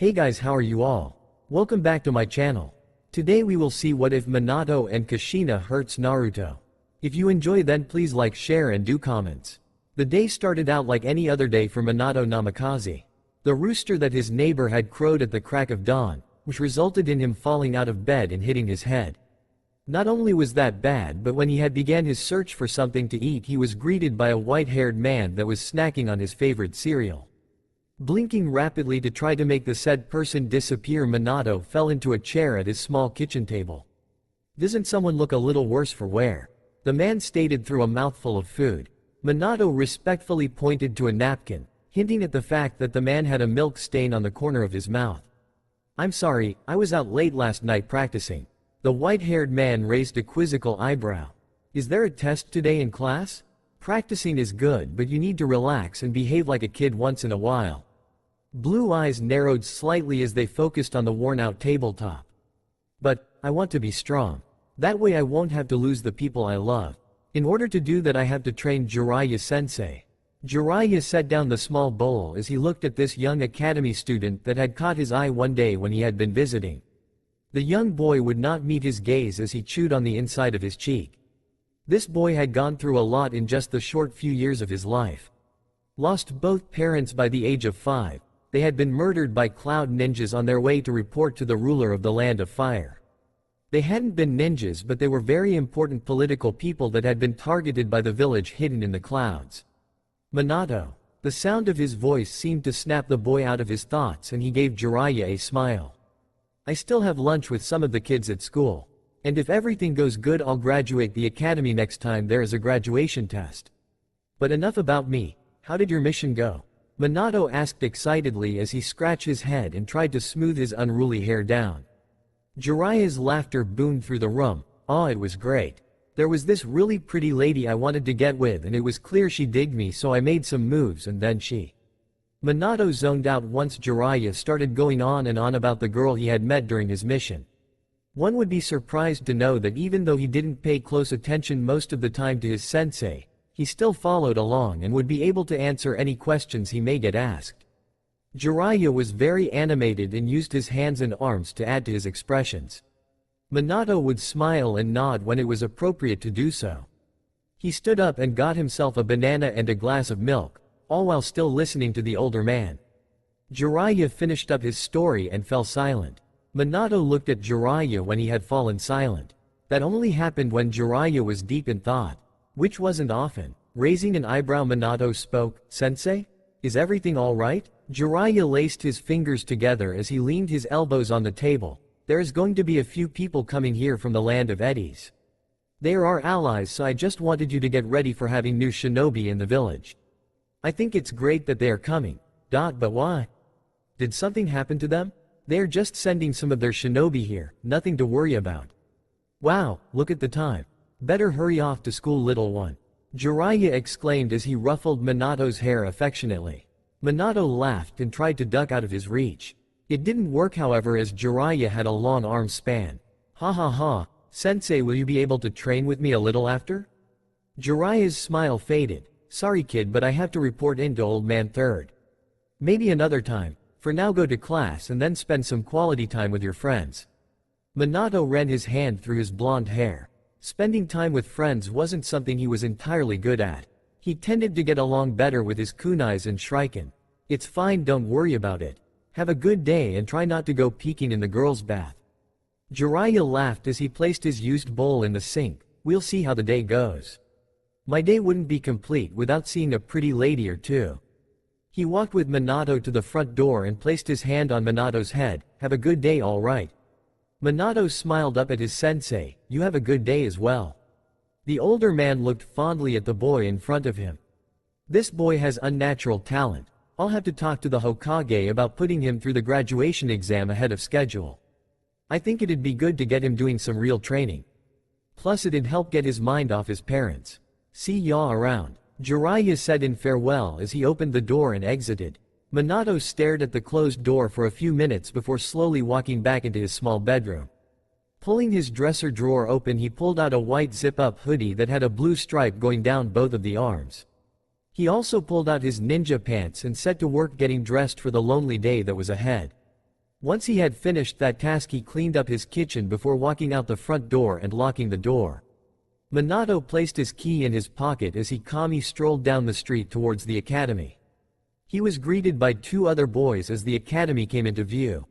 Hey guys, how are you all? Welcome back to my channel. Today we will see what if Minato and Kushina hurts Naruto. If you enjoy, then please like, share and do comments. The day started out like any other day for Minato Namikaze. The rooster that his neighbor had crowed at the crack of dawn, which resulted in him falling out of bed and hitting his head. Not only was that bad, but when he had began his search for something to eat, he was greeted by a white-haired man that was snacking on his favorite cereal. Blinking rapidly to try to make the said person disappear, Minato fell into a chair at his small kitchen table. "Doesn't someone look a little worse for wear?" the man stated through a mouthful of food. Minato respectfully pointed to a napkin, hinting at the fact that the man had a milk stain on the corner of his mouth. "I'm sorry, I was out late last night practicing." The white-haired man raised a quizzical eyebrow. "Is there a test today in class? Practicing is good, but you need to relax and behave like a kid once in a while." Blue eyes narrowed slightly as they focused on the worn-out tabletop. "But, I want to be strong. That way I won't have to lose the people I love. In order to do that I have to train Jiraiya-sensei." Jiraiya set down the small bowl as he looked at this young academy student that had caught his eye one day when he had been visiting. The young boy would not meet his gaze as he chewed on the inside of his cheek. This boy had gone through a lot in just the short few years of his life. Lost both parents by the age of 5, they had been murdered by cloud ninjas on their way to report to the ruler of the Land of Fire. They hadn't been ninjas, but they were very important political people that had been targeted by the village hidden in the clouds. "Minato." The sound of his voice seemed to snap the boy out of his thoughts, and he gave Jiraiya a smile. "I still have lunch with some of the kids at school. And if everything goes good, I'll graduate the academy next time there is a graduation test. But enough about me, how did your mission go?" Minato asked excitedly as he scratched his head and tried to smooth his unruly hair down. Jiraiya's laughter boomed through the room. "Oh, it was great. There was this really pretty lady I wanted to get with, and it was clear she digged me, so I made some moves and then she..." Minato zoned out once Jiraiya started going on and on about the girl he had met during his mission. One would be surprised to know that even though he didn't pay close attention most of the time to his sensei, he still followed along and would be able to answer any questions he may get asked. Jiraiya was very animated and used his hands and arms to add to his expressions. Minato would smile and nod when it was appropriate to do so. He stood up and got himself a banana and a glass of milk, all while still listening to the older man. Jiraiya finished up his story and fell silent. Minato looked at Jiraiya when he had fallen silent. That only happened when Jiraiya was deep in thought, which wasn't often. Raising an eyebrow, Minato spoke, "Sensei? Is everything all right?" Jiraiya laced his fingers together as he leaned his elbows on the table. "There is going to be a few people coming here from the land of eddies. They are our allies, so I just wanted you to get ready for having new shinobi in the village. I think it's great that they are coming. But why? Did something happen to them? They are just sending some of their shinobi here, nothing to worry about." "Wow, look at the time. Better hurry off to school, little one," Jiraiya exclaimed as he ruffled Minato's hair affectionately. Minato laughed and tried to duck out of his reach. It didn't work, however, as Jiraiya had a long arm span. "Ha ha ha, Sensei, will you be able to train with me a little after?" Jiraiya's smile faded. "Sorry kid, but I have to report in to Old Man Third. Maybe another time. For now go to class and then spend some quality time with your friends." Minato ran his hand through his blonde hair. Spending time with friends wasn't something he was entirely good at. He tended to get along better with his kunais and shuriken. "It's fine, don't worry about it. Have a good day and try not to go peeking in the girls' bath." Jiraiya laughed as he placed his used bowl in the sink. "We'll see how the day goes. My day wouldn't be complete without seeing a pretty lady or two." He walked with Minato to the front door and placed his hand on Minato's head. "Have a good day, all right." Minato smiled up at his sensei. "You have a good day as well." The older man looked fondly at the boy in front of him. "This boy has unnatural talent. I'll have to talk to the Hokage about putting him through the graduation exam ahead of schedule. I think it'd be good to get him doing some real training. Plus it'd help get his mind off his parents. See ya around," Jiraiya said in farewell as he opened the door and exited. Minato stared at the closed door for a few minutes before slowly walking back into his small bedroom. Pulling his dresser drawer open, he pulled out a white zip-up hoodie that had a blue stripe going down both of the arms. He also pulled out his ninja pants and set to work getting dressed for the lonely day that was ahead. Once he had finished that task, he cleaned up his kitchen before walking out the front door and locking the door. Minato placed his key in his pocket as he calmly strolled down the street towards the academy. He was greeted by two other boys as the academy came into view.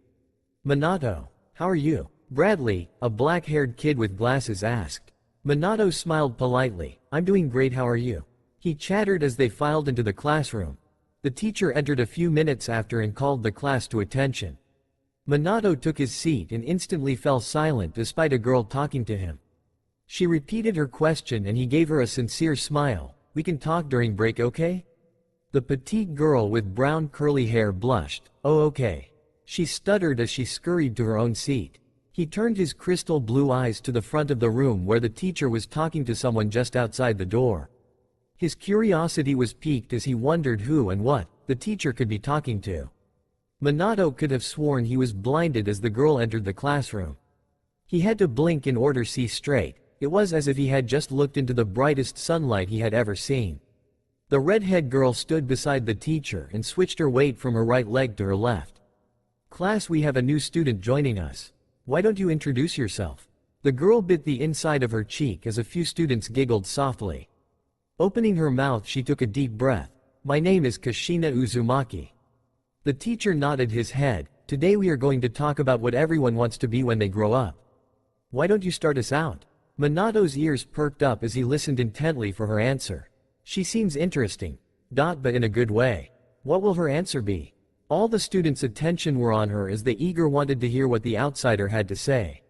"Minato, how are you?" Bradley, a black-haired kid with glasses, asked. Minato smiled politely. "I'm doing great, how are you?" he chattered as they filed into the classroom. The teacher entered a few minutes after and called the class to attention. Minato took his seat and instantly fell silent despite a girl talking to him. She repeated her question and he gave her a sincere smile. "We can talk during break, okay?" The petite girl with brown curly hair blushed. "Oh, okay." She stuttered as she scurried to her own seat. He turned his crystal blue eyes to the front of the room where the teacher was talking to someone just outside the door. His curiosity was piqued as he wondered who and what the teacher could be talking to. Minato could have sworn he was blinded as the girl entered the classroom. He had to blink in order to see straight. It was as if he had just looked into the brightest sunlight he had ever seen. The redhead girl stood beside the teacher and switched her weight from her right leg to her left. "Class, we have a new student joining us. Why don't you introduce yourself?" The girl bit the inside of her cheek as a few students giggled softly. Opening her mouth, she took a deep breath. "My name is Kushina Uzumaki." The teacher nodded his head. "Today we are going to talk about what everyone wants to be when they grow up. Why don't you start us out?" Minato's ears perked up as he listened intently for her answer. She seems interesting. But in a good way. What will her answer be? All the students' attention were on her as they eager wanted to hear what the outsider had to say.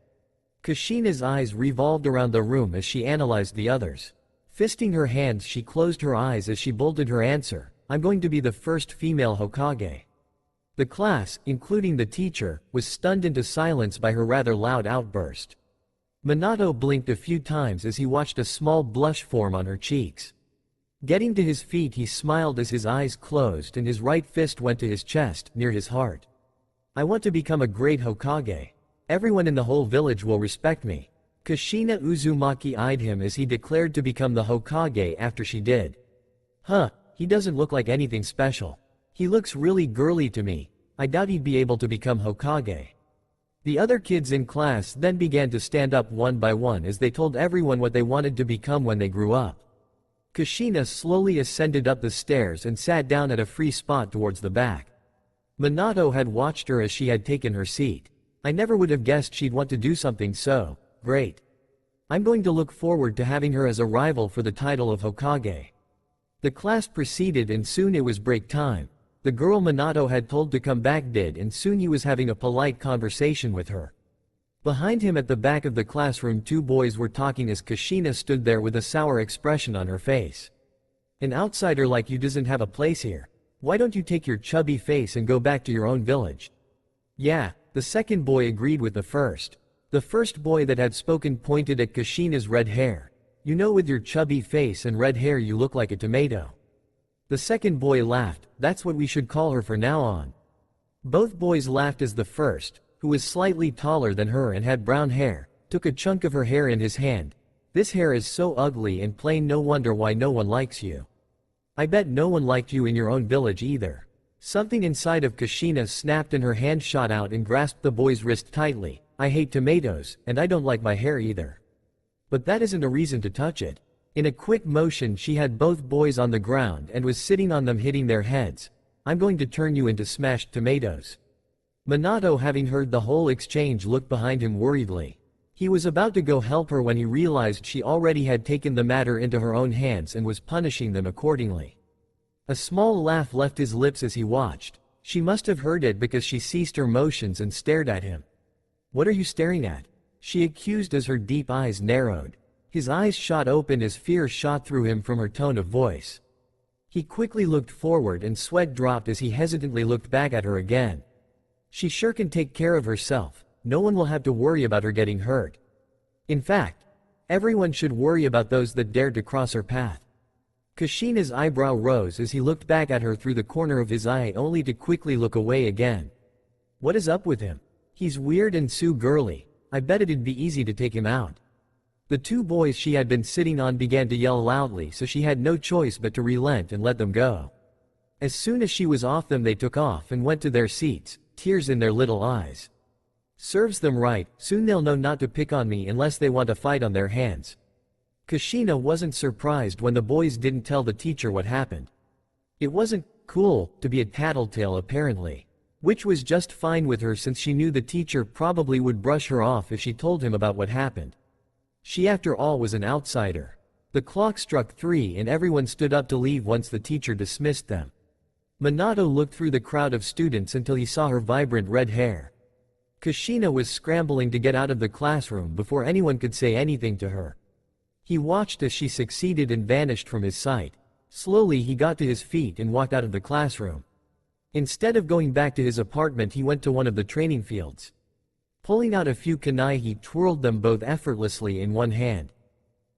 Kushina's eyes revolved around the room as she analyzed the others. Fisting her hands, she closed her eyes as she bolted her answer. "I'm going to be the first female Hokage." The class, including the teacher, was stunned into silence by her rather loud outburst. Minato blinked a few times as he watched a small blush form on her cheeks. Getting to his feet, he smiled as his eyes closed and his right fist went to his chest, near his heart. "I want to become a great Hokage. Everyone in the whole village will respect me." Kushina Uzumaki eyed him as he declared to become the Hokage after she did. He doesn't look like anything special. He looks really girly to me. I doubt he'd be able to become Hokage." The other kids in class then began to stand up one by one as they told everyone what they wanted to become when they grew up. Kushina slowly ascended up the stairs and sat down at a free spot towards the back. Minato had watched her as she had taken her seat. "I never would have guessed she'd want to do something so great. I'm going to look forward to having her as a rival for the title of Hokage." The class proceeded and soon it was break time. The girl Minato had told to come back did, and soon he was having a polite conversation with her. Behind him at the back of the classroom, two boys were talking as Kushina stood there with a sour expression on her face. "An outsider like you doesn't have a place here. Why don't you take your chubby face and go back to your own village?" "Yeah," the second boy agreed with the first. The first boy that had spoken pointed at Kushina's red hair. "You know, with your chubby face and red hair you look like a tomato." The second boy laughed. "That's what we should call her from now on." Both boys laughed as the first, who was slightly taller than her and had brown hair, took a chunk of her hair in his hand. "This hair is so ugly and plain, no wonder why no one likes you. I bet no one liked you in your own village either." Something inside of Kushina snapped and her hand shot out and grasped the boy's wrist tightly. "I hate tomatoes, and I don't like my hair either. But that isn't a reason to touch it." In a quick motion she had both boys on the ground and was sitting on them, hitting their heads. "I'm going to turn you into smashed tomatoes." Minato, having heard the whole exchange, looked behind him worriedly. He was about to go help her when he realized she already had taken the matter into her own hands and was punishing them accordingly. A small laugh left his lips as he watched. She must have heard it because she ceased her motions and stared at him. "What are you staring at?" she accused as her deep eyes narrowed. His eyes shot open as fear shot through him from her tone of voice. He quickly looked forward and sweat dropped as he hesitantly looked back at her again. "She sure can take care of herself. No one will have to worry about her getting hurt. In fact, everyone should worry about those that dared to cross her path." Kushina's eyebrow rose as he looked back at her through the corner of his eye, only to quickly look away again. What is up with him? He's weird and so girly. I bet it'd be easy to take him out. The two boys she had been sitting on began to yell loudly, so she had no choice but to relent and let them go. As soon as she was off them, they took off and went to their seats. tears in their little eyes. Serves them right, soon they'll know not to pick on me unless they want a fight on their hands. Kushina wasn't surprised when the boys didn't tell the teacher what happened. It wasn't cool to be a tattletale apparently. Which was just fine with her since she knew the teacher probably would brush her off if she told him about what happened. She after all was an outsider. The clock struck 3 and everyone stood up to leave once the teacher dismissed them. Minato looked through the crowd of students until he saw her vibrant red hair. Kushina was scrambling to get out of the classroom before anyone could say anything to her. He watched as she succeeded and vanished from his sight. Slowly he got to his feet and walked out of the classroom. Instead of going back to his apartment he went to one of the training fields. Pulling out a few kunai he twirled them both effortlessly in one hand.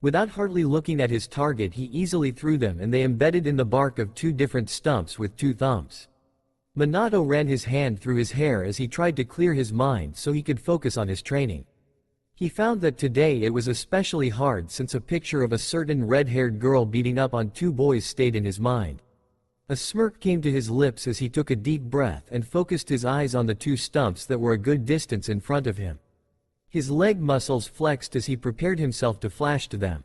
Without hardly looking at his target he easily threw them and they embedded in the bark of 2 different stumps with 2 thumbs. Minato ran his hand through his hair as he tried to clear his mind so he could focus on his training. He found that today it was especially hard since a picture of a certain red-haired girl beating up on 2 boys stayed in his mind. A smirk came to his lips as he took a deep breath and focused his eyes on the 2 stumps that were a good distance in front of him. His leg muscles flexed as he prepared himself to flash to them.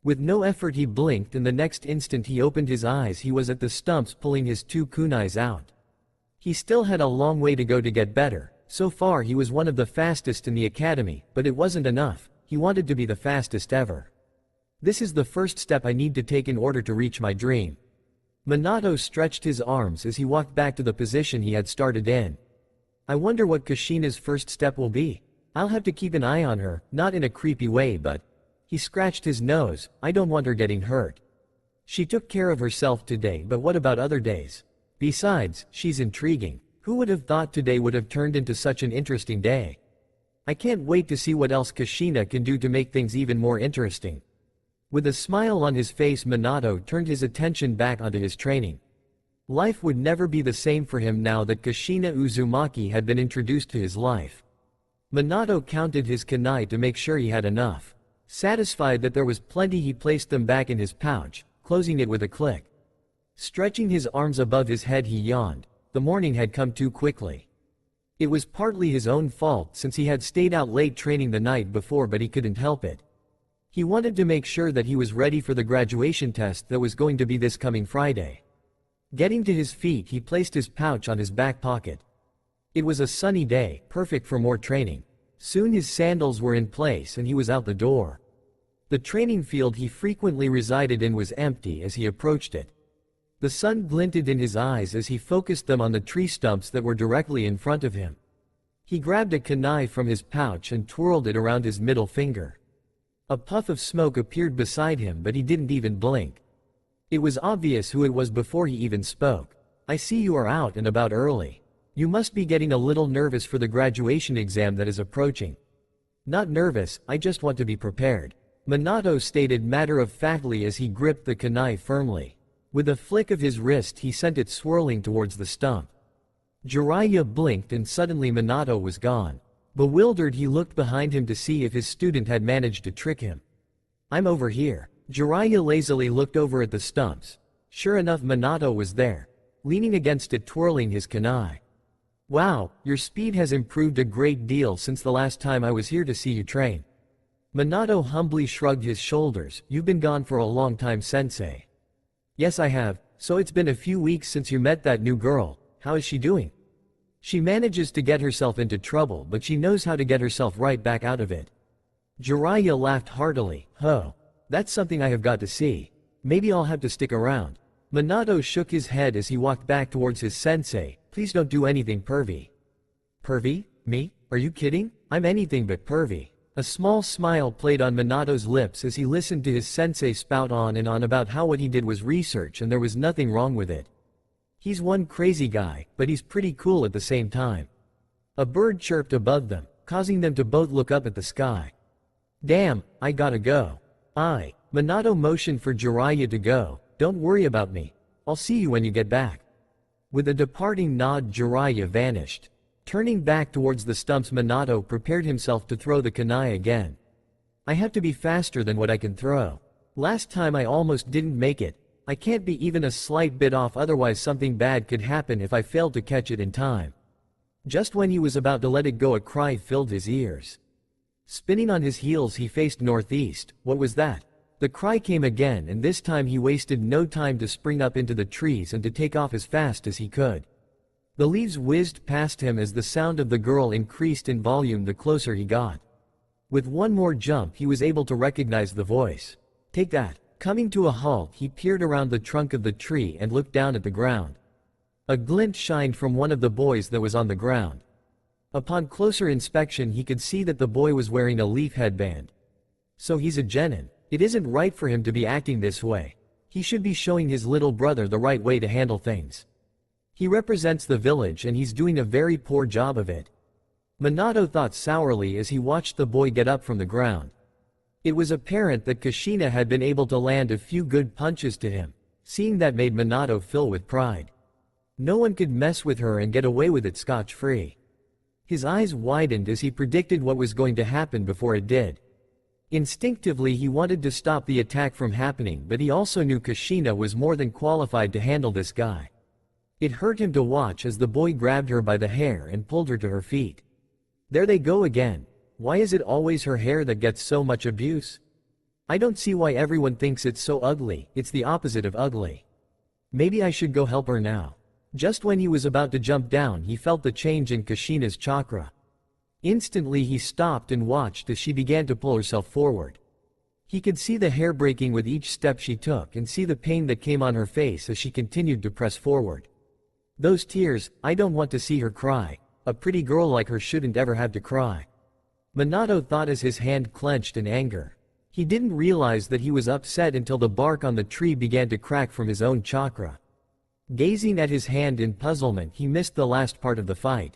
With no effort he blinked and the next instant he opened his eyes he was at the stumps pulling his 2 kunais out. He still had a long way to go to get better. So far he was one of the fastest in the academy, but it wasn't enough. He wanted to be the fastest ever. This is the first step I need to take in order to reach my dream. Minato stretched his arms as he walked back to the position he had started in. I wonder what Kushina's first step will be. I'll have to keep an eye on her, not in a creepy way but… He scratched his nose, I don't want her getting hurt. She took care of herself today but what about other days? Besides, she's intriguing. Who would have thought today would have turned into such an interesting day? I can't wait to see what else Kushina can do to make things even more interesting. With a smile on his face Minato turned his attention back onto his training. Life would never be the same for him now that Kushina Uzumaki had been introduced to his life. Minato counted his kunai to make sure he had enough. Satisfied that there was plenty he placed them back in his pouch, closing it with a click. Stretching his arms above his head he yawned. The morning had come too quickly. It was partly his own fault since he had stayed out late training the night before but he couldn't help it. He wanted to make sure that he was ready for the graduation test that was going to be this coming Friday. Getting to his feet he placed his pouch on his back pocket. It was a sunny day, perfect for more training. Soon his sandals were in place and he was out the door. The training field he frequently resided in was empty as he approached it. The sun glinted in his eyes as he focused them on the tree stumps that were directly in front of him. He grabbed a kunai from his pouch and twirled it around his middle finger. A puff of smoke appeared beside him but he didn't even blink. It was obvious who it was before he even spoke. I see you are out and about early. You must be getting a little nervous for the graduation exam that is approaching. Not nervous, I just want to be prepared. Minato stated matter-of-factly as he gripped the kunai firmly. With a flick of his wrist he sent it swirling towards the stump. Jiraiya blinked and suddenly Minato was gone. Bewildered he looked behind him to see if his student had managed to trick him. I'm over here. Jiraiya lazily looked over at the stumps. Sure enough Minato was there, leaning against it twirling his kunai. Wow, your speed has improved a great deal since the last time I was here to see you train. Minato humbly shrugged his shoulders. You've been gone for a long time, sensei. Yes I have, so it's been a few weeks since you met that new girl. How is she doing? She manages to get herself into trouble but she knows how to get herself right back out of it. Jiraiya laughed heartily. Oh, that's something I have got to see. Maybe I'll have to stick around. Minato shook his head as he walked back towards his sensei. Please don't do anything pervy. Pervy? Me? Are you kidding? I'm anything but pervy. A small smile played on Minato's lips as he listened to his sensei spout on and on about how what he did was research and there was nothing wrong with it. He's one crazy guy, but he's pretty cool at the same time. A bird chirped above them, causing them to both look up at the sky. Damn, I gotta go. Minato motioned for Jiraiya to go. Don't worry about me. I'll see you when you get back. With a departing nod Jiraiya vanished. Turning back towards the stumps Minato prepared himself to throw the kunai again. I have to be faster than what I can throw. Last time I almost didn't make it. I can't be even a slight bit off otherwise something bad could happen if I failed to catch it in time. Just when he was about to let it go, a cry filled his ears. Spinning on his heels, he faced northeast. What was that? The cry came again, and this time he wasted no time to spring up into the trees and to take off as fast as he could. The leaves whizzed past him as the sound of the girl increased in volume the closer he got. With one more jump, he was able to recognize the voice. Take that. Coming to a halt, he peered around the trunk of the tree and looked down at the ground. A glint shined from one of the boys that was on the ground. Upon closer inspection, he could see that the boy was wearing a leaf headband. So he's a genin. It isn't right for him to be acting this way. He should be showing his little brother the right way to handle things. He represents the village and he's doing a very poor job of it. Minato thought sourly as he watched the boy get up from the ground. It was apparent that Kushina had been able to land a few good punches to him. Seeing that made Minato fill with pride. No one could mess with her and get away with it scotch-free. His eyes widened as he predicted what was going to happen before it did. Instinctively he wanted to stop the attack from happening, but he also knew Kushina was more than qualified to handle this guy. It hurt him to watch as the boy grabbed her by the hair and pulled her to her feet. There they go again. Why is it always her hair that gets so much abuse? I don't see why everyone thinks it's so ugly. It's the opposite of ugly. Maybe I should go help her now. Just when he was about to jump down, he felt the change in Kushina's chakra. Instantly he stopped and watched as she began to pull herself forward. He could see the hair breaking with each step she took and see the pain that came on her face as she continued to press forward. Those tears, I don't want to see her cry. A pretty girl like her shouldn't ever have to cry. Minato thought as his hand clenched in anger. He didn't realize that he was upset until the bark on the tree began to crack from his own chakra. Gazing at his hand in puzzlement, he missed the last part of the fight.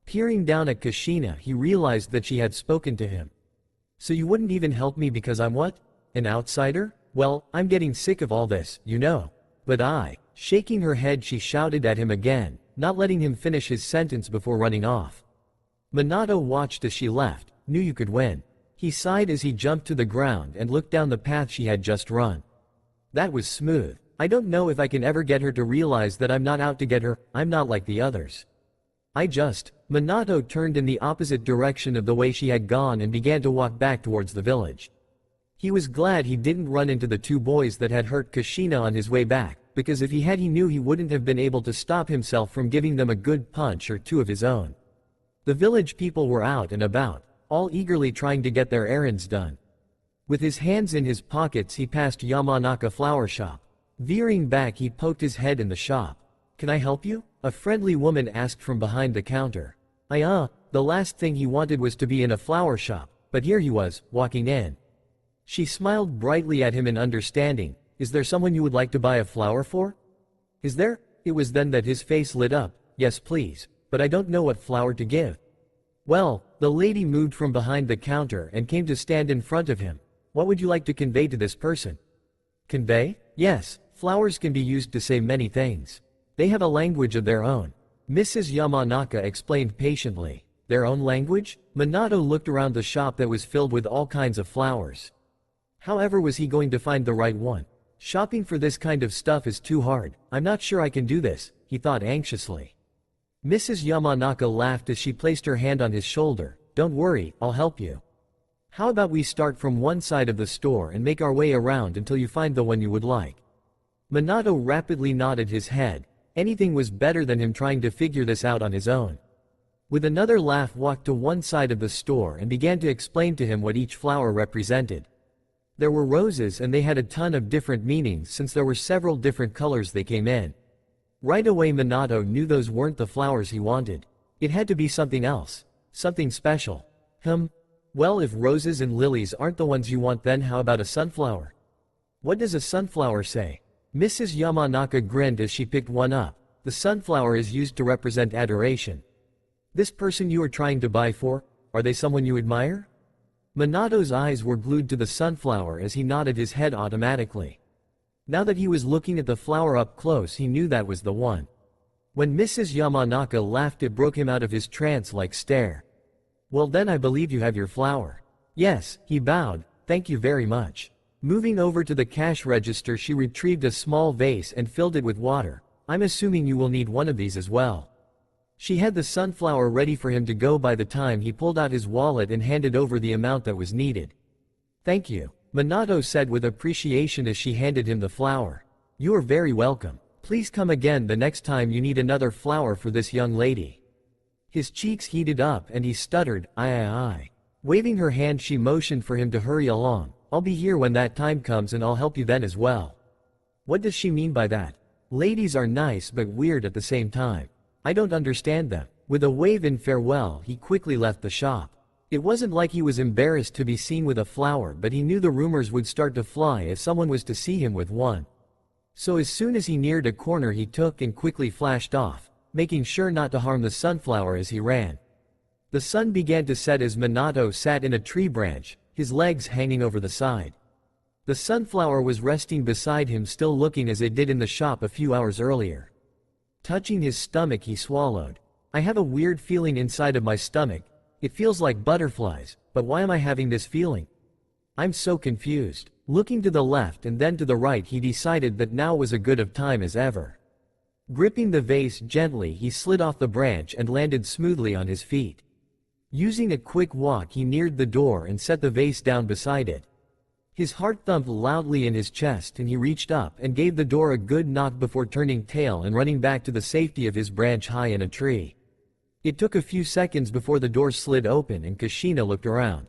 Peering down at Kushina, he realized that she had spoken to him. So you wouldn't even help me because I'm what? An outsider? Well, I'm getting sick of all this, you know. But shaking her head, she shouted at him again, not letting him finish his sentence before running off. Minato watched as she left, knew you could win. He sighed as he jumped to the ground and looked down the path she had just run. That was smooth. I don't know if I can ever get her to realize that I'm not out to get her. I'm not like the others. Minato turned in the opposite direction of the way she had gone and began to walk back towards the village. He was glad he didn't run into the two boys that had hurt Kushina on his way back, because if he had, he knew he wouldn't have been able to stop himself from giving them a good punch or two of his own. The village people were out and about, all eagerly trying to get their errands done. With his hands in his pockets, he passed Yamanaka flower shop. Veering back, he poked his head in the shop. Can I help you? A friendly woman asked from behind the counter. The last thing he wanted was to be in a flower shop, but here he was, walking in. She smiled brightly at him in understanding. Is there someone you would like to buy a flower for? Is there? It was then that his face lit up. Yes please, but I don't know what flower to give. Well, the lady moved from behind the counter and came to stand in front of him. What would you like to convey to this person? Convey? Yes, flowers can be used to say many things. They have a language of their own. Mrs. Yamanaka explained patiently. Their own language? Minato looked around the shop that was filled with all kinds of flowers. However, was he going to find the right one? Shopping for this kind of stuff is too hard. I'm not sure I can do this, he thought anxiously. Mrs. Yamanaka laughed as she placed her hand on his shoulder. Don't worry, I'll help you. How about we start from one side of the store and make our way around until you find the one you would like? Minato rapidly nodded his head. Anything was better than him trying to figure this out on his own. With another laugh, walked to one side of the store and began to explain to him what each flower represented. There were roses and they had a ton of different meanings since there were several different colors they came in. Right away Minato knew those weren't the flowers he wanted. It had to be something else. Something special. Well, if roses and lilies aren't the ones you want, then how about a sunflower? What does a sunflower say? Mrs. Yamanaka grinned as she picked one up. The sunflower is used to represent adoration. This person you are trying to buy for, are they someone you admire? Minato's eyes were glued to the sunflower as he nodded his head automatically. Now that he was looking at the flower up close, he knew that was the one. When Mrs. Yamanaka laughed, it broke him out of his trance-like stare. Well then, I believe you have your flower. Yes, he bowed, thank you very much. Moving over to the cash register, she retrieved a small vase and filled it with water. I'm assuming you will need one of these as well. She had the sunflower ready for him to go by the time he pulled out his wallet and handed over the amount that was needed. "Thank you," Minato said with appreciation as she handed him the flower. "You are very welcome. Please come again the next time you need another flower for this young lady." His cheeks heated up and he stuttered, "I. Waving her hand, she motioned for him to hurry along. "I'll be here when that time comes and I'll help you then as well." What does she mean by that? Ladies are nice but weird at the same time. I don't understand them. With a wave in farewell, he quickly left the shop. It wasn't like he was embarrassed to be seen with a flower, but he knew the rumors would start to fly if someone was to see him with one. So as soon as he neared a corner, he took and quickly flashed off, making sure not to harm the sunflower as he ran. The sun began to set as Minato sat in a tree branch, his legs hanging over the side. The sunflower was resting beside him, still looking as it did in the shop a few hours earlier. Touching his stomach, he swallowed. "I have a weird feeling inside of my stomach. It feels like butterflies, but why am I having this feeling? I'm so confused." Looking to the left and then to the right, he decided that now was as good of time as ever. Gripping the vase gently, he slid off the branch and landed smoothly on his feet. Using a quick walk, he neared the door and set the vase down beside it. His heart thumped loudly in his chest and he reached up and gave the door a good knock before turning tail and running back to the safety of his branch high in a tree. It took a few seconds before the door slid open and Kushina looked around.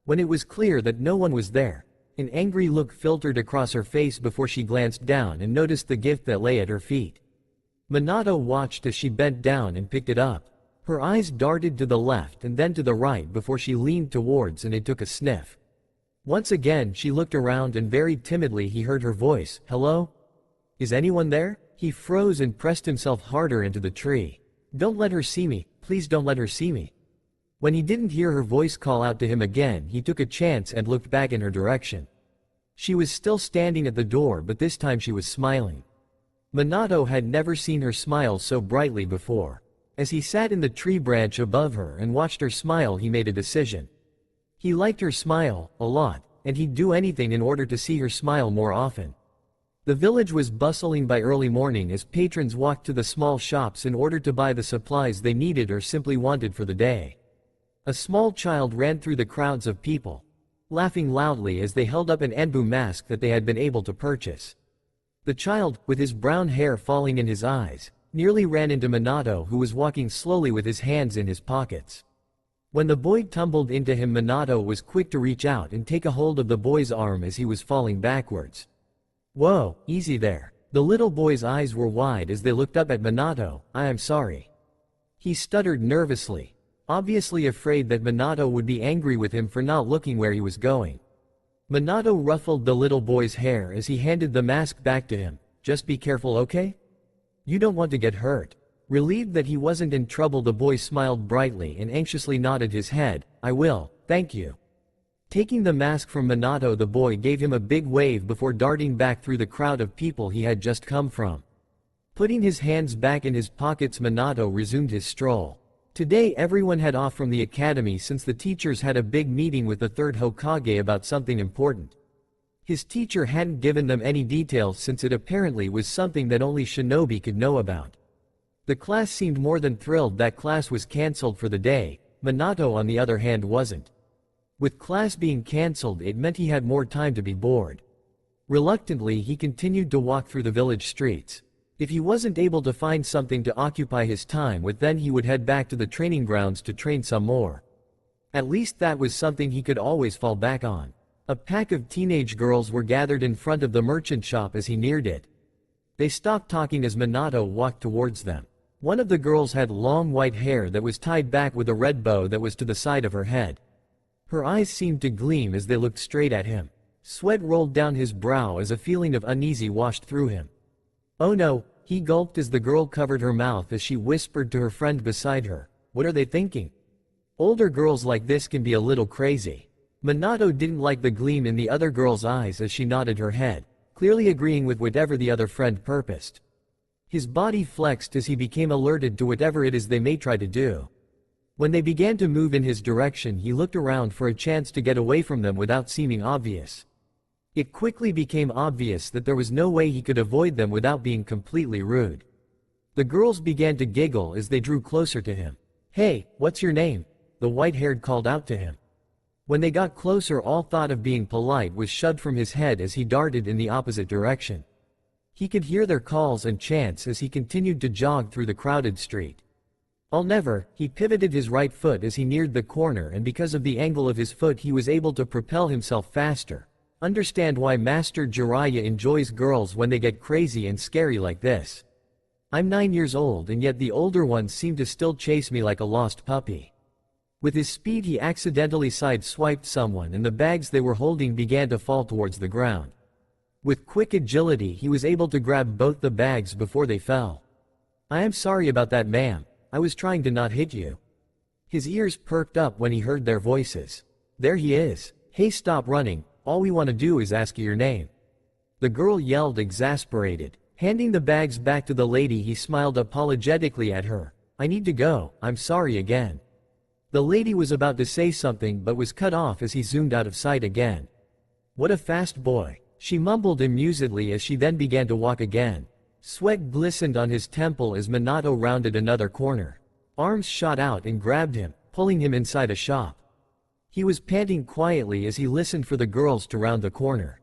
When it was clear that no one was there, an angry look filtered across her face before she glanced down and noticed the gift that lay at her feet. Minato watched as she bent down and picked it up. Her eyes darted to the left and then to the right before she leaned towards and it took a sniff. Once again she looked around and very timidly he heard her voice, "Hello? Is anyone there?" He froze and pressed himself harder into the tree. "Don't let her see me, please don't let her see me." When he didn't hear her voice call out to him again, he took a chance and looked back in her direction. She was still standing at the door, but this time she was smiling. Minato had never seen her smile so brightly before. As he sat in the tree branch above her and watched her smile, he made a decision. He liked her smile a lot, and he'd do anything in order to see her smile more often. The village was bustling by early morning as patrons walked to the small shops in order to buy the supplies they needed or simply wanted for the day. A small child ran through the crowds of people, laughing loudly as they held up an Enbu mask that they had been able to purchase. The child, with his brown hair falling in his eyes, nearly ran into Minato, who was walking slowly with his hands in his pockets. When the boy tumbled into him, Minato was quick to reach out and take a hold of the boy's arm as he was falling backwards. "Whoa, easy there." The little boy's eyes were wide as they looked up at Minato. "I am sorry." He stuttered nervously, obviously afraid that Minato would be angry with him for not looking where he was going. Minato ruffled the little boy's hair as he handed the mask back to him. "Just be careful, okay? You don't want to get hurt." Relieved that he wasn't in trouble, the boy smiled brightly and anxiously nodded his head. "I will, thank you." Taking the mask from Minato, the boy gave him a big wave before darting back through the crowd of people he had just come from. Putting his hands back in his pockets, Minato resumed his stroll. Today everyone had off from the academy since the teachers had a big meeting with the third Hokage about something important. His teacher hadn't given them any details since it apparently was something that only shinobi could know about. The class seemed more than thrilled that class was cancelled for the day. Minato, on the other hand, wasn't. With class being cancelled, it meant he had more time to be bored. Reluctantly, he continued to walk through the village streets. If he wasn't able to find something to occupy his time with, then he would head back to the training grounds to train some more. At least that was something he could always fall back on. A pack of teenage girls were gathered in front of the merchant shop as he neared it. They stopped talking as Minato walked towards them. One of the girls had long white hair that was tied back with a red bow that was to the side of her head. Her eyes seemed to gleam as they looked straight at him. Sweat rolled down his brow as a feeling of uneasy washed through him. "Oh no," he gulped as the girl covered her mouth as she whispered to her friend beside her. "What are they thinking? Older girls like this can be a little crazy." Minato didn't like the gleam in the other girl's eyes as she nodded her head, clearly agreeing with whatever the other friend purposed. His body flexed as he became alerted to whatever it is they may try to do. When they began to move in his direction, he looked around for a chance to get away from them without seeming obvious. It quickly became obvious that there was no way he could avoid them without being completely rude. The girls began to giggle as they drew closer to him. "Hey, what's your name?" the white-haired called out to him. When they got closer, all thought of being polite was shoved from his head as he darted in the opposite direction. He could hear their calls and chants as he continued to jog through the crowded street. "I'll never," he pivoted his right foot as he neared the corner, and because of the angle of his foot he was able to propel himself faster. Understand why Master Jiraiya enjoys girls when they get crazy and scary like this. I'm 9 years old and yet the older ones seem to still chase me like a lost puppy. With his speed he accidentally side-swiped someone and the bags they were holding began to fall towards the ground. With quick agility he was able to grab both the bags before they fell. "I am sorry about that, ma'am. I was trying to not hit you." His ears perked up when he heard their voices. "There he is. Hey, stop running. All we want to do is ask you your name." The girl yelled, exasperated. Handing the bags back to the lady, he smiled apologetically at her. "I need to go, I'm sorry again." The lady was about to say something but was cut off as he zoomed out of sight again. "What a fast boy," she mumbled amusedly as she then began to walk again. Sweat glistened on his temple as Minato rounded another corner. Arms shot out and grabbed him, pulling him inside a shop. He was panting quietly as he listened for the girls to round the corner.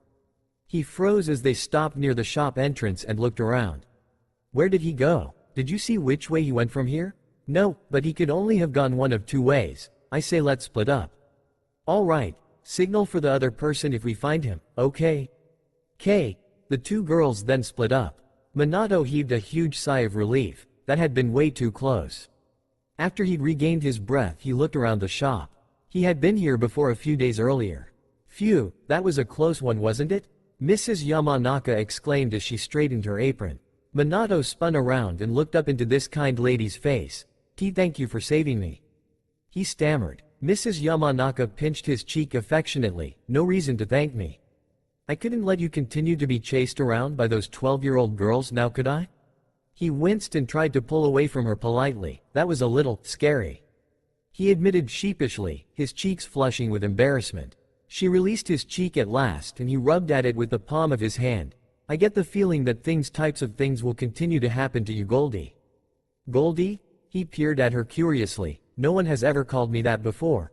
He froze as they stopped near the shop entrance and looked around. Where did he go? Did you see which way he went from here? No, but he could only have gone one of two ways. I say let's split up. All right, signal for the other person if we find him, okay? K. The two girls then split up. Minato heaved a huge sigh of relief. That had been way too close. After he'd regained his breath he looked around the shop. He had been here before a few days earlier. Phew, that was a close one, wasn't it? Mrs. Yamanaka exclaimed as she straightened her apron. Minato spun around and looked up into this kind lady's face. Thank you for saving me." He stammered. Mrs. Yamanaka pinched his cheek affectionately. "No reason to thank me. I couldn't let you continue to be chased around by those 12-year-old girls, now could I?" He winced and tried to pull away from her politely. "That was a little scary," he admitted sheepishly, his cheeks flushing with embarrassment. She released his cheek at last and he rubbed at it with the palm of his hand. "I get the feeling that types of things will continue to happen to you, Goldie." "Goldie?" He peered at her curiously. "No one has ever called me that before."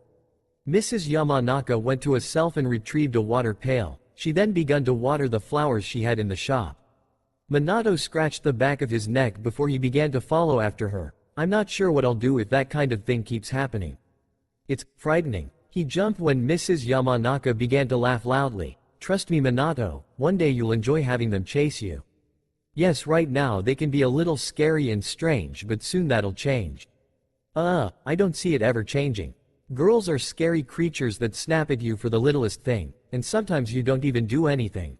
Mrs. Yamanaka went to a shelf and retrieved a water pail. She then began to water the flowers she had in the shop. Minato scratched the back of his neck before he began to follow after her. "I'm not sure what I'll do if that kind of thing keeps happening. It's frightening." He jumped when Mrs. Yamanaka began to laugh loudly. "Trust me, Minato, one day you'll enjoy having them chase you. Yes, right now they can be a little scary and strange, but soon that'll change." I don't see it ever changing. Girls are scary creatures that snap at you for the littlest thing, and sometimes you don't even do anything.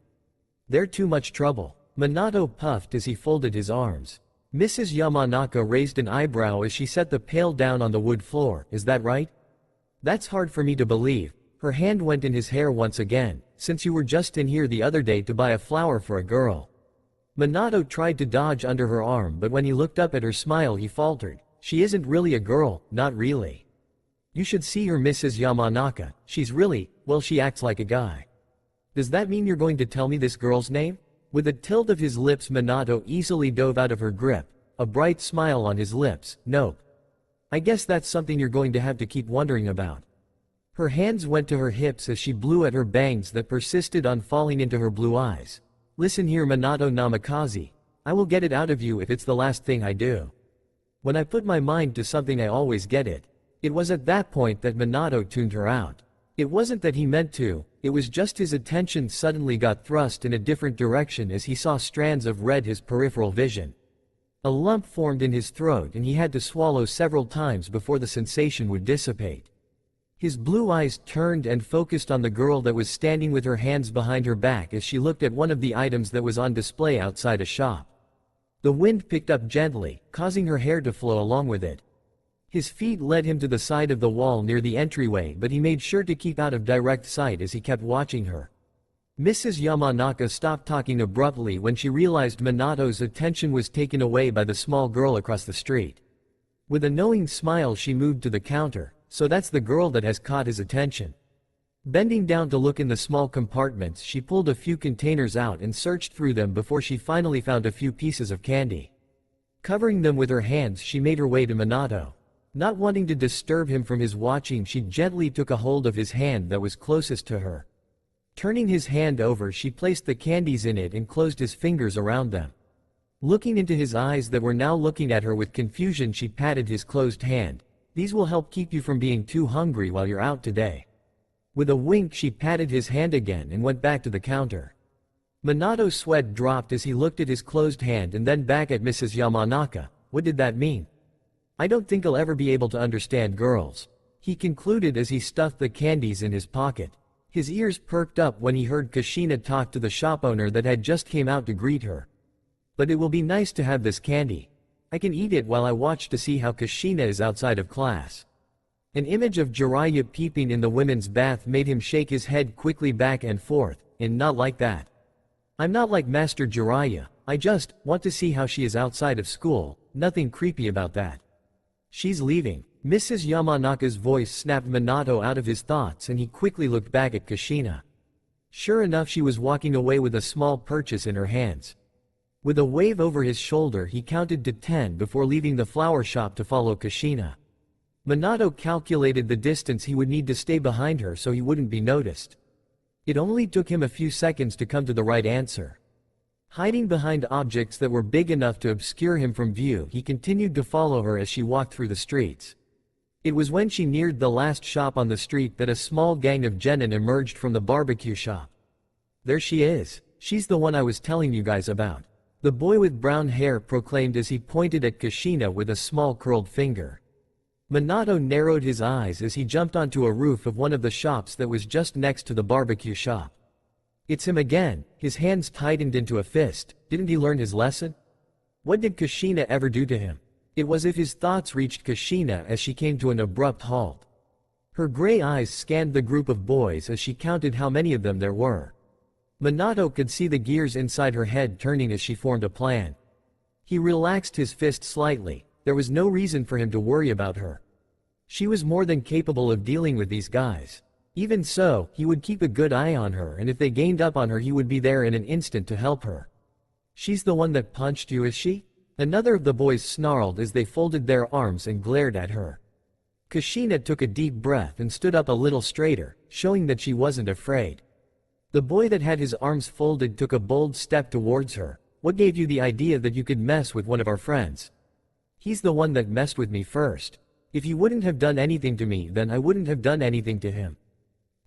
They're too much trouble." Minato puffed as he folded his arms. Mrs. Yamanaka raised an eyebrow as she set the pail down on the wood floor. "Is that right?" "That's hard for me to believe." Her hand went in his hair once again. "Since you were just in here the other day to buy a flower for a girl." Minato tried to dodge under her arm, but when he looked up at her smile he faltered. "She isn't really a girl, not really. You should see her, Mrs. Yamanaka. She's really, well, she acts like a guy." "Does that mean you're going to tell me this girl's name?" With a tilt of his lips Minato easily dove out of her grip, a bright smile on his lips. "Nope. I guess that's something you're going to have to keep wondering about." Her hands went to her hips as she blew at her bangs that persisted on falling into her blue eyes. "Listen here, Minato Namikaze. I will get it out of you if it's the last thing I do. When I put my mind to something I always get it." It was at that point that Minato tuned her out. It wasn't that he meant to, it was just his attention suddenly got thrust in a different direction as he saw strands of red his peripheral vision. A lump formed in his throat and he had to swallow several times before the sensation would dissipate. His blue eyes turned and focused on the girl that was standing with her hands behind her back as she looked at one of the items that was on display outside a shop. The wind picked up gently, causing her hair to flow along with it. His feet led him to the side of the wall near the entryway, but he made sure to keep out of direct sight as he kept watching her. Mrs. Yamanaka stopped talking abruptly when she realized Minato's attention was taken away by the small girl across the street. With a knowing smile she moved to the counter. "So that's the girl that has caught his attention." Bending down to look in the small compartments, she pulled a few containers out and searched through them before she finally found a few pieces of candy. Covering them with her hands, she made her way to Minato. Not wanting to disturb him from his watching, she gently took a hold of his hand that was closest to her. Turning his hand over, she placed the candies in it and closed his fingers around them. Looking into his eyes that were now looking at her with confusion, she patted his closed hand. "These will help keep you from being too hungry while you're out today." With a wink, she patted his hand again and went back to the counter. Minato's sweat dropped as he looked at his closed hand and then back at Mrs. Yamanaka. What did that mean? "I don't think I'll ever be able to understand girls," he concluded as he stuffed the candies in his pocket. His ears perked up when he heard Kushina talk to the shop owner that had just came out to greet her. "But it will be nice to have this candy. I can eat it while I watch to see how Kushina is outside of class." An image of Jiraiya peeping in the women's bath made him shake his head quickly back and forth, and not like that. "I'm not like Master Jiraiya, I just want to see how she is outside of school, nothing creepy about that." "She's leaving." Mrs. Yamanaka's voice snapped Minato out of his thoughts and he quickly looked back at Kushina. Sure enough, she was walking away with a small purchase in her hands. With a wave over his shoulder, he counted to 10 before leaving the flower shop to follow Kushina. Minato calculated the distance he would need to stay behind her so he wouldn't be noticed. It only took him a few seconds to come to the right answer. Hiding behind objects that were big enough to obscure him from view, he continued to follow her as she walked through the streets. It was when she neared the last shop on the street that a small gang of genin emerged from the barbecue shop. "There she is. She's the one I was telling you guys about," the boy with brown hair proclaimed as he pointed at Kushina with a small curled finger. Minato narrowed his eyes as he jumped onto a roof of one of the shops that was just next to the barbecue shop. "It's him again." His hands tightened into a fist. Didn't he learn his lesson? What did Kushina ever do to him? It was as if his thoughts reached Kushina as she came to an abrupt halt. Her gray eyes scanned the group of boys as she counted how many of them there were. Minato could see the gears inside her head turning as she formed a plan. He relaxed his fist slightly. There was no reason for him to worry about her. She was more than capable of dealing with these guys. Even so, he would keep a good eye on her, and if they gained up on her he would be there in an instant to help her. "She's the one that punched you, is she?" Another of the boys snarled as they folded their arms and glared at her. Kushina took a deep breath and stood up a little straighter, showing that she wasn't afraid. The boy that had his arms folded took a bold step towards her. "What gave you the idea that you could mess with one of our friends?" "He's the one that messed with me first. If he wouldn't have done anything to me, then I wouldn't have done anything to him,"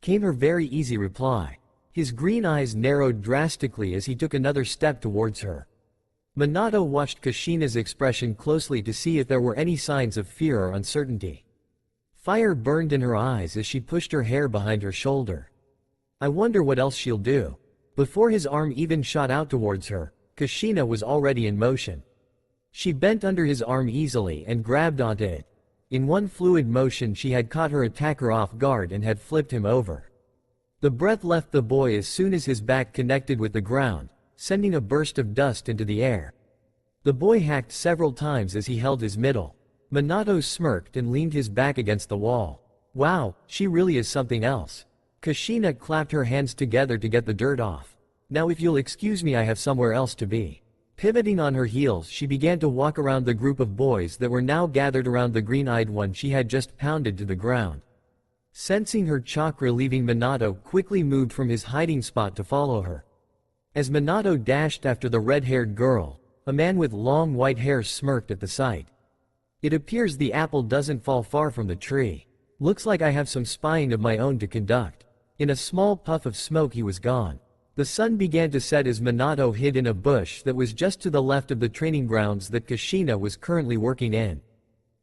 came her very easy reply. His green eyes narrowed drastically as he took another step towards her. Minato watched Kushina's expression closely to see if there were any signs of fear or uncertainty. Fire burned in her eyes as she pushed her hair behind her shoulder. "I wonder what else she'll do." Before his arm even shot out towards her, Kushina was already in motion. She bent under his arm easily and grabbed onto it. In one fluid motion she had caught her attacker off guard and had flipped him over. The breath left the boy as soon as his back connected with the ground, sending a burst of dust into the air. The boy hacked several times as he held his middle. Minato smirked and leaned his back against the wall. "Wow, she really is something else." Kushina clapped her hands together to get the dirt off. "Now if you'll excuse me, I have somewhere else to be." Pivoting on her heels, she began to walk around the group of boys that were now gathered around the green-eyed one she had just pounded to the ground. Sensing her chakra leaving, Minato quickly moved from his hiding spot to follow her. As Minato dashed after the red-haired girl, a man with long white hair smirked at the sight. "It appears the apple doesn't fall far from the tree. Looks like I have some spying of my own to conduct." In a small puff of smoke he was gone. The sun began to set as Minato hid in a bush that was just to the left of the training grounds that Kushina was currently working in.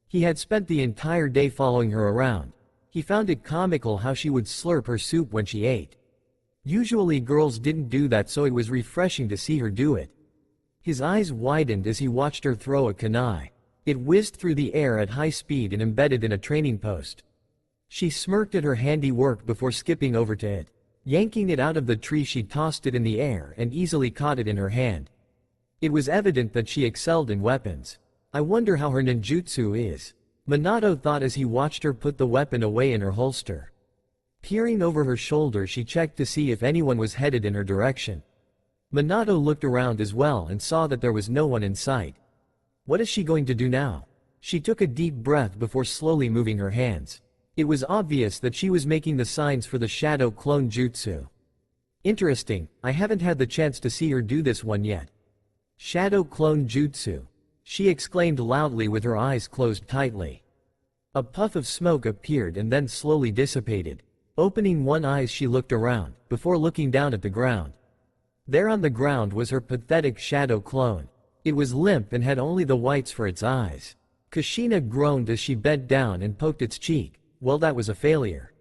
He had spent the entire day following her around. He found it comical how she would slurp her soup when she ate. Usually girls didn't do that, so it was refreshing to see her do it. His eyes widened as he watched her throw a kunai. It whizzed through the air at high speed and embedded in a training post. She smirked at her handiwork before skipping over to it. Yanking it out of the tree, she tossed it in the air and easily caught it in her hand. It was evident that she excelled in weapons. "I wonder how her ninjutsu is," Minato thought as he watched her put the weapon away in her holster. Peering over her shoulder, she checked to see if anyone was headed in her direction. Minato looked around as well and saw that there was no one in sight. What is she going to do now? She took a deep breath before slowly moving her hands. It was obvious that she was making the signs for the shadow clone jutsu. Interesting, I haven't had the chance to see her do this one yet. Shadow clone jutsu. She exclaimed loudly with her eyes closed tightly. A puff of smoke appeared and then slowly dissipated. Opening one eye she looked around, before looking down at the ground. There on the ground was her pathetic shadow clone. It was limp and had only the whites for its eyes. Kushina groaned as she bent down and poked its cheek. Well, that was a failure.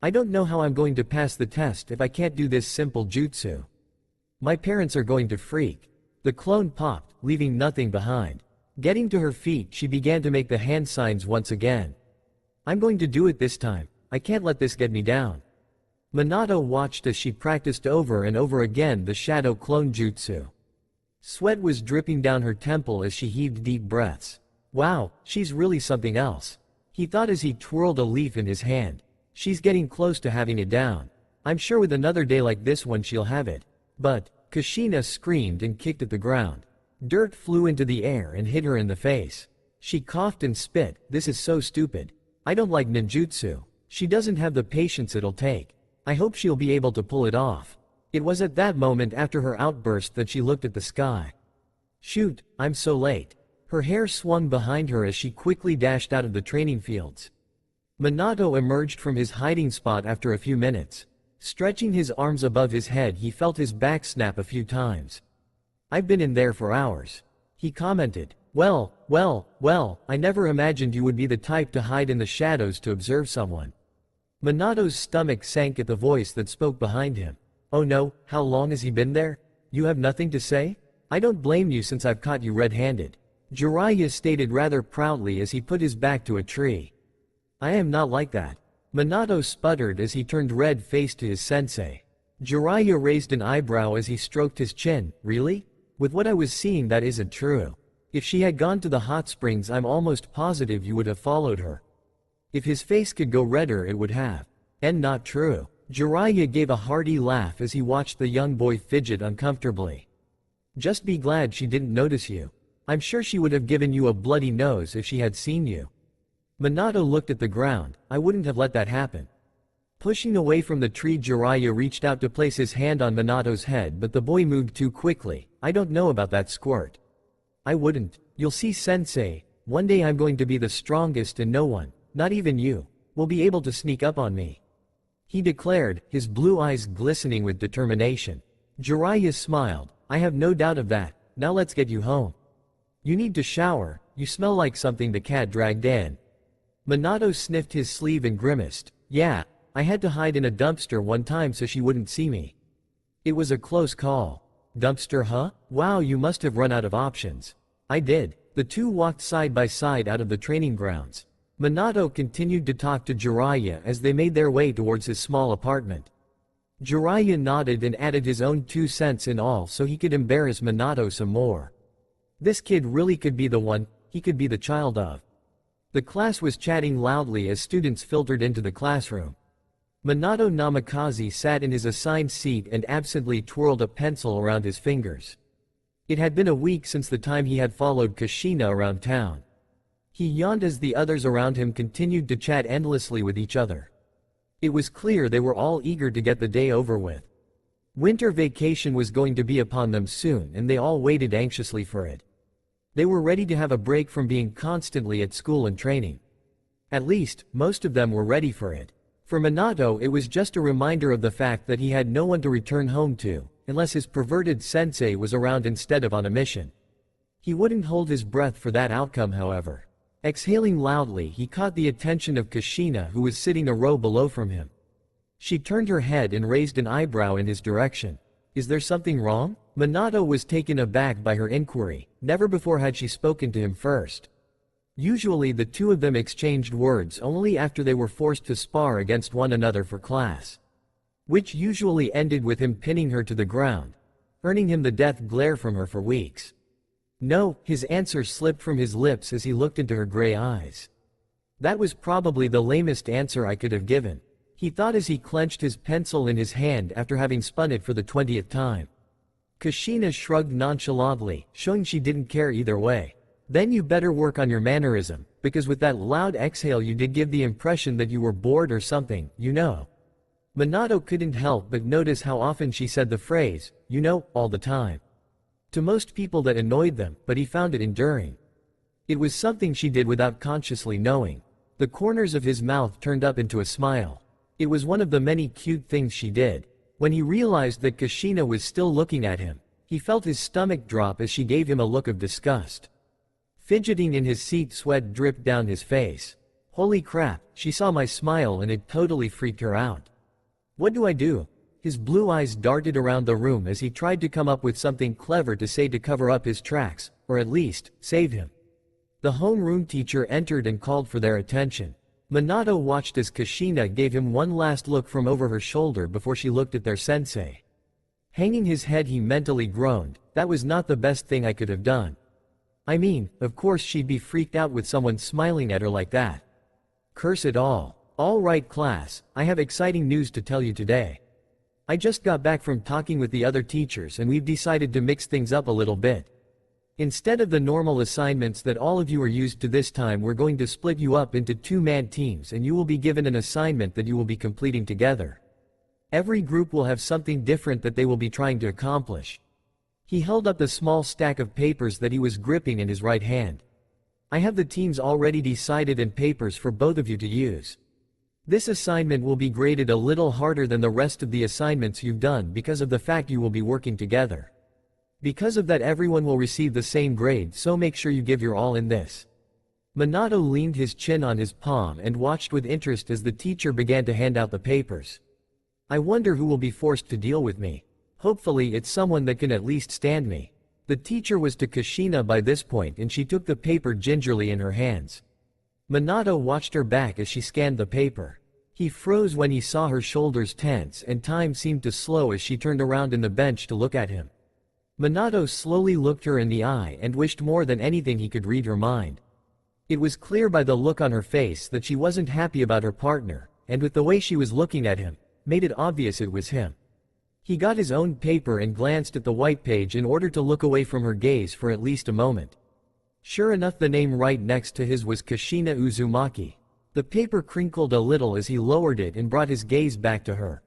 I don't know how I'm going to pass the test if I can't do this simple jutsu. My parents are going to freak. The clone popped, leaving nothing behind. Getting to her feet, she began to make the hand signs once again. I'm going to do it this time. I can't let this get me down. Minato watched as she practiced over and over again the shadow clone jutsu. Sweat was dripping down her temple as she heaved deep breaths. Wow, she's really something else. He thought as he twirled a leaf in his hand. She's getting close to having it down. I'm sure with another day like this one she'll have it. But, Kushina screamed and kicked at the ground. Dirt flew into the air and hit her in the face. She coughed and spit. This is so stupid. I don't like ninjutsu. She doesn't have the patience it'll take. I hope she'll be able to pull it off. It was at that moment after her outburst that she looked at the sky. Shoot, I'm so late. Her hair swung behind her as she quickly dashed out of the training fields. Minato emerged from his hiding spot after a few minutes. Stretching his arms above his head, he felt his back snap a few times. I've been in there for hours. He commented. Well, I never imagined you would be the type to hide in the shadows to observe someone. Minato's stomach sank at the voice that spoke behind him. Oh no, how long has he been there? You have nothing to say? I don't blame you since I've caught you red-handed. Jiraiya stated rather proudly as he put his back to a tree. I am not like that. Minato sputtered as he turned red-faced to his sensei. Jiraiya raised an eyebrow as he stroked his chin. Really? With what I was seeing, that isn't true. If she had gone to the hot springs, I'm almost positive you would have followed her. If his face could go redder, it would have. And not true. Jiraiya gave a hearty laugh as he watched the young boy fidget uncomfortably. Just be glad she didn't notice you. I'm sure she would have given you a bloody nose if she had seen you. Minato looked at the ground. I wouldn't have let that happen. Pushing away from the tree, Jiraiya reached out to place his hand on Minato's head, but the boy moved too quickly. I don't know about that squirt. I wouldn't. You'll see, sensei. One day I'm going to be the strongest and no one, not even you, will be able to sneak up on me. He declared, his blue eyes glistening with determination. Jiraiya smiled. I have no doubt of that. Now let's get you home. You need to shower. You smell like something the cat dragged in. Minato sniffed his sleeve and grimaced. Yeah, I had to hide in a dumpster one time so she wouldn't see me. It was a close call. Dumpster, huh? Wow, you must have run out of options. I did. The two walked side by side out of the training grounds. Minato continued to talk to Jiraiya as they made their way towards his small apartment. Jiraiya nodded and added his own 2 cents in all so he could embarrass Minato some more. This kid really could be the one he could be the child of. The class was chatting loudly as students filtered into the classroom. Minato Namikaze sat in his assigned seat and absently twirled a pencil around his fingers. It had been a week since the time he had followed Kushina around town. He yawned as the others around him continued to chat endlessly with each other. It was clear they were all eager to get the day over with. Winter vacation was going to be upon them soon and they all waited anxiously for it. They were ready to have a break from being constantly at school and training. At least, most of them were ready for it. For Minato, it was just a reminder of the fact that he had no one to return home to, unless his perverted sensei was around instead of on a mission. He wouldn't hold his breath for that outcome, however. Exhaling loudly, he caught the attention of Kushina, who was sitting a row below from him. She turned her head and raised an eyebrow in his direction. Is there something wrong? Minato was taken aback by her inquiry. Never before had she spoken to him first. Usually the two of them exchanged words only after they were forced to spar against one another for class, which usually ended with him pinning her to the ground, earning him the death glare from her for weeks. No, his answer slipped from his lips as he looked into her gray eyes. That was probably the lamest answer I could have given, he thought as he clenched his pencil in his hand after having spun it for the 20th time. Kushina shrugged nonchalantly, showing she didn't care either way. Then you better work on your mannerism, because with that loud exhale you did give the impression that you were bored or something, you know. Minato couldn't help but notice how often she said the phrase, you know, all the time. To most people that annoyed them, but he found it endearing. It was something she did without consciously knowing. The corners of his mouth turned up into a smile. It was one of the many cute things she did. When he realized that Kushina was still looking at him, he felt his stomach drop as she gave him a look of disgust. Fidgeting in his seat, sweat dripped down his face. Holy crap, she saw my smile and it totally freaked her out. What do I do? His blue eyes darted around the room as he tried to come up with something clever to say to cover up his tracks, or at least, save him. The homeroom teacher entered and called for their attention. Minato watched as Kushina gave him one last look from over her shoulder before she looked at their sensei. Hanging his head, he mentally groaned, that was not the best thing I could have done. I mean, of course she'd be freaked out with someone smiling at her like that. Curse it all. All right class, I have exciting news to tell you today. I just got back from talking with the other teachers and we've decided to mix things up a little bit. Instead of the normal assignments that all of you are used to this time, we're going to split you up into two-man teams and you will be given an assignment that you will be completing together. Every group will have something different that they will be trying to accomplish. He held up the small stack of papers that he was gripping in his right hand. I have the teams already decided and papers for both of you to use. This assignment will be graded a little harder than the rest of the assignments you've done because of the fact you will be working together. Because of that, everyone will receive the same grade, so make sure you give your all in this. Minato leaned his chin on his palm and watched with interest as the teacher began to hand out the papers. I wonder who will be forced to deal with me. Hopefully it's someone that can at least stand me. The teacher was to Kushina by this point and she took the paper gingerly in her hands. Minato watched her back as she scanned the paper. He froze when he saw her shoulders tense and time seemed to slow as she turned around in the bench to look at him. Minato slowly looked her in the eye and wished more than anything he could read her mind. It was clear by the look on her face that she wasn't happy about her partner, and with the way she was looking at him, made it obvious it was him. He got his own paper and glanced at the white page in order to look away from her gaze for at least a moment. Sure enough, the name right next to his was Kushina Uzumaki. The paper crinkled a little as he lowered it and brought his gaze back to her.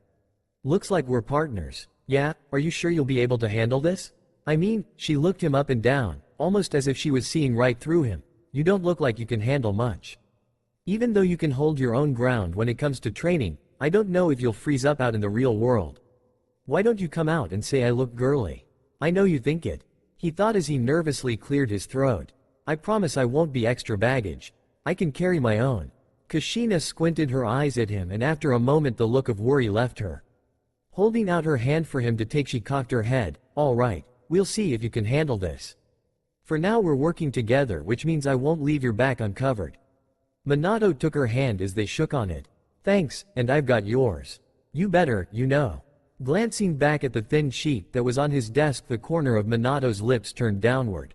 Looks like we're partners. Yeah, are you sure you'll be able to handle this? I mean, she looked him up and down, almost as if she was seeing right through him. You don't look like you can handle much. Even though you can hold your own ground when it comes to training, I don't know if you'll freeze up out in the real world. Why don't you come out and say I look girly? I know you think it. He thought as he nervously cleared his throat. I promise I won't be extra baggage. I can carry my own. Kushina squinted her eyes at him and after a moment the look of worry left her. Holding out her hand for him to take, she cocked her head. All right, we'll see if you can handle this. For now we're working together, which means I won't leave your back uncovered. Minato took her hand as they shook on it. Thanks, and I've got yours. You better, you know. Glancing back at the thin sheet that was on his desk, the corner of Minato's lips turned downward.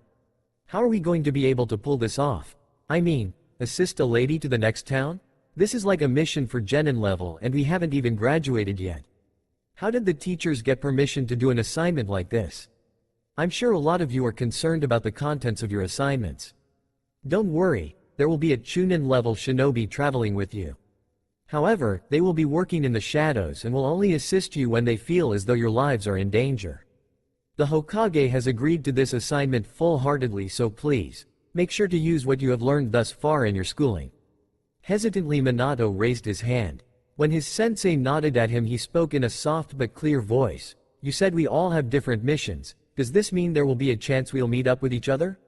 How are we going to be able to pull this off? I mean, assist a lady to the next town? This is like a mission for Genin level and we haven't even graduated yet. How did the teachers get permission to do an assignment like this? I'm sure a lot of you are concerned about the contents of your assignments. Don't worry, there will be a Chunin level shinobi traveling with you. However, they will be working in the shadows and will only assist you when they feel as though your lives are in danger. The Hokage has agreed to this assignment full-heartedly, so please, make sure to use what you have learned thus far in your schooling. Hesitantly, Minato raised his hand. When his sensei nodded at him, he spoke in a soft but clear voice. You said we all have different missions. Does this mean there will be a chance we'll meet up with each other?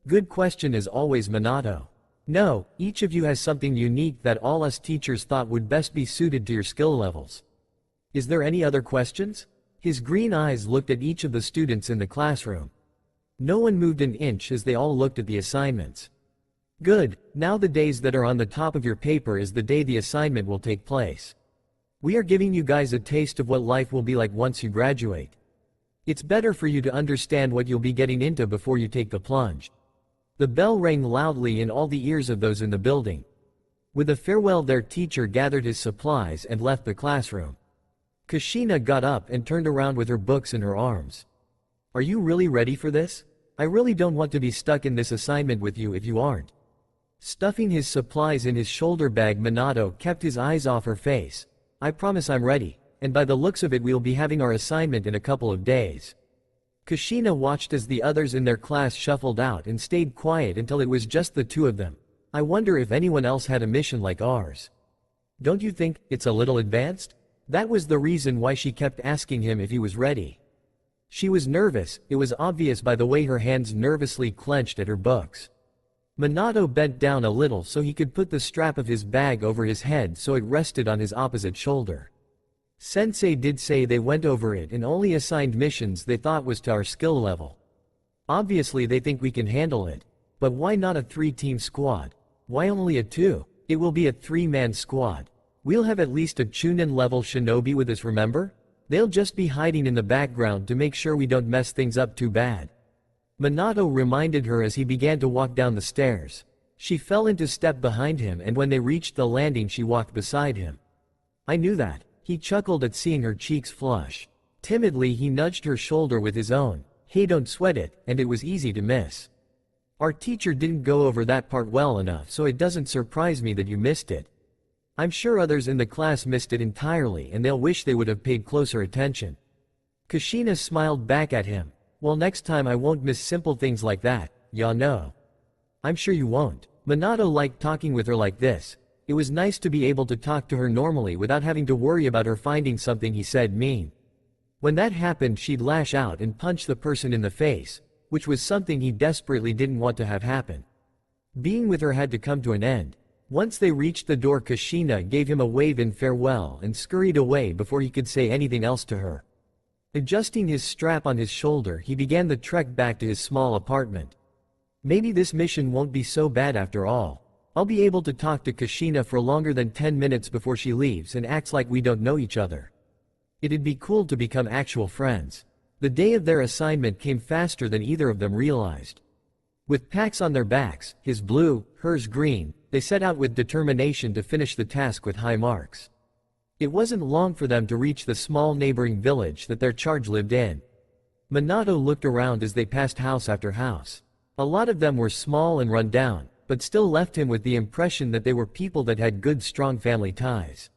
Good question as always, Minato. No, each of you has something unique that all us teachers thought would best be suited to your skill levels. Is there any other questions? His green eyes looked at each of the students in the classroom. No one moved an inch as they all looked at the assignments. Good, now the days that are on the top of your paper is the day the assignment will take place. We are giving you guys a taste of what life will be like once you graduate. It's better for you to understand what you'll be getting into before you take the plunge. The bell rang loudly in all the ears of those in the building. With a farewell, their teacher gathered his supplies and left the classroom. Kushina got up and turned around with her books in her arms. Are you really ready for this? I really don't want to be stuck in this assignment with you if you aren't. Stuffing his supplies in his shoulder bag, Minato kept his eyes off her face. I promise I'm ready, and by the looks of it we'll be having our assignment in a couple of days. Kushina watched as the others in their class shuffled out and stayed quiet until it was just the two of them. I wonder if anyone else had a mission like ours. Don't you think it's a little advanced? That was the reason why she kept asking him if he was ready. She was nervous, it was obvious by the way her hands nervously clenched at her books. Minato bent down a little so he could put the strap of his bag over his head so it rested on his opposite shoulder. Sensei did say they went over it and only assigned missions they thought was to our skill level. Obviously they think we can handle it. But why not a 3-team squad? Why only a 2? It will be a 3-man squad. We'll have at least a Chunin level shinobi with us, remember? They'll just be hiding in the background to make sure we don't mess things up too bad. Minato reminded her as he began to walk down the stairs. She fell into step behind him, and when they reached the landing she walked beside him. I knew that. He chuckled at seeing her cheeks flush. Timidly he nudged her shoulder with his own. Hey, don't sweat it, and it was easy to miss. Our teacher didn't go over that part well enough, so it doesn't surprise me that you missed it. I'm sure others in the class missed it entirely and they'll wish they would have paid closer attention. Kushina smiled back at him. Well, next time I won't miss simple things like that, ya know. I'm sure you won't. Minato liked talking with her like this. It was nice to be able to talk to her normally without having to worry about her finding something he said mean. When that happened, she'd lash out and punch the person in the face, which was something he desperately didn't want to have happen. Being with her had to come to an end. Once they reached the door, Kushina gave him a wave in farewell and scurried away before he could say anything else to her. Adjusting his strap on his shoulder, he began the trek back to his small apartment. Maybe this mission won't be so bad after all. I'll be able to talk to Kushina for longer than 10 minutes before she leaves and acts like we don't know each other. It'd be cool to become actual friends. The day of their assignment came faster than either of them realized. With packs on their backs, his blue, hers green, they set out with determination to finish the task with high marks. It wasn't long for them to reach the small neighboring village that their charge lived in. Minato looked around as they passed house after house. A lot of them were small and run down, but still left him with the impression that they were people that had good strong family ties.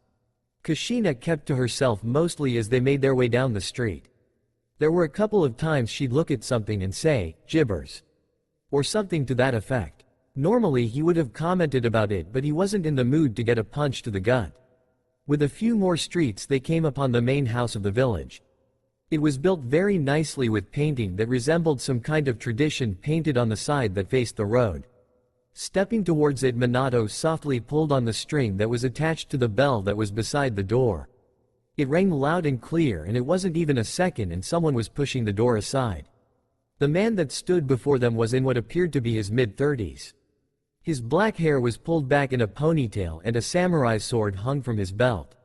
Kushina kept to herself mostly as they made their way down the street. There were a couple of times she'd look at something and say, "Gibbers," or something to that effect. Normally he would have commented about it, but he wasn't in the mood to get a punch to the gut. With a few more streets they came upon the main house of the village. It was built very nicely with painting that resembled some kind of tradition painted on the side that faced the road. Stepping towards it, Minato softly pulled on the string that was attached to the bell that was beside the door. It rang loud and clear, and it wasn't even a second and someone was pushing the door aside. The man that stood before them was in what appeared to be his mid-30s. His black hair was pulled back in a ponytail and a samurai sword hung from his belt.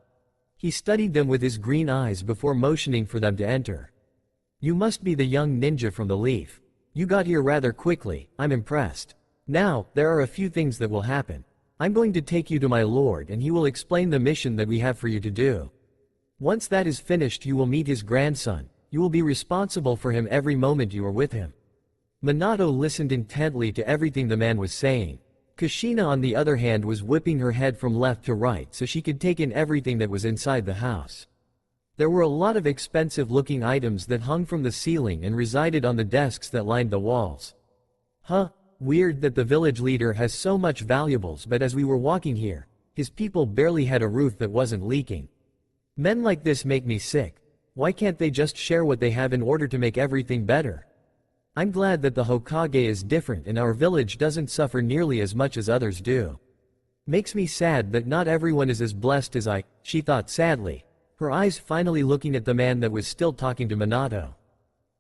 He studied them with his green eyes before motioning for them to enter. "You must be the young ninja from the Leaf. You got here rather quickly, I'm impressed. Now, there are a few things that will happen. I'm going to take you to my lord and he will explain the mission that we have for you to do. Once that is finished, you will meet his grandson. You will be responsible for him every moment you are with him." Minato listened intently to everything the man was saying. Kushina, on the other hand, was whipping her head from left to right so she could take in everything that was inside the house. There were a lot of expensive-looking items that hung from the ceiling and resided on the desks that lined the walls. Huh, weird that the village leader has so much valuables, but as we were walking here, his people barely had a roof that wasn't leaking. Men like this make me sick. Why can't they just share what they have in order to make everything better? I'm glad that the Hokage is different and our village doesn't suffer nearly as much as others do. Makes me sad that not everyone is as blessed as I, she thought sadly, her eyes finally looking at the man that was still talking to Minato.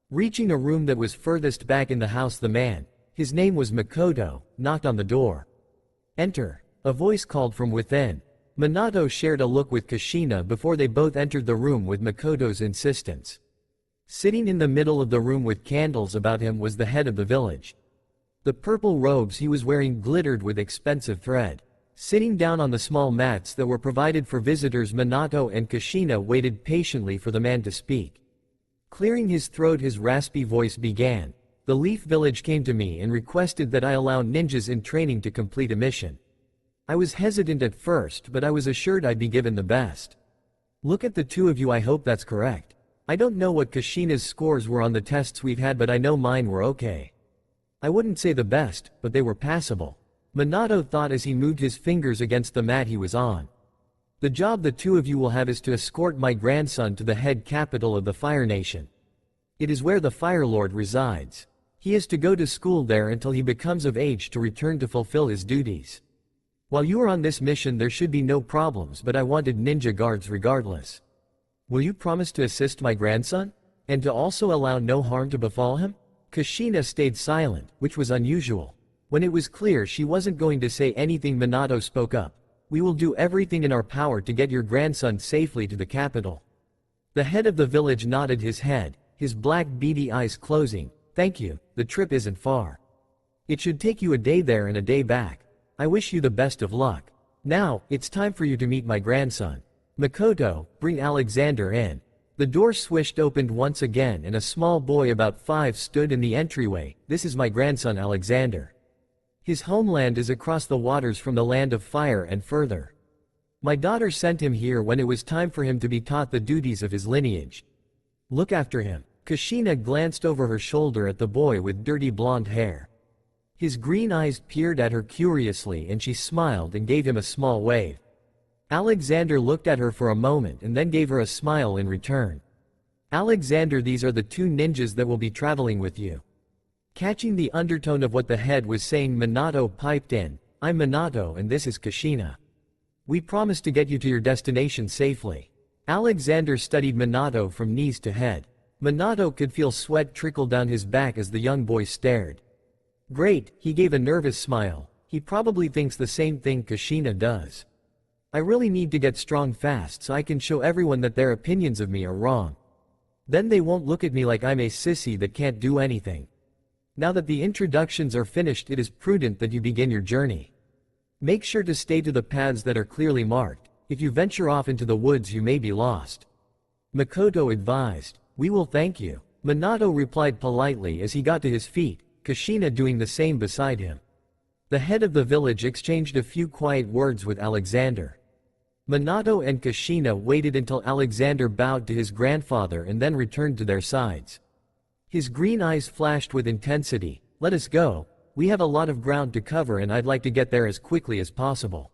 Reaching a room that was furthest back in the house, the man, his name was Makoto, knocked on the door. "Enter," a voice called from within. Minato shared a look with Kushina before they both entered the room with Makoto's insistence. Sitting in the middle of the room with candles about him was the head of the village. The purple robes he was wearing glittered with expensive thread. Sitting down on the small mats that were provided for visitors, Minato and Kushina waited patiently for the man to speak. Clearing his throat, his raspy voice began. The Leaf Village came to me and requested that I allow ninjas in training to complete a mission. I was hesitant at first, but I was assured I'd be given the best. Look at the two of you, I hope that's correct. I don't know what Kushina's scores were on the tests we've had, but I know mine were okay. I wouldn't say the best, but they were passable. Minato thought as he moved his fingers against the mat he was on. The job the two of you will have is to escort my grandson to the head capital of the Fire Nation. It is where the Fire Lord resides. He is to go to school there until he becomes of age to return to fulfill his duties. While you are on this mission there should be no problems, but I wanted ninja guards regardless. Will you promise to assist my grandson? And to also allow no harm to befall him? Kushina stayed silent, which was unusual. When it was clear she wasn't going to say anything, Minato spoke up. We will do everything in our power to get your grandson safely to the capital. The head of the village nodded his head, his black beady eyes closing. Thank you, the trip isn't far. It should take you a day there and a day back. I wish you the best of luck. Now, it's time for you to meet my grandson. Makoto, bring Alexander in. The door swished opened once again and a small boy about 5 stood in the entryway. This is my grandson Alexander. His homeland is across the waters from the land of fire and further. My daughter sent him here when it was time for him to be taught the duties of his lineage. Look after him. Kushina glanced over her shoulder at the boy with dirty blonde hair. His green eyes peered at her curiously and she smiled and gave him a small wave. Alexander looked at her for a moment and then gave her a smile in return. Alexander, these are the 2 ninjas that will be traveling with you. Catching the undertone of what the head was saying, Minato piped in, I'm Minato and this is Kushina. We promise to get you to your destination safely. Alexander studied Minato from knees to head. Minato could feel sweat trickle down his back as the young boy stared. Great, he gave a nervous smile. He probably thinks the same thing Kushina does. I really need to get strong fast so I can show everyone that their opinions of me are wrong. Then they won't look at me like I'm a sissy that can't do anything. Now that the introductions are finished, it is prudent that you begin your journey. Make sure to stay to the paths that are clearly marked. If you venture off into the woods you may be lost. Makoto advised. We will thank you. Minato replied politely as he got to his feet, Kushina doing the same beside him. The head of the village exchanged a few quiet words with Alexander. Minato and Kushina waited until Alexander bowed to his grandfather and then returned to their sides. His green eyes flashed with intensity. Let us go. We have a lot of ground to cover and I'd like to get there as quickly as possible.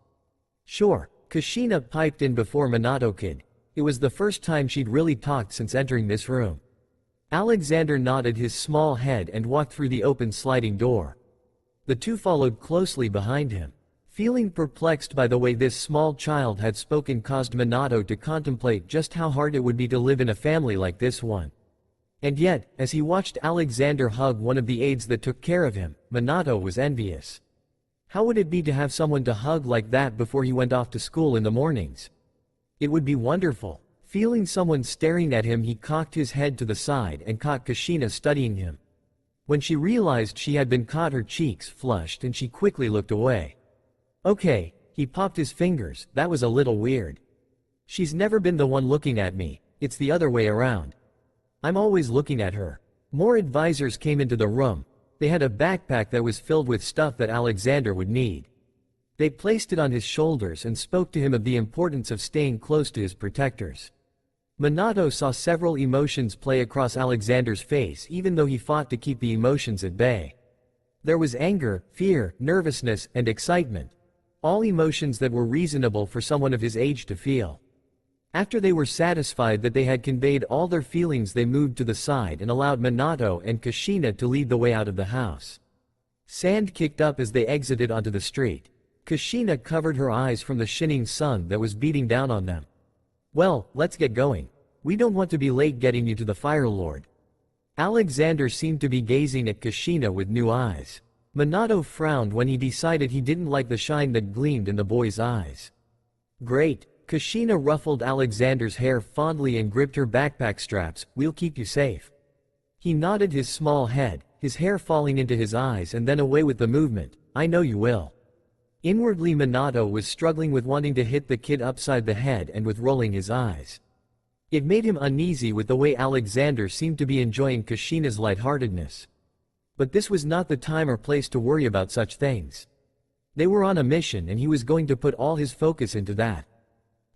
Sure, Kushina piped in before Minato could. It was the first time she'd really talked since entering this room. Alexander nodded his small head and walked through the open sliding door. The two followed closely behind him. Feeling perplexed by the way this small child had spoken caused Minato to contemplate just how hard it would be to live in a family like this one. And yet, as he watched Alexander hug one of the aides that took care of him, Minato was envious. How would it be to have someone to hug like that before he went off to school in the mornings? It would be wonderful. Feeling someone staring at him, he cocked his head to the side and caught Kushina studying him. When she realized she had been caught, her cheeks flushed and she quickly looked away. Okay, he popped his fingers, that was a little weird. She's never been the one looking at me, it's the other way around. I'm always looking at her. More advisors came into the room. They had a backpack that was filled with stuff that Alexander would need. They placed it on his shoulders and spoke to him of the importance of staying close to his protectors. Minato saw several emotions play across Alexander's face even though he fought to keep the emotions at bay. There was anger, fear, nervousness, and excitement. All emotions that were reasonable for someone of his age to feel. After they were satisfied that they had conveyed all their feelings, they moved to the side and allowed Minato and Kushina to lead the way out of the house. Sand kicked up as they exited onto the street. Kushina covered her eyes from the shining sun that was beating down on them. Well, let's get going. We don't want to be late getting you to the Fire Lord. Alexander seemed to be gazing at Kushina with new eyes. Minato frowned when he decided he didn't like the shine that gleamed in the boy's eyes. Great. Kushina ruffled Alexander's hair fondly and gripped her backpack straps. We'll keep you safe. He nodded his small head, his hair falling into his eyes and then away with the movement. I know you will. Inwardly, Minato was struggling with wanting to hit the kid upside the head and with rolling his eyes. It made him uneasy with the way Alexander seemed to be enjoying Kushina's lightheartedness. But this was not the time or place to worry about such things. They were on a mission and he was going to put all his focus into that.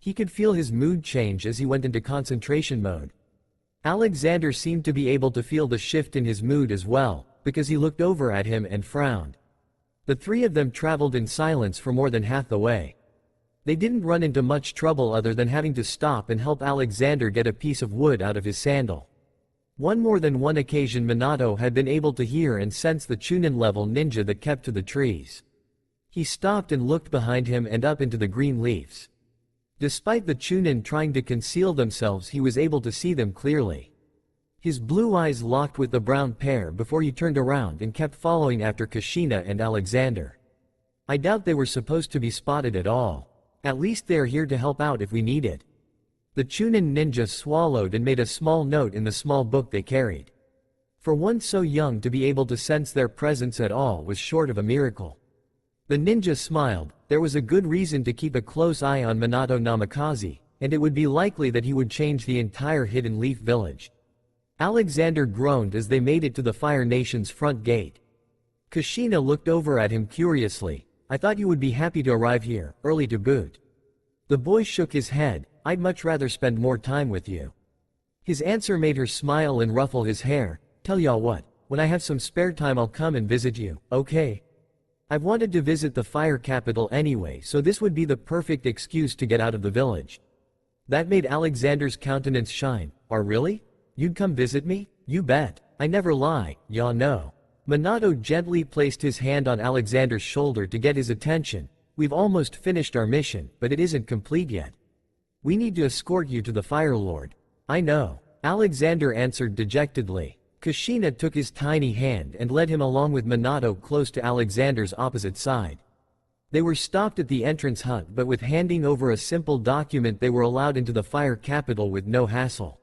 He could feel his mood change as he went into concentration mode. Alexander seemed to be able to feel the shift in his mood as well, because he looked over at him and frowned. The three of them traveled in silence for more than half the way. They didn't run into much trouble other than having to stop and help Alexander get a piece of wood out of his sandal. More than one occasion Minato had been able to hear and sense the Chunin level ninja that kept to the trees. He stopped and looked behind him and up into the green leaves. Despite the Chunin trying to conceal themselves, he was able to see them clearly. His blue eyes locked with the brown pair before he turned around and kept following after Kushina and Alexander. I doubt they were supposed to be spotted at all. At least they are here to help out if we need it. The Chunin ninja swallowed and made a small note in the small book they carried. For one so young to be able to sense their presence at all was short of a miracle. The ninja smiled. There was a good reason to keep a close eye on Minato Namikaze, and it would be likely that he would change the entire Hidden Leaf village. Alexander groaned as they made it to the Fire Nation's front gate. Kushina looked over at him curiously. I thought you would be happy to arrive here, early to boot. The boy shook his head. I'd much rather spend more time with you. His answer made her smile and ruffle his hair. Tell y'all what, when I have some spare time I'll come and visit you, okay? I've wanted to visit the fire capital anyway, so this would be the perfect excuse to get out of the village. That made Alexander's countenance shine. Or really? You'd come visit me? You bet. I never lie, y'all know. Minato gently placed his hand on Alexander's shoulder to get his attention. We've almost finished our mission, but it isn't complete yet. We need to escort you to the Fire Lord. I know. Alexander answered dejectedly. Kushina took his tiny hand and led him along with Minato close to Alexander's opposite side. They were stopped at the entrance hut, but with handing over a simple document they were allowed into the fire capital with no hassle.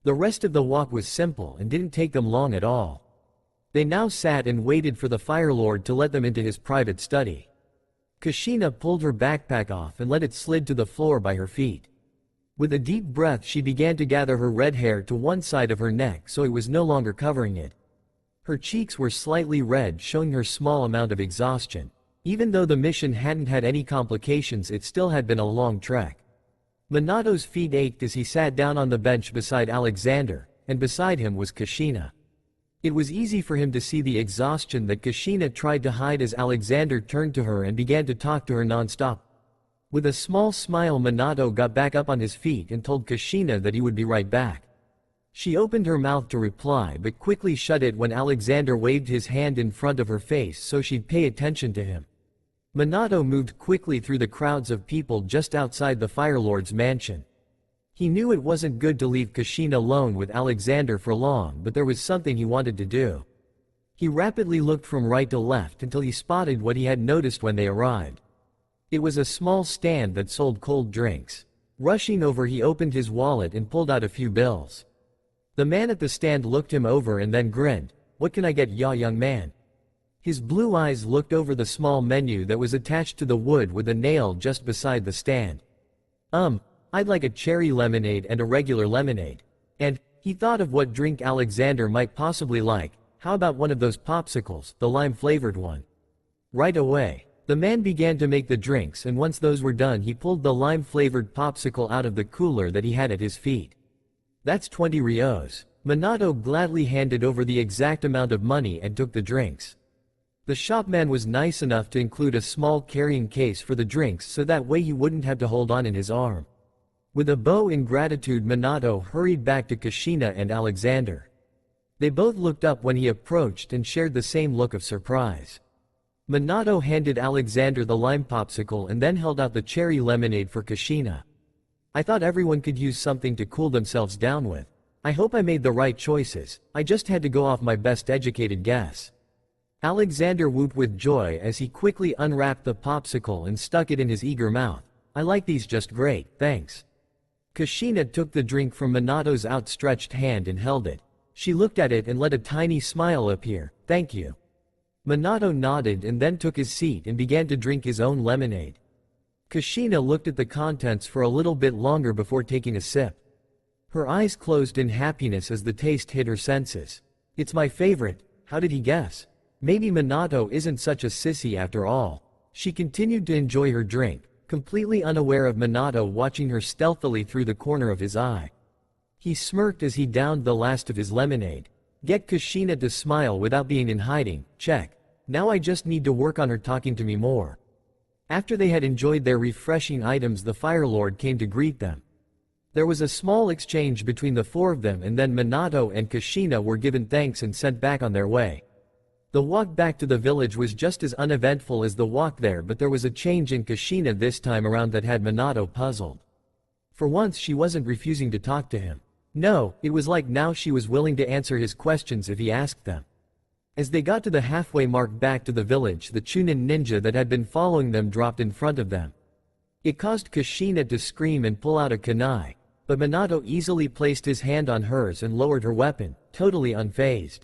The rest of the walk was simple and didn't take them long at all. They now sat and waited for the Fire Lord to let them into his private study. Kushina pulled her backpack off and let it slid to the floor by her feet. With a deep breath she began to gather her red hair to one side of her neck so it was no longer covering it. Her cheeks were slightly red, showing her small amount of exhaustion. Even though the mission hadn't had any complications, it still had been a long trek. Minato's feet ached as he sat down on the bench beside Alexander, and beside him was Kushina. It was easy for him to see the exhaustion that Kushina tried to hide as Alexander turned to her and began to talk to her non-stop. With a small smile Minato got back up on his feet and told Kushina that he would be right back. She opened her mouth to reply but quickly shut it when Alexander waved his hand in front of her face so she'd pay attention to him. Minato moved quickly through the crowds of people just outside the Fire Lord's mansion. He knew it wasn't good to leave Kushina alone with Alexander for long, but there was something he wanted to do. He rapidly looked from right to left until he spotted what he had noticed when they arrived. It was a small stand that sold cold drinks. Rushing over, he opened his wallet and pulled out a few bills. The man at the stand looked him over and then grinned. "What can I get ya, young man?" His blue eyes looked over the small menu that was attached to the wood with a nail just beside the stand. I'd like a cherry lemonade and a regular lemonade. And, he thought of what drink Alexander might possibly like. How about one of those popsicles, the lime-flavored one? Right away. The man began to make the drinks, and once those were done he pulled the lime-flavored popsicle out of the cooler that he had at his feet. "That's 20 rios. Minato gladly handed over the exact amount of money and took the drinks. The shopman was nice enough to include a small carrying case for the drinks so that way he wouldn't have to hold on in his arm. With a bow in gratitude Minato hurried back to Kushina and Alexander. They both looked up when he approached and shared the same look of surprise. Minato handed Alexander the lime popsicle and then held out the cherry lemonade for Kushina. "I thought everyone could use something to cool themselves down with. I hope I made the right choices. I just had to go off my best educated guess." Alexander whooped with joy as he quickly unwrapped the popsicle and stuck it in his eager mouth. "I like these just great, thanks." Kushina took the drink from Minato's outstretched hand and held it. She looked at it and let a tiny smile appear. "Thank you." Minato nodded and then took his seat and began to drink his own lemonade. Kushina looked at the contents for a little bit longer before taking a sip. Her eyes closed in happiness as the taste hit her senses. "It's my favorite. How did he guess? Maybe Minato isn't such a sissy after all. She continued to enjoy her drink, completely unaware of Minato watching her stealthily through the corner of his eye. He smirked as he downed the last of his lemonade. Get Kushina to smile without being in hiding, check. Now I just need to work on her talking to me more. After they had enjoyed their refreshing items, the Fire Lord came to greet them. There was a small exchange between the four of them, and then Minato and Kushina were given thanks and sent back on their way. The walk back to the village was just as uneventful as the walk there, but there was a change in Kushina this time around that had Minato puzzled. For once she wasn't refusing to talk to him. No, it was like now she was willing to answer his questions if he asked them. As they got to the halfway mark back to the village, the Chunin ninja that had been following them dropped in front of them. It caused Kushina to scream and pull out a kunai, but Minato easily placed his hand on hers and lowered her weapon, totally unfazed.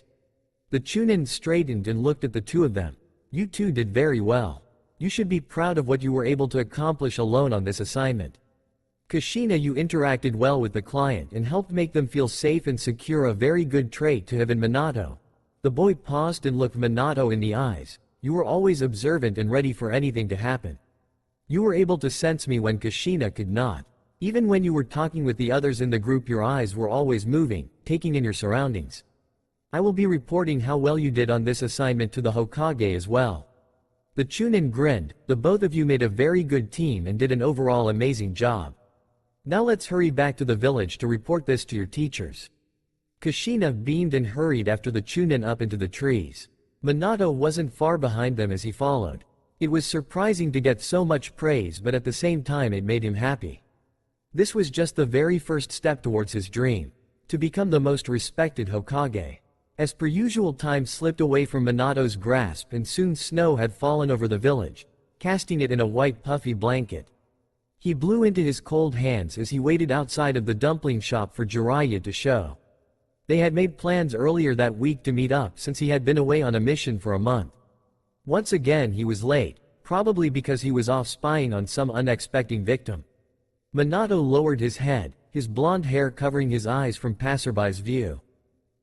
The Chunin straightened and looked at the two of them. You two did very well. You should be proud of what you were able to accomplish alone on this assignment. Kushina, you interacted well with the client and helped make them feel safe and secure, a very good trait to have in Minato. The boy paused and looked Minato in the eyes. You were always observant and ready for anything to happen. You were able to sense me when Kushina could not. Even when you were talking with the others in the group, your eyes were always moving, taking in your surroundings. I will be reporting how well you did on this assignment to the Hokage as well. The Chunin grinned. The both of you made a very good team and did an overall amazing job. Now let's hurry back to the village to report this to your teachers. Kushina beamed and hurried after the Chunin up into the trees. Minato wasn't far behind them as he followed. It was surprising to get so much praise, but at the same time it made him happy. This was just the very first step towards his dream, to become the most respected Hokage. As per usual, time slipped away from Minato's grasp and soon snow had fallen over the village, casting it in a white puffy blanket. He blew into his cold hands as he waited outside of the dumpling shop for Jiraiya to show. They had made plans earlier that week to meet up since he had been away on a mission for a month. Once again he was late, probably because he was off spying on some unexpected victim. Minato lowered his head, his blonde hair covering his eyes from passerby's view.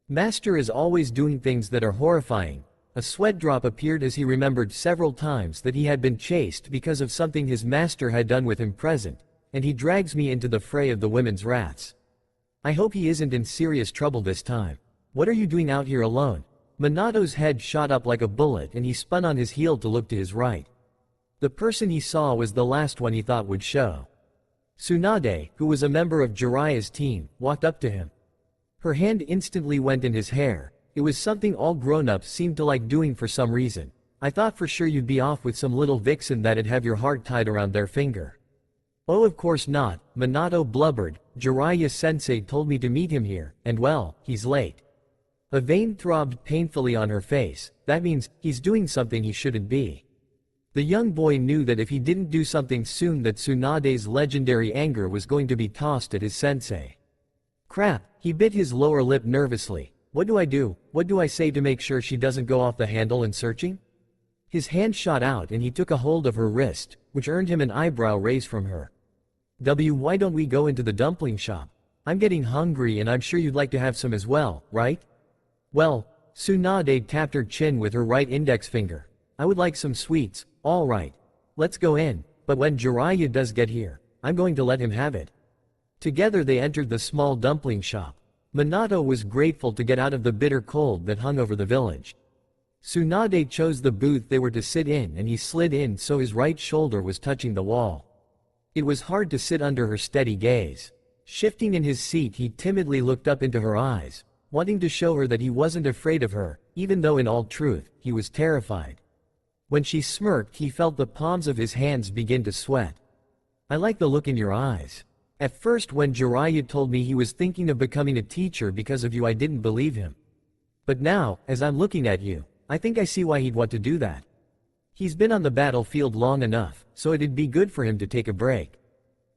Master is always doing things that are horrifying. A sweat drop appeared as he remembered several times that he had been chased because of something his master had done with him present, and he drags me into the fray of the women's wraths. I hope he isn't in serious trouble this time. What are you doing out here alone? Minato's head shot up like a bullet and he spun on his heel to look to his right. The person he saw was the last one he thought would show. Tsunade, who was a member of Jiraiya's team, walked up to him. Her hand instantly went in his hair. It was something all grown-ups seemed to like doing for some reason. I thought for sure you'd be off with some little vixen that'd have your heart tied around their finger. Oh, of course not, Minato blubbered. Jiraiya-sensei told me to meet him here, and well, he's late. A vein throbbed painfully on her face. That means, he's doing something he shouldn't be. The young boy knew that if he didn't do something soon, that Tsunade's legendary anger was going to be tossed at his sensei. Crap, he bit his lower lip nervously. What do I do? What do I say to make sure she doesn't go off the handle in searching? His hand shot out and he took a hold of her wrist, which earned him an eyebrow raise from her. Why don't we go into the dumpling shop? I'm getting hungry and I'm sure you'd like to have some as well, right? Well, Tsunade tapped her chin with her right index finger. I would like some sweets. All right. Let's go in, but when Jiraiya does get here, I'm going to let him have it. Together they entered the small dumpling shop. Minato was grateful to get out of the bitter cold that hung over the village. Tsunade chose the booth they were to sit in and he slid in so his right shoulder was touching the wall. It was hard to sit under her steady gaze. Shifting in his seat, he timidly looked up into her eyes, wanting to show her that he wasn't afraid of her, even though in all truth, he was terrified. When she smirked, he felt the palms of his hands begin to sweat. I like the look in your eyes. At first, when Jiraiya told me he was thinking of becoming a teacher because of you, I didn't believe him. But now, as I'm looking at you, I think I see why he'd want to do that. He's been on the battlefield long enough, so it'd be good for him to take a break.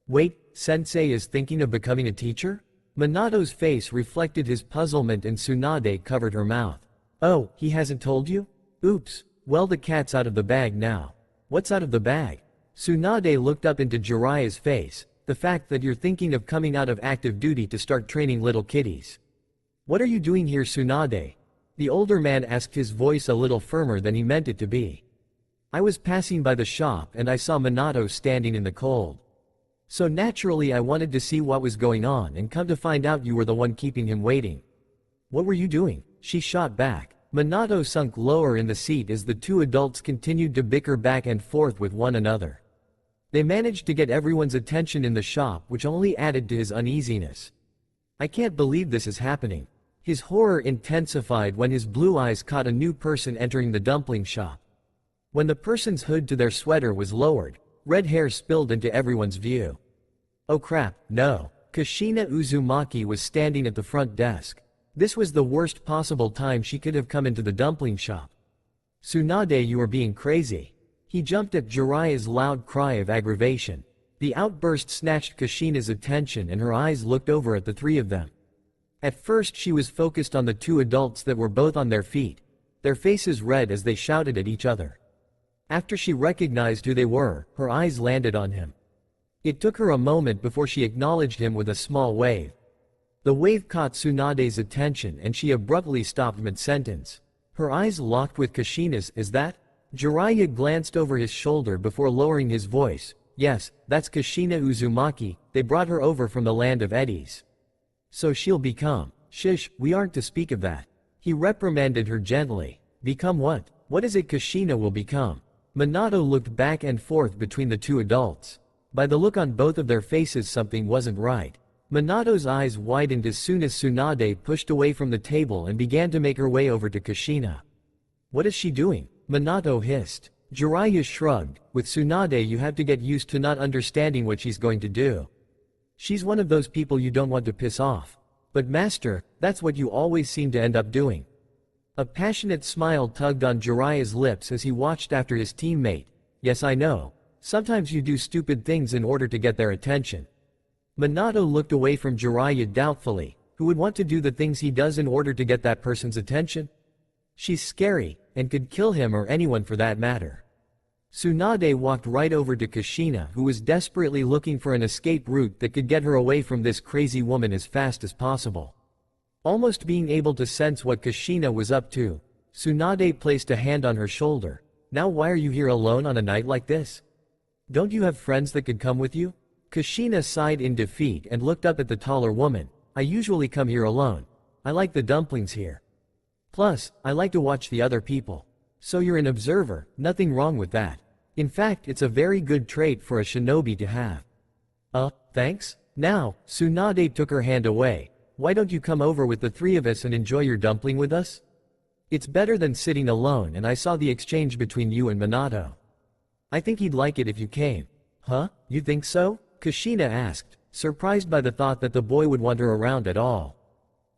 Wait, Sensei is thinking of becoming a teacher? Minato's face reflected his puzzlement and Tsunade covered her mouth. Oh, he hasn't told you? Oops, well, the cat's out of the bag now. What's out of the bag? Tsunade looked up into Jiraiya's face. The fact that you're thinking of coming out of active duty to start training little kiddies. What are you doing here, Tsunade? The older man asked, his voice a little firmer than he meant it to be. I was passing by the shop and I saw Minato standing in the cold. So naturally I wanted to see what was going on, and come to find out you were the one keeping him waiting. What were you doing? She shot back. Minato sunk lower in the seat as the two adults continued to bicker back and forth with one another. They managed to get everyone's attention in the shop, which only added to his uneasiness. I can't believe this is happening. His horror intensified when his blue eyes caught a new person entering the dumpling shop. When the person's hood to their sweater was lowered, red hair spilled into everyone's view. Oh crap, no. Kushina Uzumaki was standing at the front desk. This was the worst possible time she could have come into the dumpling shop. Tsunade, you are being crazy. He jumped at Jiraiya's loud cry of aggravation. The outburst snatched Kushina's attention and her eyes looked over at the three of them. At first she was focused on the two adults that were both on their feet, their faces red as they shouted at each other. After she recognized who they were, her eyes landed on him. It took her a moment before she acknowledged him with a small wave. The wave caught Tsunade's attention and she abruptly stopped mid-sentence. Her eyes locked with Kushina's. Is that? Jiraiya glanced over his shoulder before lowering his voice. Yes, that's Kushina Uzumaki, they brought her over from the land of eddies. So she'll become. Shish, we aren't to speak of that. He reprimanded her gently. Become what? What is it Kushina will become? Minato looked back and forth between the two adults. By the look on both of their faces, something wasn't right. Minato's eyes widened as soon as Tsunade pushed away from the table and began to make her way over to Kushina. What is she doing? Minato hissed. Jiraiya shrugged. With Tsunade you have to get used to not understanding what she's going to do. She's one of those people you don't want to piss off. But master, that's what you always seem to end up doing. A passionate smile tugged on Jiraiya's lips as he watched after his teammate. Yes, I know. Sometimes you do stupid things in order to get their attention. Minato looked away from Jiraiya doubtfully. Who would want to do the things he does in order to get that person's attention? She's scary, and could kill him or anyone for that matter. Tsunade walked right over to Kushina, who was desperately looking for an escape route that could get her away from this crazy woman as fast as possible. Almost being able to sense what Kushina was up to, Tsunade placed a hand on her shoulder. Now why are you here alone on a night like this? Don't you have friends that could come with you? Kushina sighed in defeat and looked up at the taller woman. I usually come here alone. I like the dumplings here. Plus, I like to watch the other people. So you're an observer, nothing wrong with that. In fact, it's a very good trait for a shinobi to have. Thanks? Now, Tsunade took her hand away. Why don't you come over with the three of us and enjoy your dumpling with us? It's better than sitting alone, and I saw the exchange between you and Minato. I think he'd like it if you came. Huh? You think so? Kushina asked, surprised by the thought that the boy would want her around at all.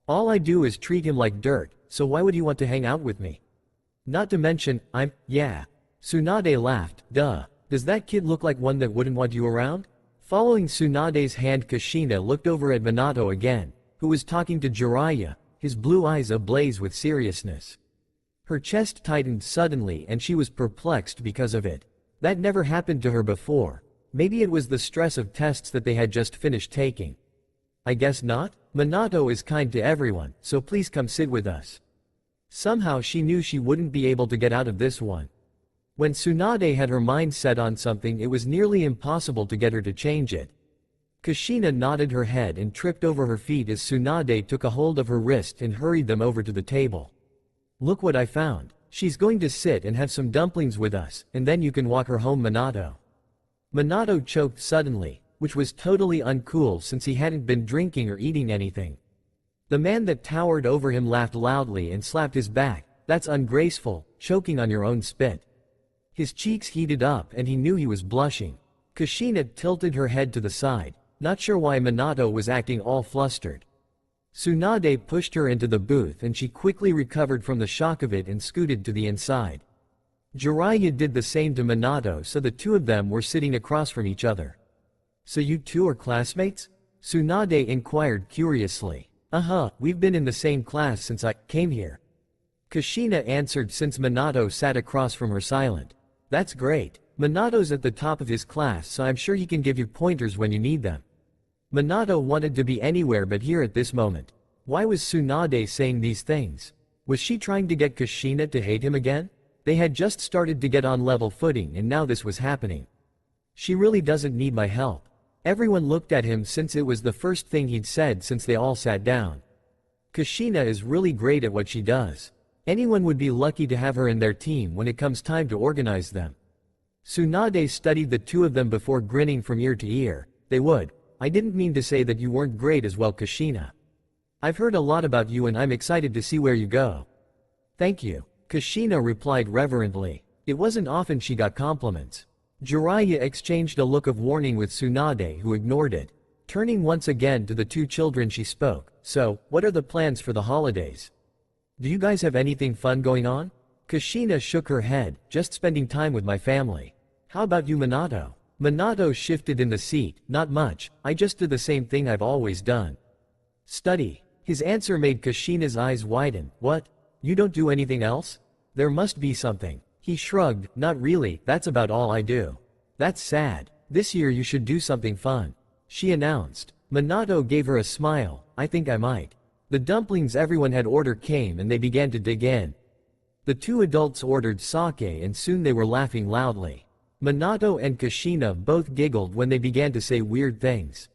All I do is treat him like dirt, so why would he want to hang out with me? Not to mention, yeah. Tsunade laughed. Duh. Does that kid look like one that wouldn't want you around? Following Tsunade's hand, Kushina looked over at Minato again, who was talking to Jiraiya, his blue eyes ablaze with seriousness. Her chest tightened suddenly and she was perplexed because of it. That never happened to her before. Maybe it was the stress of tests that they had just finished taking. I guess not. Minato is kind to everyone, so please come sit with us. Somehow she knew she wouldn't be able to get out of this one. When Tsunade had her mind set on something, it was nearly impossible to get her to change it. Kushina nodded her head and tripped over her feet as Tsunade took a hold of her wrist and hurried them over to the table. Look what I found. She's going to sit and have some dumplings with us, and then you can walk her home, Minato. Minato choked suddenly, which was totally uncool since he hadn't been drinking or eating anything. The man that towered over him laughed loudly and slapped his back. That's ungraceful, choking on your own spit. His cheeks heated up and he knew he was blushing. Kushina tilted her head to the side, not sure why Minato was acting all flustered. Tsunade pushed her into the booth and she quickly recovered from the shock of it and scooted to the inside. Jiraiya did the same to Minato, so the two of them were sitting across from each other. So you two are classmates? Tsunade inquired curiously. We've been in the same class since I came here. Kushina answered since Minato sat across from her silent. That's great. Minato's at the top of his class, so I'm sure he can give you pointers when you need them. Minato wanted to be anywhere but here at this moment. Why was Tsunade saying these things? Was she trying to get Kushina to hate him again? They had just started to get on level footing and now this was happening. She really doesn't need my help. Everyone looked at him since it was the first thing he'd said since they all sat down. Kushina is really great at what she does. Anyone would be lucky to have her in their team when it comes time to organize them. Tsunade studied the two of them before grinning from ear to ear. They would. I didn't mean to say that you weren't great as well, Kushina. I've heard a lot about you and I'm excited to see where you go. Thank you. Kushina replied reverently. It wasn't often she got compliments. Jiraiya exchanged a look of warning with Tsunade, who ignored it. Turning once again to the two children she spoke. So, what are the plans for the holidays? Do you guys have anything fun going on? Kushina shook her head, just spending time with my family. How about you, Minato? Minato shifted in the seat. Not much, I just do the same thing I've always done. Study. His answer made Kushina's eyes widen. What? You don't do anything else? There must be something. He shrugged. Not really, that's about all I do. That's sad. This year you should do something fun. She announced. Minato gave her a smile. I think I might. The dumplings everyone had ordered came and they began to dig in. The two adults ordered sake and soon they were laughing loudly. Minato and Kushina both giggled when they began to say weird things.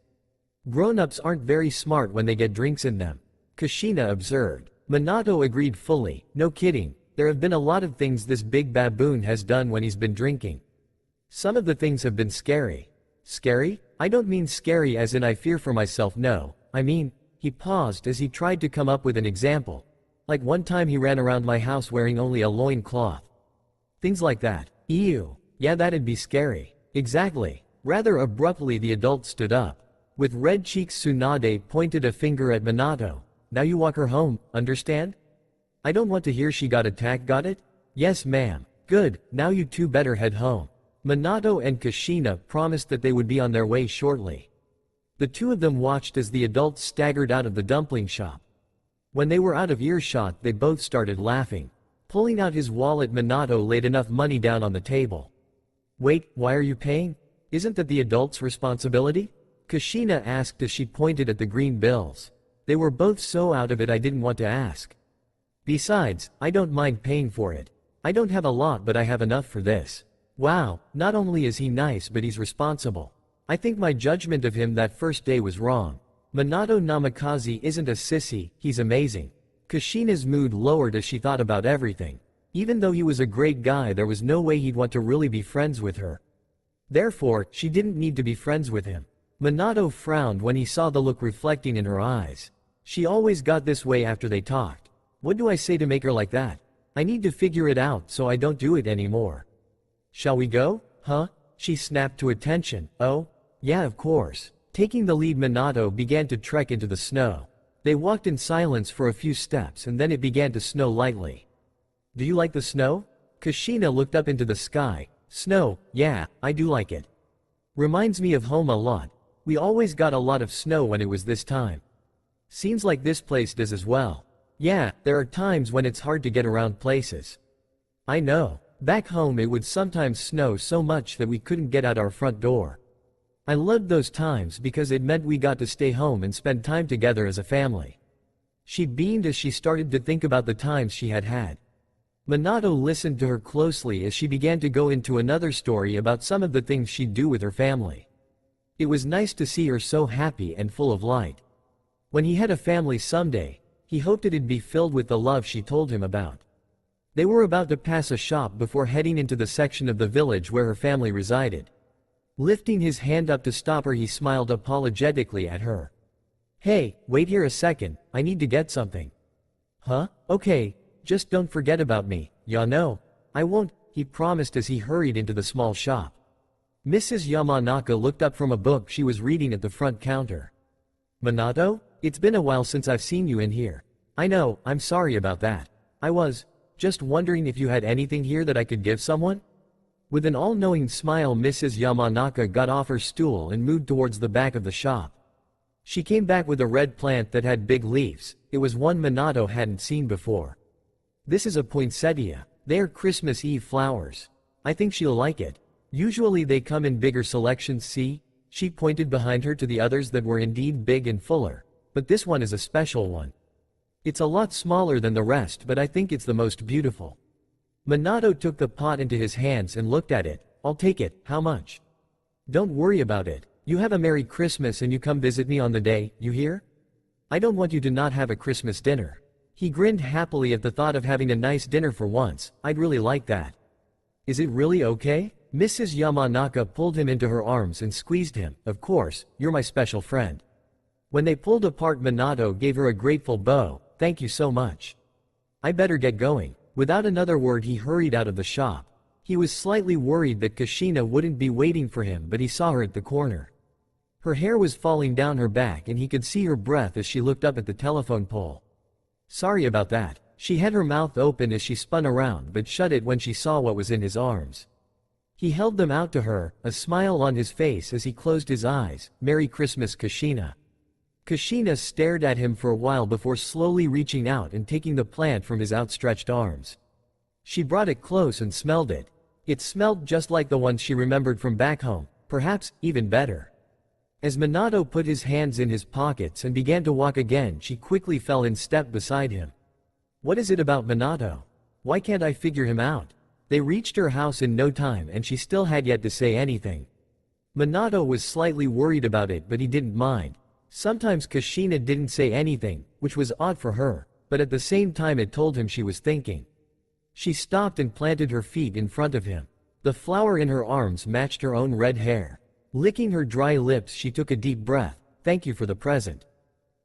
Grown-ups aren't very smart when they get drinks in them, Kushina observed. Minato agreed fully. No kidding, there have been a lot of things this big baboon has done when he's been drinking. Some of the things have been scary. Scary? I don't mean scary as in I fear for myself, no, I mean, he paused as he tried to come up with an example. Like one time he ran around my house wearing only a loin cloth. Things like that. Ew. Yeah, that'd be scary. Exactly. Rather abruptly the adult stood up. With red cheeks Tsunade pointed a finger at Minato. Now you walk her home, understand? I don't want to hear she got attacked, got it? Yes ma'am. Good, now you two better head home. Minato and Kushina promised that they would be on their way shortly. The two of them watched as the adults staggered out of the dumpling shop. When they were out of earshot they both started laughing. Pulling out his wallet, Minato laid enough money down on the table. Wait, why are you paying? Isn't that the adult's responsibility? Kushina asked as she pointed at the green bills. They were both so out of it I didn't want to ask. Besides, I don't mind paying for it. I don't have a lot but I have enough for this. Wow, not only is he nice but he's responsible. I think my judgment of him that first day was wrong. Minato Namikaze isn't a sissy, he's amazing. Kushina's mood lowered as she thought about everything. Even though he was a great guy there was no way he'd want to really be friends with her. Therefore, she didn't need to be friends with him. Minato frowned when he saw the look reflecting in her eyes. She always got this way after they talked. What do I say to make her like that? I need to figure it out so I don't do it anymore. Shall we go? Huh? She snapped to attention. Oh? Yeah, of course. Taking the lead, Minato began to trek into the snow. They walked in silence for a few steps and then it began to snow lightly. Do you like the snow? Kushina looked up into the sky. Snow, yeah, I do like it. Reminds me of home a lot. We always got a lot of snow when it was this time. Seems like this place does as well. Yeah, there are times when it's hard to get around places. I know. Back home it would sometimes snow so much that we couldn't get out our front door. I loved those times because it meant we got to stay home and spend time together as a family. She beamed as she started to think about the times she had had. Minato listened to her closely as she began to go into another story about some of the things she'd do with her family. It was nice to see her so happy and full of light. When he had a family someday, he hoped it'd be filled with the love she told him about. They were about to pass a shop before heading into the section of the village where her family resided. Lifting his hand up to stop her, he smiled apologetically at her. Hey, wait here a second, I need to get something. Huh? Okay, just don't forget about me, ya know. I won't, he promised as he hurried into the small shop. Mrs. Yamanaka looked up from a book she was reading at the front counter. Minato? It's been a while since I've seen you in here. I know, I'm sorry about that. I was just wondering if you had anything here that I could give someone? With an all-knowing smile, Mrs. Yamanaka got off her stool and moved towards the back of the shop. She came back with a red plant that had big leaves. It was one Minato hadn't seen before. This is a poinsettia. They're Christmas Eve flowers. I think she'll like it. Usually they come in bigger selections, see? She pointed behind her to the others that were indeed big and fuller. But this one is a special one. It's a lot smaller than the rest, but I think it's the most beautiful. Minato took the pot into his hands and looked at it. I'll take it, how much? Don't worry about it. You have a Merry Christmas and you come visit me on the day, you hear? I don't want you to not have a Christmas dinner. He grinned happily at the thought of having a nice dinner for once. I'd really like that. Is it really okay? Mrs. Yamanaka pulled him into her arms and squeezed him. Of course, you're my special friend. When they pulled apart, Minato gave her a grateful bow. Thank you so much. I better get going. Without another word, he hurried out of the shop. He was slightly worried that Kushina wouldn't be waiting for him, but he saw her at the corner. Her hair was falling down her back and he could see her breath as she looked up at the telephone pole. Sorry about that. She had her mouth open as she spun around but shut it when she saw what was in his arms. He held them out to her, a smile on his face as he closed his eyes. Merry Christmas, Kushina. Kushina stared at him for a while before slowly reaching out and taking the plant from his outstretched arms. She brought it close and smelled it. It smelled just like the ones she remembered from back home, perhaps even better. As Minato put his hands in his pockets and began to walk again, she quickly fell in step beside him. What is it about Minato? Why can't I figure him out? They reached her house in no time and she still had yet to say anything. Minato was slightly worried about it, but he didn't mind. Sometimes Kushina didn't say anything, which was odd for her, but at the same time it told him she was thinking. She stopped and planted her feet in front of him. The flower in her arms matched her own red hair. Licking her dry lips, she took a deep breath. Thank you for the present.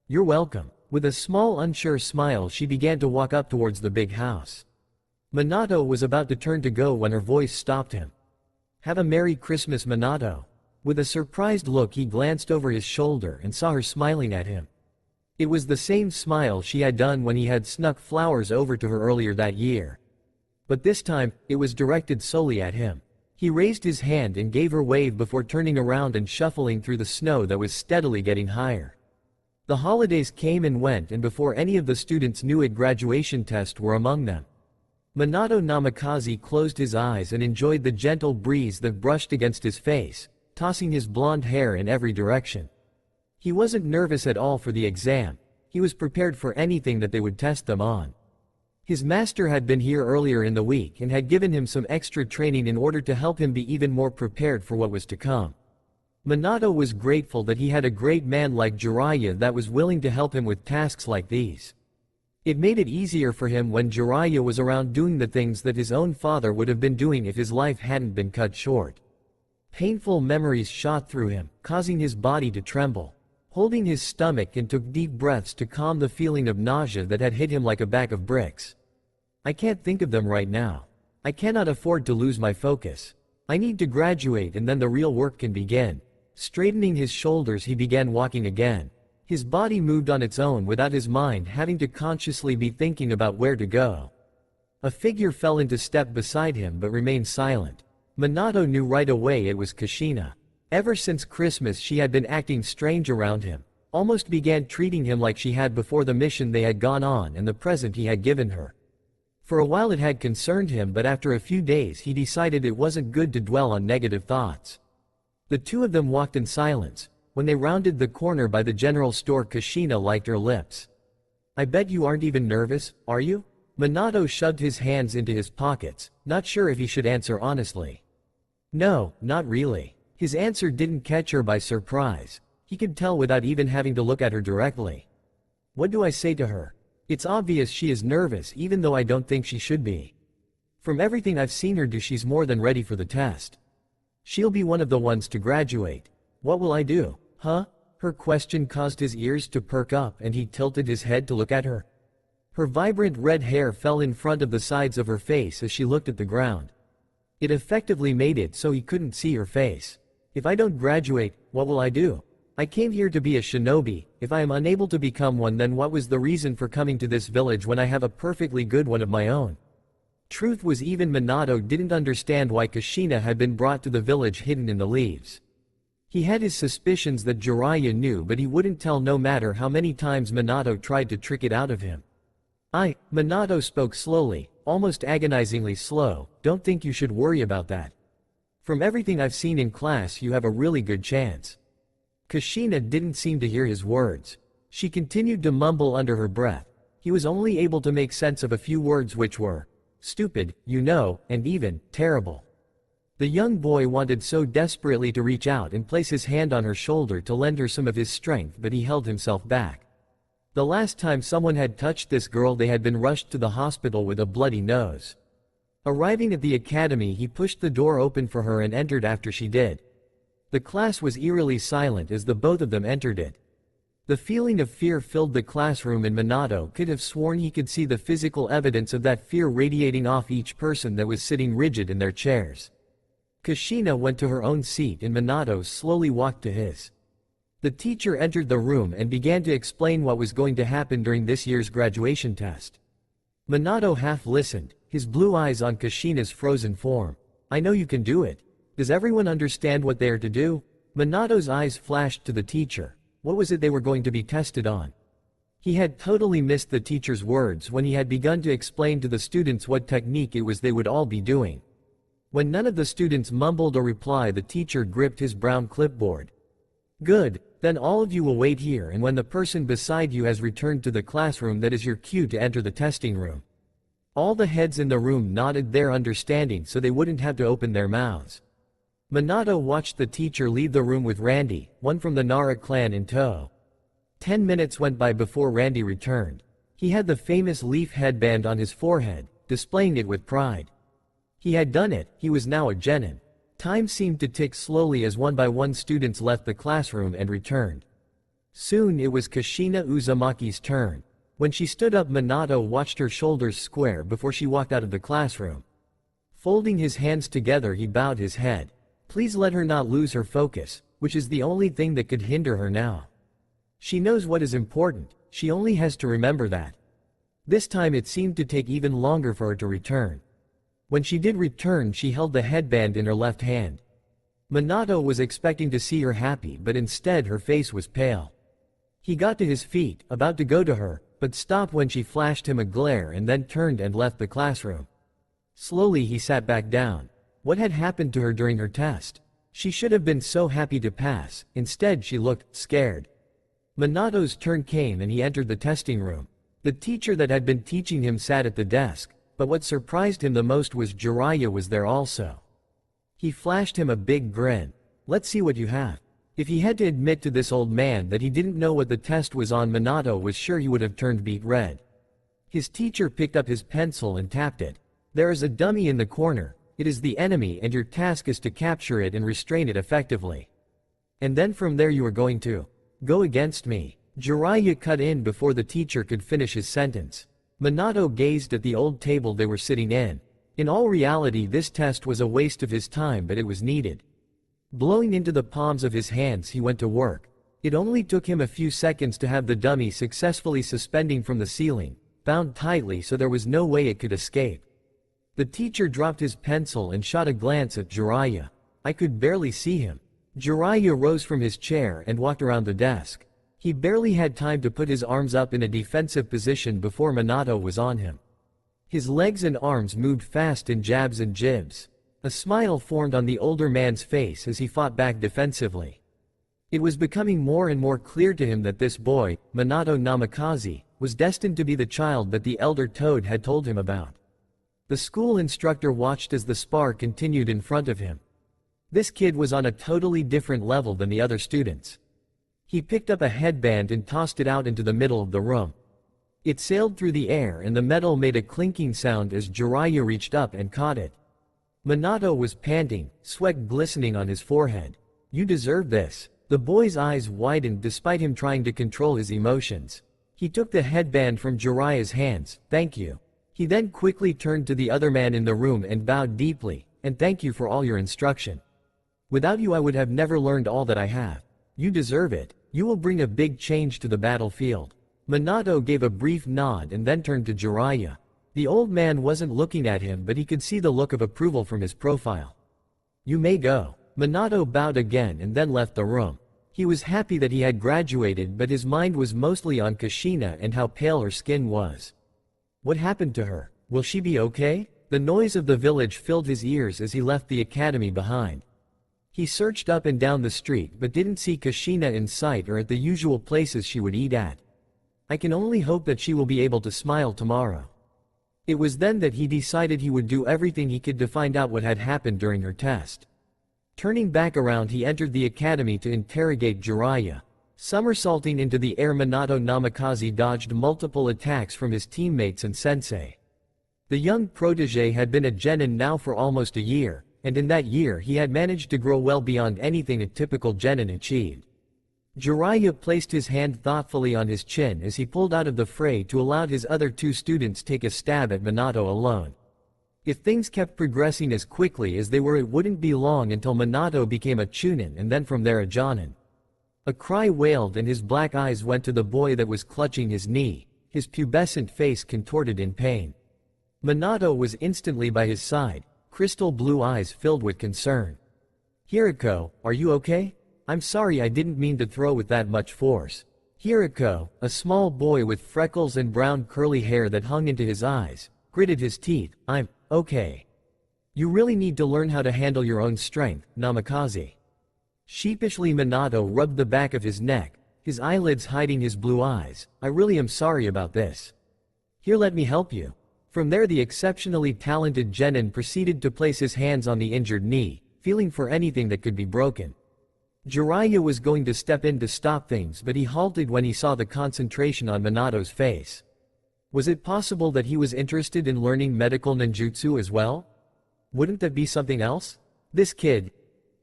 You're welcome. With a small unsure smile, she began to walk up towards the big house. Minato was about to turn to go when her voice stopped him. Have a Merry Christmas, Minato. With a surprised look, he glanced over his shoulder and saw her smiling at him. It was the same smile she had done when he had snuck flowers over to her earlier that year. But this time, it was directed solely at him. He raised his hand and gave her a wave before turning around and shuffling through the snow that was steadily getting higher. The holidays came and went, and before any of the students knew it, graduation tests were among them. Minato Namikaze closed his eyes and enjoyed the gentle breeze that brushed against his face, tossing his blonde hair in every direction. He wasn't nervous at all for the exam. He was prepared for anything that they would test them on. His master had been here earlier in the week and had given him some extra training in order to help him be even more prepared for what was to come. Minato was grateful that he had a great man like Jiraiya that was willing to help him with tasks like these. It made it easier for him when Jiraiya was around doing the things that his own father would have been doing if his life hadn't been cut short. Painful memories shot through him, causing his body to tremble. Holding his stomach and took deep breaths to calm the feeling of nausea that had hit him like a bag of bricks. I can't think of them right now. I cannot afford to lose my focus. I need to graduate and then the real work can begin. Straightening his shoulders, he began walking again. His body moved on its own without his mind having to consciously be thinking about where to go. A figure fell into step beside him but remained silent. Minato knew right away it was Kushina. Ever since Christmas she had been acting strange around him, almost began treating him like she had before the mission they had gone on and the present he had given her. For a while it had concerned him, but after a few days he decided it wasn't good to dwell on negative thoughts. The two of them walked in silence. When they rounded the corner by the general store, Kushina liked her lips. I bet you aren't even nervous, are you? Minato shoved his hands into his pockets, not sure if he should answer honestly. No, not really. His answer didn't catch her by surprise. He could tell without even having to look at her directly. What do I say to her? It's obvious she is nervous, even though I don't think she should be. From everything I've seen her do, she's more than ready for the test. She'll be one of the ones to graduate. What will I do? Huh? Her question caused his ears to perk up and he tilted his head to look at her. Her vibrant red hair fell in front of the sides of her face as she looked at the ground. It effectively made it so he couldn't see her face. If I don't graduate, what will I do? I came here to be a shinobi. If I am unable to become one, then what was the reason for coming to this village when I have a perfectly good one of my own? Truth was, even Minato didn't understand why Kushina had been brought to the village hidden in the leaves. He had his suspicions that Jiraiya knew, but he wouldn't tell no matter how many times Minato tried to trick it out of him. Minato spoke slowly, almost agonizingly slow, don't think you should worry about that. From everything I've seen in class, you have a really good chance. Kushina didn't seem to hear his words. She continued to mumble under her breath. He was only able to make sense of a few words which were stupid, you know, and even terrible. The young boy wanted so desperately to reach out and place his hand on her shoulder to lend her some of his strength, but he held himself back. The last time someone had touched this girl, they had been rushed to the hospital with a bloody nose. Arriving at the academy, he pushed the door open for her and entered after she did. The class was eerily silent as the both of them entered it. The feeling of fear filled the classroom, and Minato could have sworn he could see the physical evidence of that fear radiating off each person that was sitting rigid in their chairs. Kushina went to her own seat and Minato slowly walked to his. The teacher entered the room and began to explain what was going to happen during this year's graduation test. Minato half listened, his blue eyes on Kushina's frozen form. I know you can do it. Does everyone understand what they are to do? Minato's eyes flashed to the teacher. What was it they were going to be tested on? He had totally missed the teacher's words when he had begun to explain to the students what technique it was they would all be doing. When none of the students mumbled or replied, the teacher gripped his brown clipboard. Good, then all of you will wait here, and when the person beside you has returned to the classroom, that is your cue to enter the testing room. All the heads in the room nodded their understanding so they wouldn't have to open their mouths. Minato watched the teacher leave the room with Randy, one from the Nara clan, in tow. 10 minutes went by before Randy returned. He had the famous leaf headband on his forehead, displaying it with pride. He had done it, he was now a genin. Time seemed to tick slowly as one by one students left the classroom and returned. Soon it was Kushina Uzumaki's turn. When she stood up, Minato watched her shoulders square before she walked out of the classroom. Folding his hands together, he bowed his head. Please let her not lose her focus, which is the only thing that could hinder her now. She knows what is important, she only has to remember that. This time it seemed to take even longer for her to return. When she did return, she held the headband in her left hand. Minato was expecting to see her happy, but instead her face was pale. He got to his feet, about to go to her, but stopped when she flashed him a glare and then turned and left the classroom. Slowly he sat back down. What had happened to her during her test? She should have been so happy to pass, instead she looked scared. Minato's turn came and he entered the testing room. The teacher that had been teaching him sat at the desk, but what surprised him the most was Jiraiya was there also. He flashed him a big grin. Let's see what you have. If he had to admit to this old man that he didn't know what the test was on, Minato was sure he would have turned beet red. His teacher picked up his pencil and tapped it. There is a dummy in the corner. It is the enemy and your task is to capture it and restrain it effectively. And then from there you are going to go against me. Jiraiya cut in before the teacher could finish his sentence. Minato gazed at the old table they were sitting in. In all reality, this test was a waste of his time, but it was needed. Blowing into the palms of his hands, he went to work. It only took him a few seconds to have the dummy successfully suspending from the ceiling, bound tightly so there was no way it could escape. The teacher dropped his pencil and shot a glance at Jiraiya. I could barely see him. Jiraiya rose from his chair and walked around the desk. He barely had time to put his arms up in a defensive position before Minato was on him. His legs and arms moved fast in jabs and jibs. A smile formed on the older man's face as he fought back defensively. It was becoming more and more clear to him that this boy, Minato Namikaze, was destined to be the child that the elder Toad had told him about. The school instructor watched as the spar continued in front of him. This kid was on a totally different level than the other students. He picked up a headband and tossed it out into the middle of the room. It sailed through the air and the metal made a clinking sound as Jiraiya reached up and caught it. Minato was panting, sweat glistening on his forehead. You deserve this. The boy's eyes widened despite him trying to control his emotions. He took the headband from Jiraiya's hands. Thank you. He then quickly turned to the other man in the room and bowed deeply, and thank you for all your instruction. Without you I would have never learned all that I have. You deserve it. You will bring a big change to the battlefield. Minato gave a brief nod and then turned to Jiraiya. The old man wasn't looking at him, but he could see the look of approval from his profile. You may go. Minato bowed again and then left the room. He was happy that he had graduated, but his mind was mostly on Kushina and how pale her skin was. What happened to her? Will she be okay? The noise of the village filled his ears as he left the academy behind. He searched up and down the street but didn't see Kushina in sight or at the usual places she would eat at. I can only hope that she will be able to smile tomorrow. It was then that he decided he would do everything he could to find out what had happened during her test. Turning back around, he entered the academy to interrogate Jiraiya. Somersaulting into the air, Minato Namikaze dodged multiple attacks from his teammates and sensei. The young protege had been a genin now for almost a year, and in that year he had managed to grow well beyond anything a typical genin achieved. Jiraiya placed his hand thoughtfully on his chin as he pulled out of the fray to allow his other two students take a stab at Minato alone. If things kept progressing as quickly as they were, it wouldn't be long until Minato became a chunin and then from there a jonin. A cry wailed and his black eyes went to the boy that was clutching his knee, his pubescent face contorted in pain. Minato was instantly by his side, crystal blue eyes filled with concern. "Hiriko, are you okay? I'm sorry, I didn't mean to throw with that much force." Hiriko, a small boy with freckles and brown curly hair that hung into his eyes, gritted his teeth. "I'm okay. You really need to learn how to handle your own strength, Namikaze." Sheepishly, Minato rubbed the back of his neck, his eyelids hiding his blue eyes. "I really am sorry about this. Here, let me help you." From there, the exceptionally talented genin proceeded to place his hands on the injured knee, feeling for anything that could be broken. Jiraiya was going to step in to stop things, but he halted when he saw the concentration on Minato's face. Was it possible that he was interested in learning medical ninjutsu as well? Wouldn't that be something else? This kid.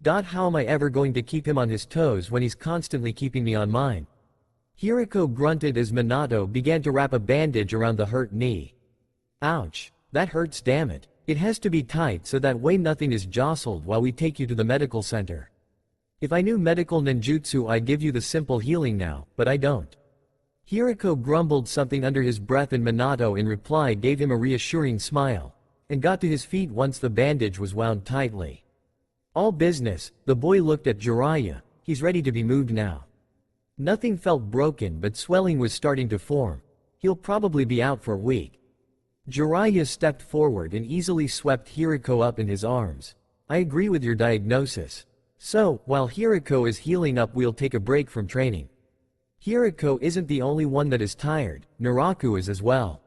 How am I ever going to keep him on his toes when he's constantly keeping me on mine? Hiriko grunted as Minato began to wrap a bandage around the hurt knee. "Ouch. That hurts, damn it. It has to be tight so that way nothing is jostled while we take you to the medical center. If I knew medical ninjutsu, I'd give you the simple healing now, but I don't." Hiriko grumbled something under his breath and Minato in reply gave him a reassuring smile, and got to his feet once the bandage was wound tightly. All business, the boy looked at Jiraiya. He's ready to be moved now. Nothing felt broken, but swelling was starting to form. He'll probably be out for a week. Jiraiya stepped forward and easily swept Hiriko up in his arms. "I agree with your diagnosis. So, while Hiriko is healing up, we'll take a break from training." Hiriko isn't the only one that is tired, Naruto is as well.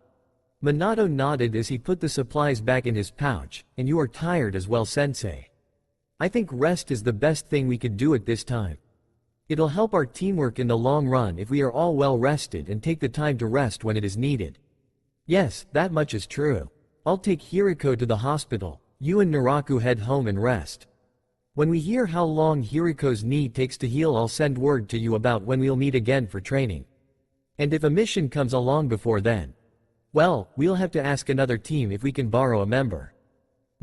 Minato nodded as he put the supplies back in his pouch. "And you are tired as well, sensei. I think rest is the best thing we could do at this time. It'll help our teamwork in the long run if we are all well rested and take the time to rest when it is needed." "Yes, that much is true. I'll take Hiriko to the hospital. You and Naruto head home and rest. When we hear how long Hiriko's knee takes to heal, I'll send word to you about when we'll meet again for training. And if a mission comes along before then, well, we'll have to ask another team if we can borrow a member."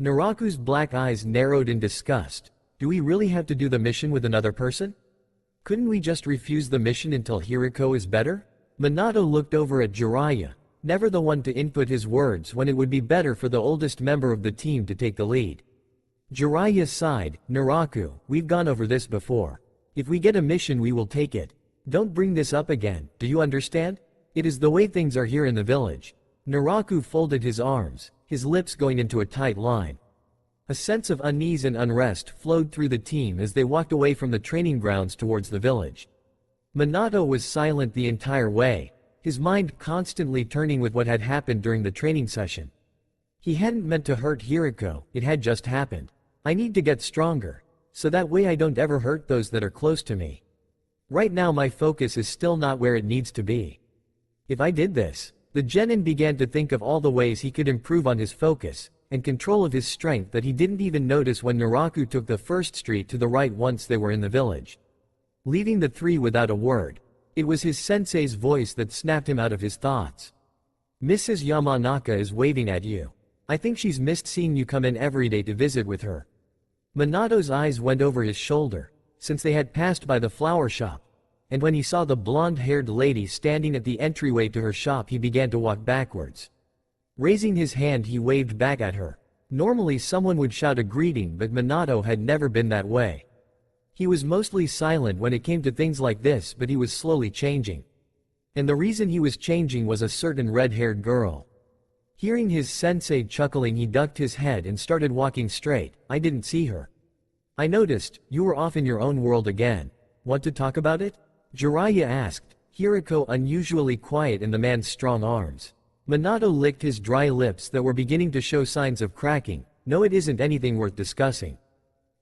Naruto's black eyes narrowed in disgust. "Do we really have to do the mission with another person? Couldn't we just refuse the mission until Hiriko is better?" Minato looked over at Jiraiya, never the one to input his words when it would be better for the oldest member of the team to take the lead. Jiraiya sighed. "Naruto, we've gone over this before. If we get a mission, we will take it. Don't bring this up again, do you understand? It is the way things are here in the village." Naruto folded his arms, his lips going into a tight line. A sense of unease and unrest flowed through the team as they walked away from the training grounds towards the village. Minato was silent the entire way, his mind constantly turning with what had happened during the training session. He hadn't meant to hurt Hiriko, it had just happened. "I need to get stronger, so that way I don't ever hurt those that are close to me. Right now my focus is still not where it needs to be. If I did this..." The genin began to think of all the ways he could improve on his focus and control of his strength that he didn't even notice when Naruto took the first street to the right once they were in the village. Leaving the three without a word, it was his sensei's voice that snapped him out of his thoughts. "Mrs. Yamanaka is waving at you. I think she's missed seeing you come in every day to visit with her." Minato's eyes went over his shoulder, since they had passed by the flower shop, and when he saw the blonde-haired lady standing at the entryway to her shop, he began to walk backwards. Raising his hand, he waved back at her. Normally someone would shout a greeting, but Minato had never been that way. He was mostly silent when it came to things like this, but he was slowly changing. And the reason he was changing was a certain red-haired girl. Hearing his sensei chuckling, he ducked his head and started walking straight. "I didn't see her. I noticed, you were off in your own world again. Want to talk about it?" Jiraiya asked, Hiriko unusually quiet in the man's strong arms. Minato licked his dry lips that were beginning to show signs of cracking. No, it isn't anything worth discussing.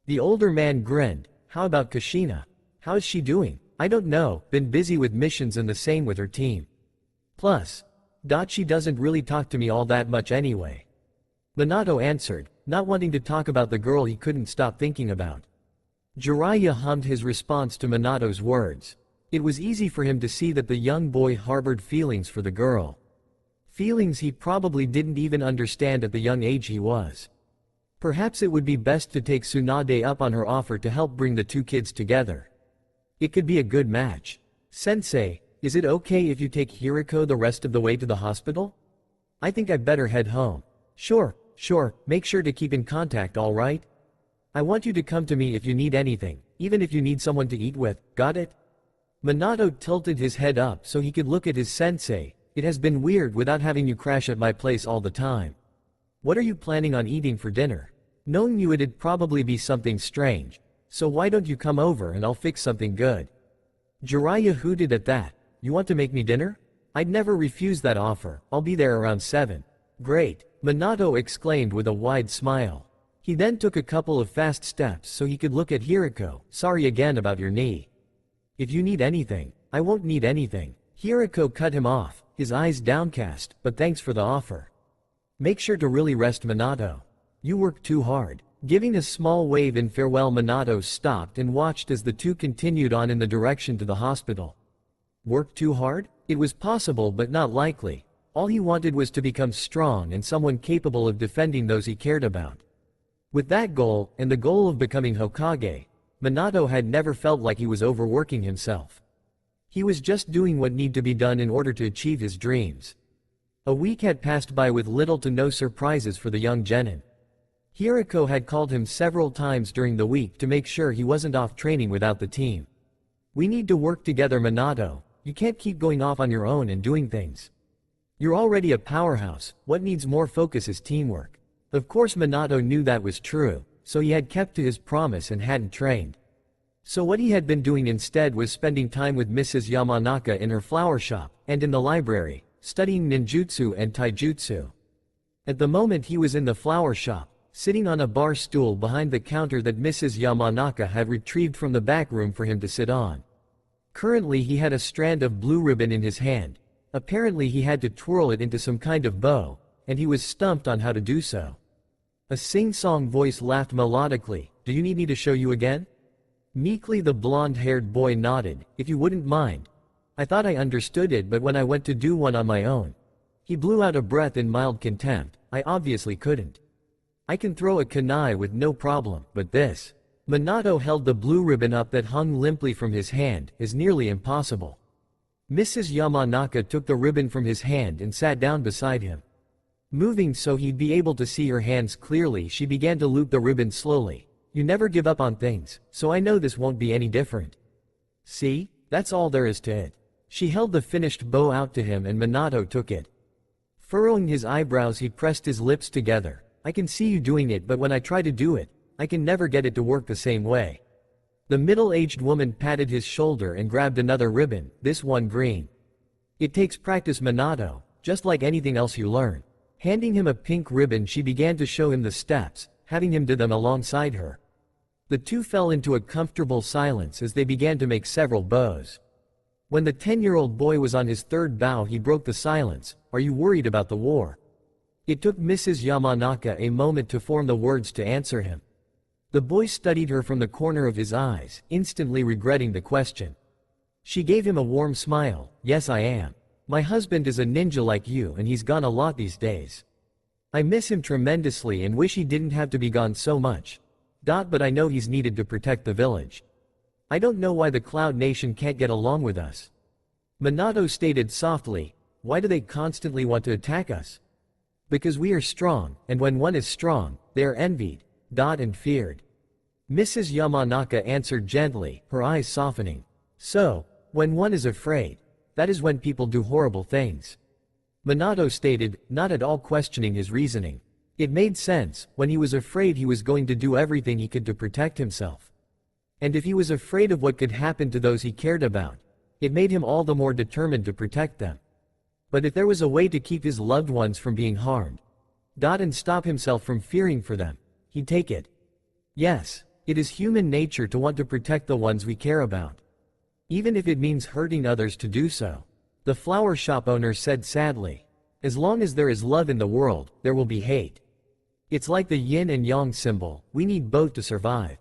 The older man grinned. How about Kushina? How is she doing? I don't know, been busy with missions and the same with her team. Plus, she doesn't really talk to me all that much anyway. Minato answered, not wanting to talk about the girl he couldn't stop thinking about. Jiraiya hummed his response to Minato's words. It was easy for him to see that the young boy harbored feelings for the girl. Feelings he probably didn't even understand at the young age he was. Perhaps it would be best to take Tsunade up on her offer to help bring the two kids together. It could be a good match. Sensei, is it okay if you take Hiriko the rest of the way to the hospital? I think I'd better head home. Sure, make sure to keep in contact, alright? I want you to come to me if you need anything, even if you need someone to eat with, got it? Minato tilted his head up so he could look at his sensei. It has been weird without having you crash at my place all the time. What are you planning on eating for dinner? Knowing you it'd probably be something strange. So why don't you come over and I'll fix something good? Jiraiya hooted at that. You want to make me dinner? I'd never refuse that offer. I'll be there around 7. Great, Minato exclaimed with a wide smile. He then took a couple of fast steps so he could look at Hiriko. Sorry again about your knee. If you need anything, I won't need anything. Hiriko cut him off, his eyes downcast, but thanks for the offer. Make sure to really rest, Minato. You worked too hard. Giving a small wave in farewell, Minato stopped and watched as the two continued on in the direction to the hospital. Worked too hard? It was possible but not likely. All he wanted was to become strong and someone capable of defending those he cared about. With that goal, and the goal of becoming Hokage, Minato had never felt like he was overworking himself. He was just doing what needed to be done in order to achieve his dreams. A week had passed by with little to no surprises for the young genin. Hiriko had called him several times during the week to make sure he wasn't off training without the team. We need to work together, Minato. You can't keep going off on your own and doing things. You're already a powerhouse. What needs more focus is teamwork. Of course Minato knew that was true, so he had kept to his promise and hadn't trained. So what he had been doing instead was spending time with Mrs. Yamanaka in her flower shop, and in the library, studying ninjutsu and taijutsu. At the moment he was in the flower shop, sitting on a bar stool behind the counter that Mrs. Yamanaka had retrieved from the back room for him to sit on. Currently he had a strand of blue ribbon in his hand. Apparently he had to twirl it into some kind of bow, and he was stumped on how to do so. A sing-song voice laughed melodically. Do you need me to show you again? Meekly the blonde-haired boy nodded. If you wouldn't mind. I thought I understood it, but when I went to do one on my own. He blew out a breath in mild contempt. I obviously couldn't. I can throw a kunai with no problem, but this. Minato held the blue ribbon up that hung limply from his hand, is nearly impossible. Mrs. Yamanaka took the ribbon from his hand and sat down beside him. Moving so he'd be able to see her hands clearly, she began to loop the ribbon slowly. You never give up on things, so I know this won't be any different. See? That's all there is to it. She held the finished bow out to him and Minato took it. Furrowing his eyebrows, he pressed his lips together. I can see you doing it, but when I try to do it, I can never get it to work the same way. The middle-aged woman patted his shoulder and grabbed another ribbon, this one green. It takes practice, Minato, just like anything else you learn. Handing him a pink ribbon, she began to show him the steps, having him do them alongside her. The two fell into a comfortable silence as they began to make several bows. When the 10-year-old boy was on his third bow, he broke the silence. Are you worried about the war? It took Mrs. Yamanaka a moment to form the words to answer him. The boy studied her from the corner of his eyes, instantly regretting the question. She gave him a warm smile. Yes, I am. My husband is a ninja like you and he's gone a lot these days. I miss him tremendously and wish he didn't have to be gone so much. But I know he's needed to protect the village. I don't know why the Cloud Nation can't get along with us. Minato stated softly. Why do they constantly want to attack us? Because we are strong, and when one is strong, they are envied, and feared. Mrs. Yamanaka answered gently, her eyes softening. So, when one is afraid, that is when people do horrible things. Minato stated, not at all questioning his reasoning. It made sense. When he was afraid, he was going to do everything he could to protect himself. And if he was afraid of what could happen to those he cared about, It made him all the more determined to protect them. But if there was a way to keep his loved ones from being harmed, and stop himself from fearing for them, he'd take it. Yes, it is human nature to want to protect the ones we care about, even if it means hurting others to do so. The flower shop owner said sadly. As long as there is love in the world, there will be hate. It's like the yin and yang symbol, we need both to survive.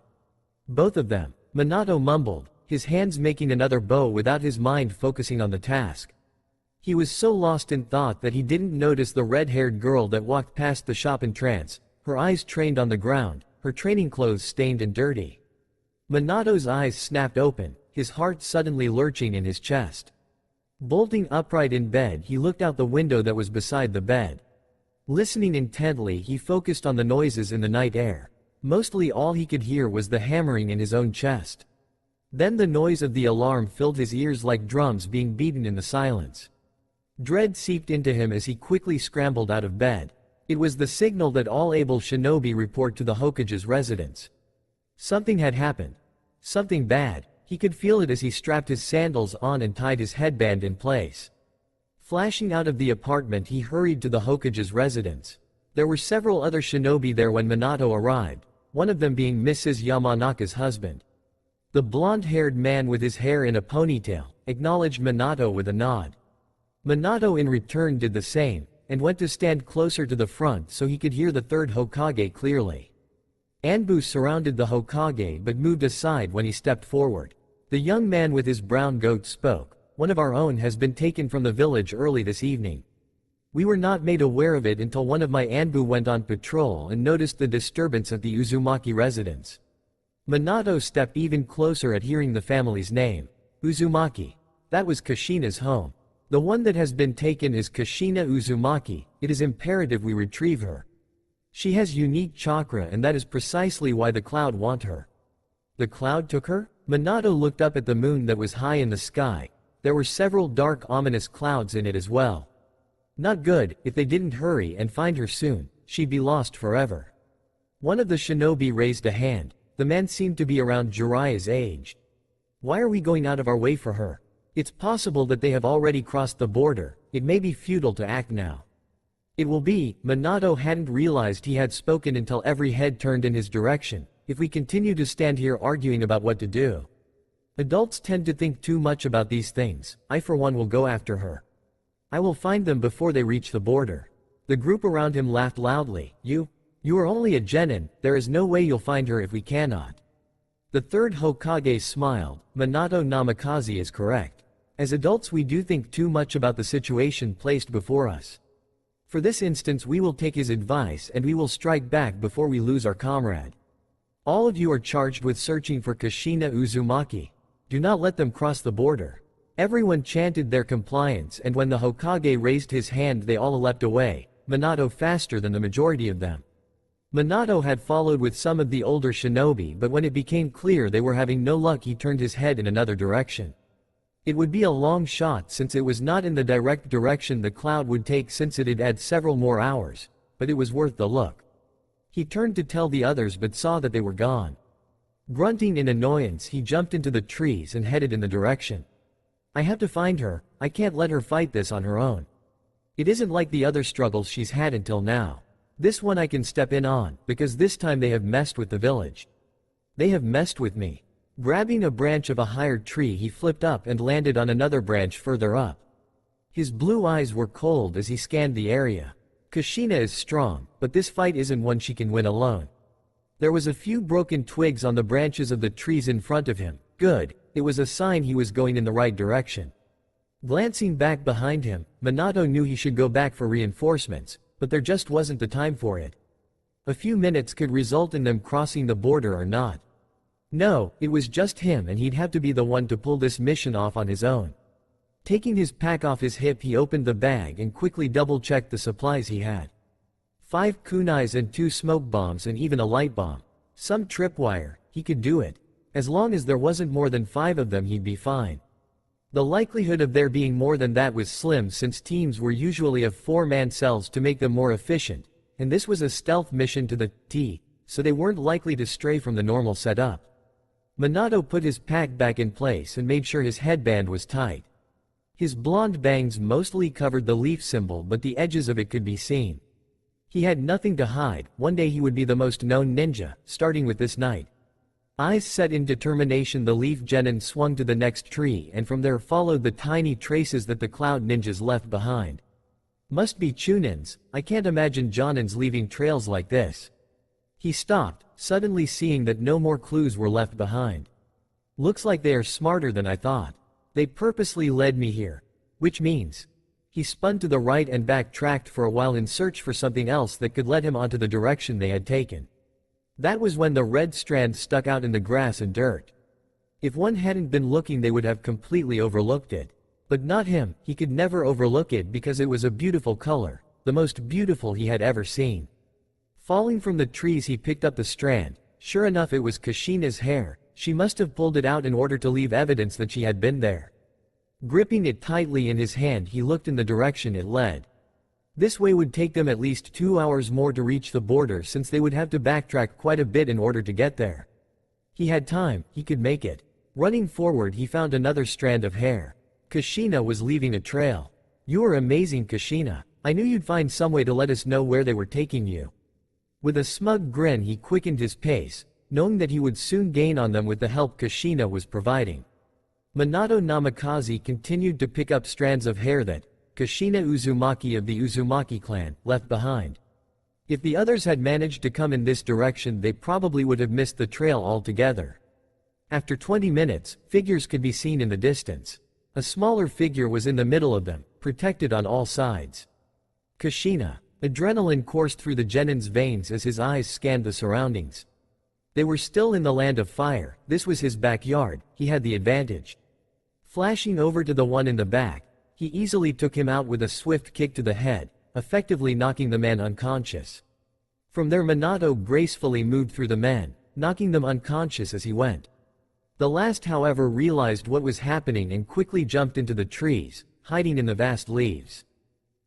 Both of them, Minato mumbled, his hands making another bow without his mind focusing on the task. He was so lost in thought that he didn't notice the red-haired girl that walked past the shop in trance, her eyes trained on the ground, her training clothes stained and dirty. Minato's eyes snapped open, his heart suddenly lurching in his chest. Bolting upright in bed, he looked out the window that was beside the bed. Listening intently, he focused on the noises in the night air. Mostly all he could hear was the hammering in his own chest. Then the noise of the alarm filled his ears like drums being beaten in the silence. Dread seeped into him as he quickly scrambled out of bed. It was the signal that all able shinobi report to the Hokage's residence. Something had happened. Something bad. He could feel it as he strapped his sandals on and tied his headband in place. Flashing out of the apartment, he hurried to the Hokage's residence. There were several other shinobi there when Minato arrived, one of them being Mrs. Yamanaka's husband. The blonde-haired man with his hair in a ponytail acknowledged Minato with a nod. Minato in return did the same, and went to stand closer to the front so he could hear the third Hokage clearly. Anbu surrounded the Hokage but moved aside when he stepped forward. The young man with his brown goat spoke. One of our own has been taken from the village early this evening. We were not made aware of it until one of my Anbu went on patrol and noticed the disturbance at the Uzumaki residence. Minato stepped even closer at hearing the family's name. Uzumaki. That was Kushina's home. The one that has been taken is Kushina Uzumaki. It is imperative we retrieve her. She has unique chakra, and that is precisely why the cloud want her. The cloud took her? Minato looked up at the moon that was high in the sky. There were several dark ominous clouds in it as well. Not good. If they didn't hurry and find her soon, she'd be lost forever. One of the shinobi raised a hand. The man seemed to be around Jiraiya's age. Why are we going out of our way for her? It's possible that they have already crossed the border. It may be futile to act now. It will be. Minato hadn't realized he had spoken until every head turned in his direction. If we continue to stand here arguing about what to do. Adults tend to think too much about these things. I for one will go after her. I will find them before they reach the border. The group around him laughed loudly. You are only a genin, there is no way you'll find her if we cannot. The third Hokage smiled. Minato Namikaze is correct. As adults we do think too much about the situation placed before us. For this instance we will take his advice and we will strike back before we lose our comrade. All of you are charged with searching for Kushina Uzumaki. Do not let them cross the border. Everyone chanted their compliance, and when the Hokage raised his hand they all leapt away, Minato faster than the majority of them. Minato had followed with some of the older shinobi, but when it became clear they were having no luck he turned his head in another direction. It would be a long shot since it was not in the direct direction the cloud would take since it'd add several more hours, but it was worth the look. He turned to tell the others but saw that they were gone. Grunting in annoyance he jumped into the trees and headed in the direction. I have to find her, I can't let her fight this on her own. It isn't like the other struggles she's had until now. This one I can step in on, because this time they have messed with the village. They have messed with me. Grabbing a branch of a higher tree he flipped up and landed on another branch further up. His blue eyes were cold as he scanned the area. Kushina is strong, but this fight isn't one she can win alone. There was a few broken twigs on the branches of the trees in front of him. Good, it was a sign he was going in the right direction. Glancing back behind him, Minato knew he should go back for reinforcements, but there just wasn't the time for it. A few minutes could result in them crossing the border or not. No, it was just him and he'd have to be the one to pull this mission off on his own. Taking his pack off his hip he opened the bag and quickly double-checked the supplies he had. 5 kunais and 2 smoke bombs and even a light bomb. Some tripwire, he could do it. As long as there wasn't more than 5 of them he'd be fine. The likelihood of there being more than that was slim since teams were usually of 4-man cells to make them more efficient, and this was a stealth mission to the T, so they weren't likely to stray from the normal setup. Minato put his pack back in place and made sure his headband was tight. His blonde bangs mostly covered the leaf symbol, but the edges of it could be seen. He had nothing to hide. One day he would be the most known ninja, starting with this night. Eyes set in determination, the leaf genin swung to the next tree, and from there followed the tiny traces that the cloud ninjas left behind. Must be Chunins. I can't imagine Jonins leaving trails like this. He stopped, suddenly seeing that no more clues were left behind. Looks like they are smarter than I thought. They purposely led me here. Which means... He spun to the right and backtracked for a while in search for something else that could lead him onto the direction they had taken. That was when the red strand stuck out in the grass and dirt. If one hadn't been looking, they would have completely overlooked it. But not him. He could never overlook it because it was a beautiful color, the most beautiful he had ever seen. Falling from the trees, he picked up the strand. Sure enough, it was Kushina's hair. She must have pulled it out in order to leave evidence that she had been there. Gripping it tightly in his hand, he looked in the direction it led. This way would take them at least 2 hours more to reach the border, since they would have to backtrack quite a bit in order to get there. He had time, he could make it. Running forward, he found another strand of hair. Kushina was leaving a trail. "You are amazing, Kushina. I knew you'd find some way to let us know where they were taking you." With a smug grin, he quickened his pace, knowing that he would soon gain on them with the help Kushina was providing. Minato Namikaze continued to pick up strands of hair that Kushina Uzumaki of the Uzumaki clan left behind. If the others had managed to come in this direction, they probably would have missed the trail altogether. After 20 minutes, figures could be seen in the distance. A smaller figure was in the middle of them, protected on all sides. Kushina. Adrenaline coursed through the genin's veins as his eyes scanned the surroundings. They were still in the land of fire. This was his backyard. He had the advantage. Flashing over to the one in the back, he easily took him out with a swift kick to the head, effectively knocking the man unconscious. From there, Minato gracefully moved through the men, knocking them unconscious as he went. The last, however, realized what was happening and quickly jumped into the trees, hiding in the vast leaves.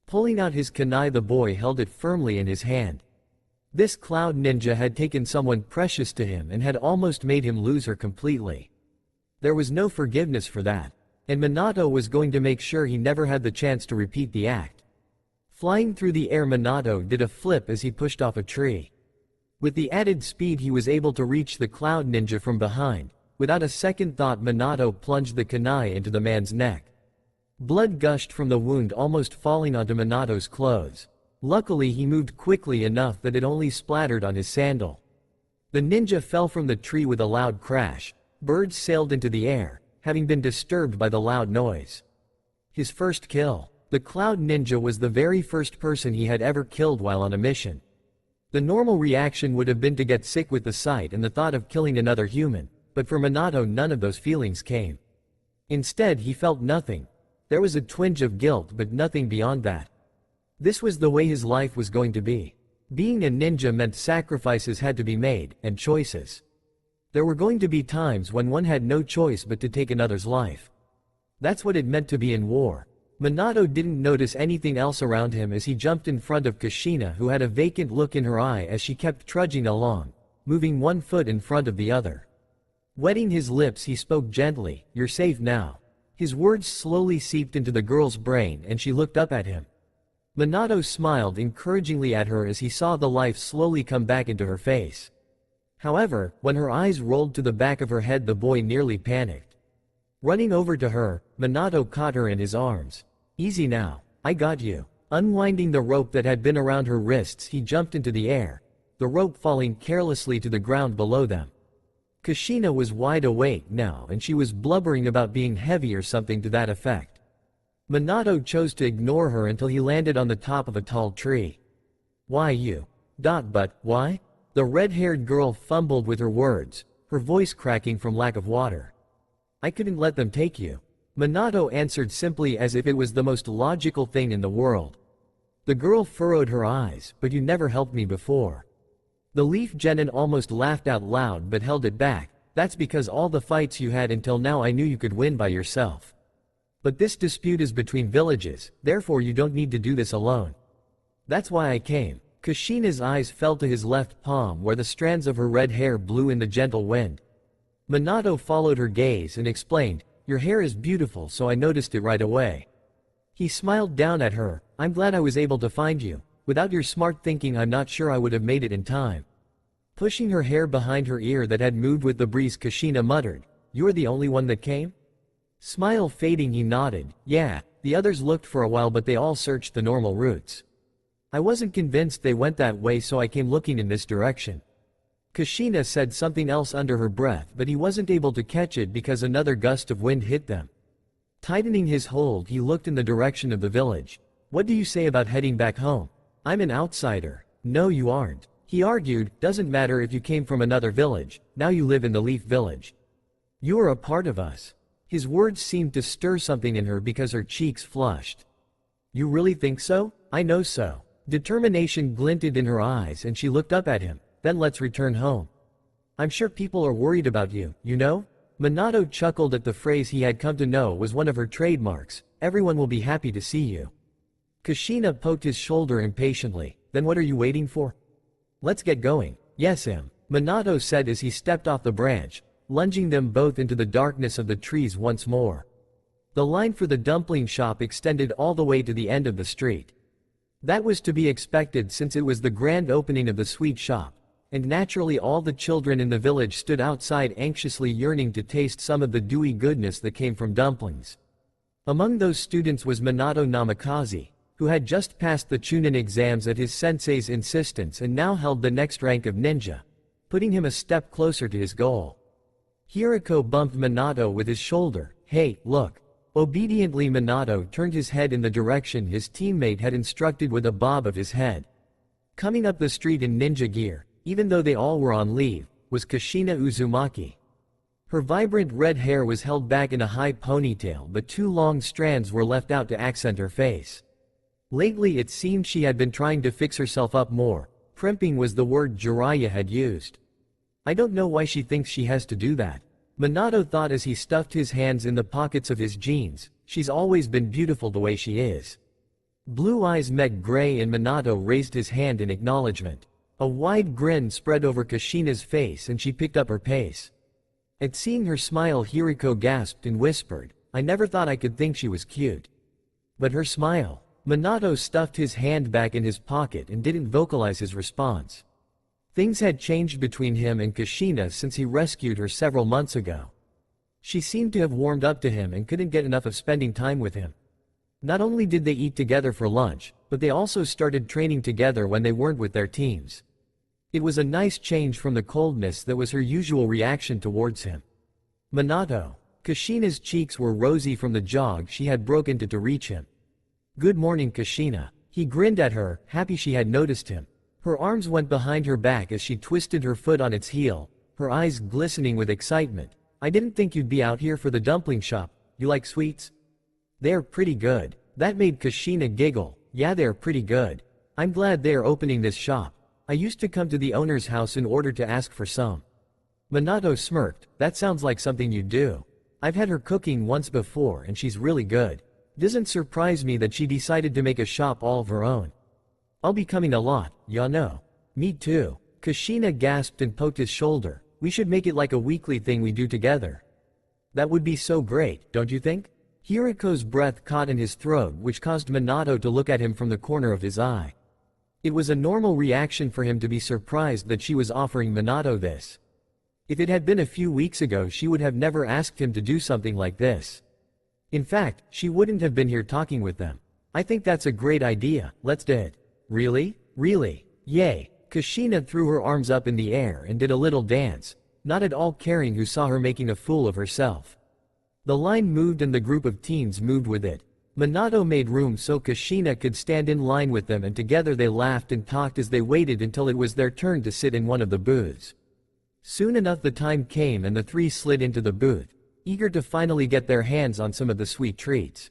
Pulling out his kunai, the boy held it firmly in his hand. This cloud ninja had taken someone precious to him and had almost made him lose her completely. There was no forgiveness for that, and Minato was going to make sure he never had the chance to repeat the act. Flying through the air, Minato did a flip as he pushed off a tree. With the added speed, he was able to reach the cloud ninja from behind. Without a second thought, Minato plunged the kunai into the man's neck. Blood gushed from the wound, almost falling onto Minato's clothes. Luckily, he moved quickly enough that it only splattered on his sandal. The ninja fell from the tree with a loud crash. Birds sailed into the air, having been disturbed by the loud noise. His first kill. The cloud ninja was the very first person he had ever killed while on a mission. The normal reaction would have been to get sick with the sight and the thought of killing another human, but for Minato none of those feelings came. Instead, he felt nothing. There was a twinge of guilt, but nothing beyond that. This was the way his life was going to be. Being a ninja meant sacrifices had to be made, and choices. There were going to be times when one had no choice but to take another's life. That's what it meant to be in war. Minato didn't notice anything else around him as he jumped in front of Kushina, who had a vacant look in her eye as she kept trudging along, moving one foot in front of the other. Wetting his lips, he spoke gently, "You're safe now." His words slowly seeped into the girl's brain and she looked up at him. Minato smiled encouragingly at her as he saw the life slowly come back into her face. However, when her eyes rolled to the back of her head, the boy nearly panicked. Running over to her, Minato caught her in his arms. "Easy now. I got you." Unwinding the rope that had been around her wrists, he jumped into the air, the rope falling carelessly to the ground below them. Kushina was wide awake now and she was blubbering about being heavy or something to that effect. Minato chose to ignore her until he landed on the top of a tall tree. "Why you? But why?" The red-haired girl fumbled with her words, her voice cracking from lack of water. "I couldn't let them take you." Minato answered simply as if it was the most logical thing in the world. The girl furrowed her eyes, "But you never helped me before." The leaf genin almost laughed out loud but held it back. "That's because all the fights you had until now I knew you could win by yourself. But this dispute is between villages, therefore you don't need to do this alone. That's why I came." Kushina's eyes fell to his left palm where the strands of her red hair blew in the gentle wind. Minato followed her gaze and explained, "Your hair is beautiful, so I noticed it right away." He smiled down at her, "I'm glad I was able to find you. Without your smart thinking I'm not sure I would have made it in time." Pushing her hair behind her ear that had moved with the breeze, Kushina muttered, "You're the only one that came?" Smile fading, he nodded, "Yeah, the others looked for a while but they all searched the normal routes. I wasn't convinced they went that way, so I came looking in this direction." Kushina said something else under her breath, but he wasn't able to catch it because another gust of wind hit them. Tightening his hold, he looked in the direction of the village. "What do you say about heading back home? I'm an outsider." "No, you aren't," he argued. "Doesn't matter if you came from another village, now you live in the Leaf Village. You are a part of us." His words seemed to stir something in her because her cheeks flushed. "You really think so?" "I know so." Determination glinted in her eyes and she looked up at him. "Then let's return home. I'm sure people are worried about you, you know?" Minato chuckled at the phrase he had come to know was one of her trademarks, "Everyone will be happy to see you." Kushina poked his shoulder impatiently. "Then what are you waiting for? Let's get going." "Yes, Minato said as he stepped off the branch, lunging them both into the darkness of the trees once more. The line for the dumpling shop extended all the way to the end of the street. That was to be expected since it was the grand opening of the sweet shop, and naturally all the children in the village stood outside anxiously yearning to taste some of the dewy goodness that came from dumplings. Among those students was Minato Namikaze, who had just passed the Chunin exams at his sensei's insistence and now held the next rank of ninja, putting him a step closer to his goal. Hiriko bumped Minato with his shoulder. "Hey, look." Obediently Minato turned his head in the direction his teammate had instructed with a bob of his head. Coming up the street in ninja gear, even though they all were on leave, was Kushina Uzumaki. Her vibrant red hair was held back in a high ponytail, but two long strands were left out to accent her face. Lately it seemed she had been trying to fix herself up more. Primping was the word Jiraiya had used. "I don't know why she thinks she has to do that," Minato thought as he stuffed his hands in the pockets of his jeans. "She's always been beautiful the way she is." Blue eyes met gray and Minato raised his hand in acknowledgement. A wide grin spread over Kushina's face and she picked up her pace. At seeing her smile, Hiriko gasped and whispered, "I never thought I could think she was cute." But her smile. Minato stuffed his hand back in his pocket and didn't vocalize his response. Things had changed between him and Kushina since he rescued her several months ago. She seemed to have warmed up to him and couldn't get enough of spending time with him. Not only did they eat together for lunch, but they also started training together when they weren't with their teams. It was a nice change from the coldness that was her usual reaction towards him. "Minato." Kushina's cheeks were rosy from the jog she had broken to reach him. "Good morning, Kushina." He grinned at her, happy she had noticed him. Her arms went behind her back as she twisted her foot on its heel, her eyes glistening with excitement. "I didn't think you'd be out here for the dumpling shop. You like sweets?" "They're pretty good." That made Kushina giggle. "Yeah, they're pretty good. I'm glad they're opening this shop. I used to come to the owner's house in order to ask for some." Minato smirked. "That sounds like something you'd do. I've had her cooking once before and she's really good. Doesn't surprise me that she decided to make a shop all of her own. I'll be coming a lot, ya know." "Me too." Kushina gasped and poked his shoulder. "We should make it like a weekly thing we do together." "That would be so great, don't you think?" Hiriko's breath caught in his throat, which caused Minato to look at him from the corner of his eye. It was a normal reaction for him to be surprised that she was offering Minato this. If it had been a few weeks ago, she would have never asked him to do something like this. In fact, she wouldn't have been here talking with them. "I think that's a great idea, let's do it." "Really? Really? Yay." Kushina threw her arms up in the air and did a little dance, not at all caring who saw her making a fool of herself. The line moved and the group of teens moved with it. Minato made room so Kushina could stand in line with them and together they laughed and talked as they waited until it was their turn to sit in one of the booths. Soon enough the time came and the three slid into the booth, eager to finally get their hands on some of the sweet treats.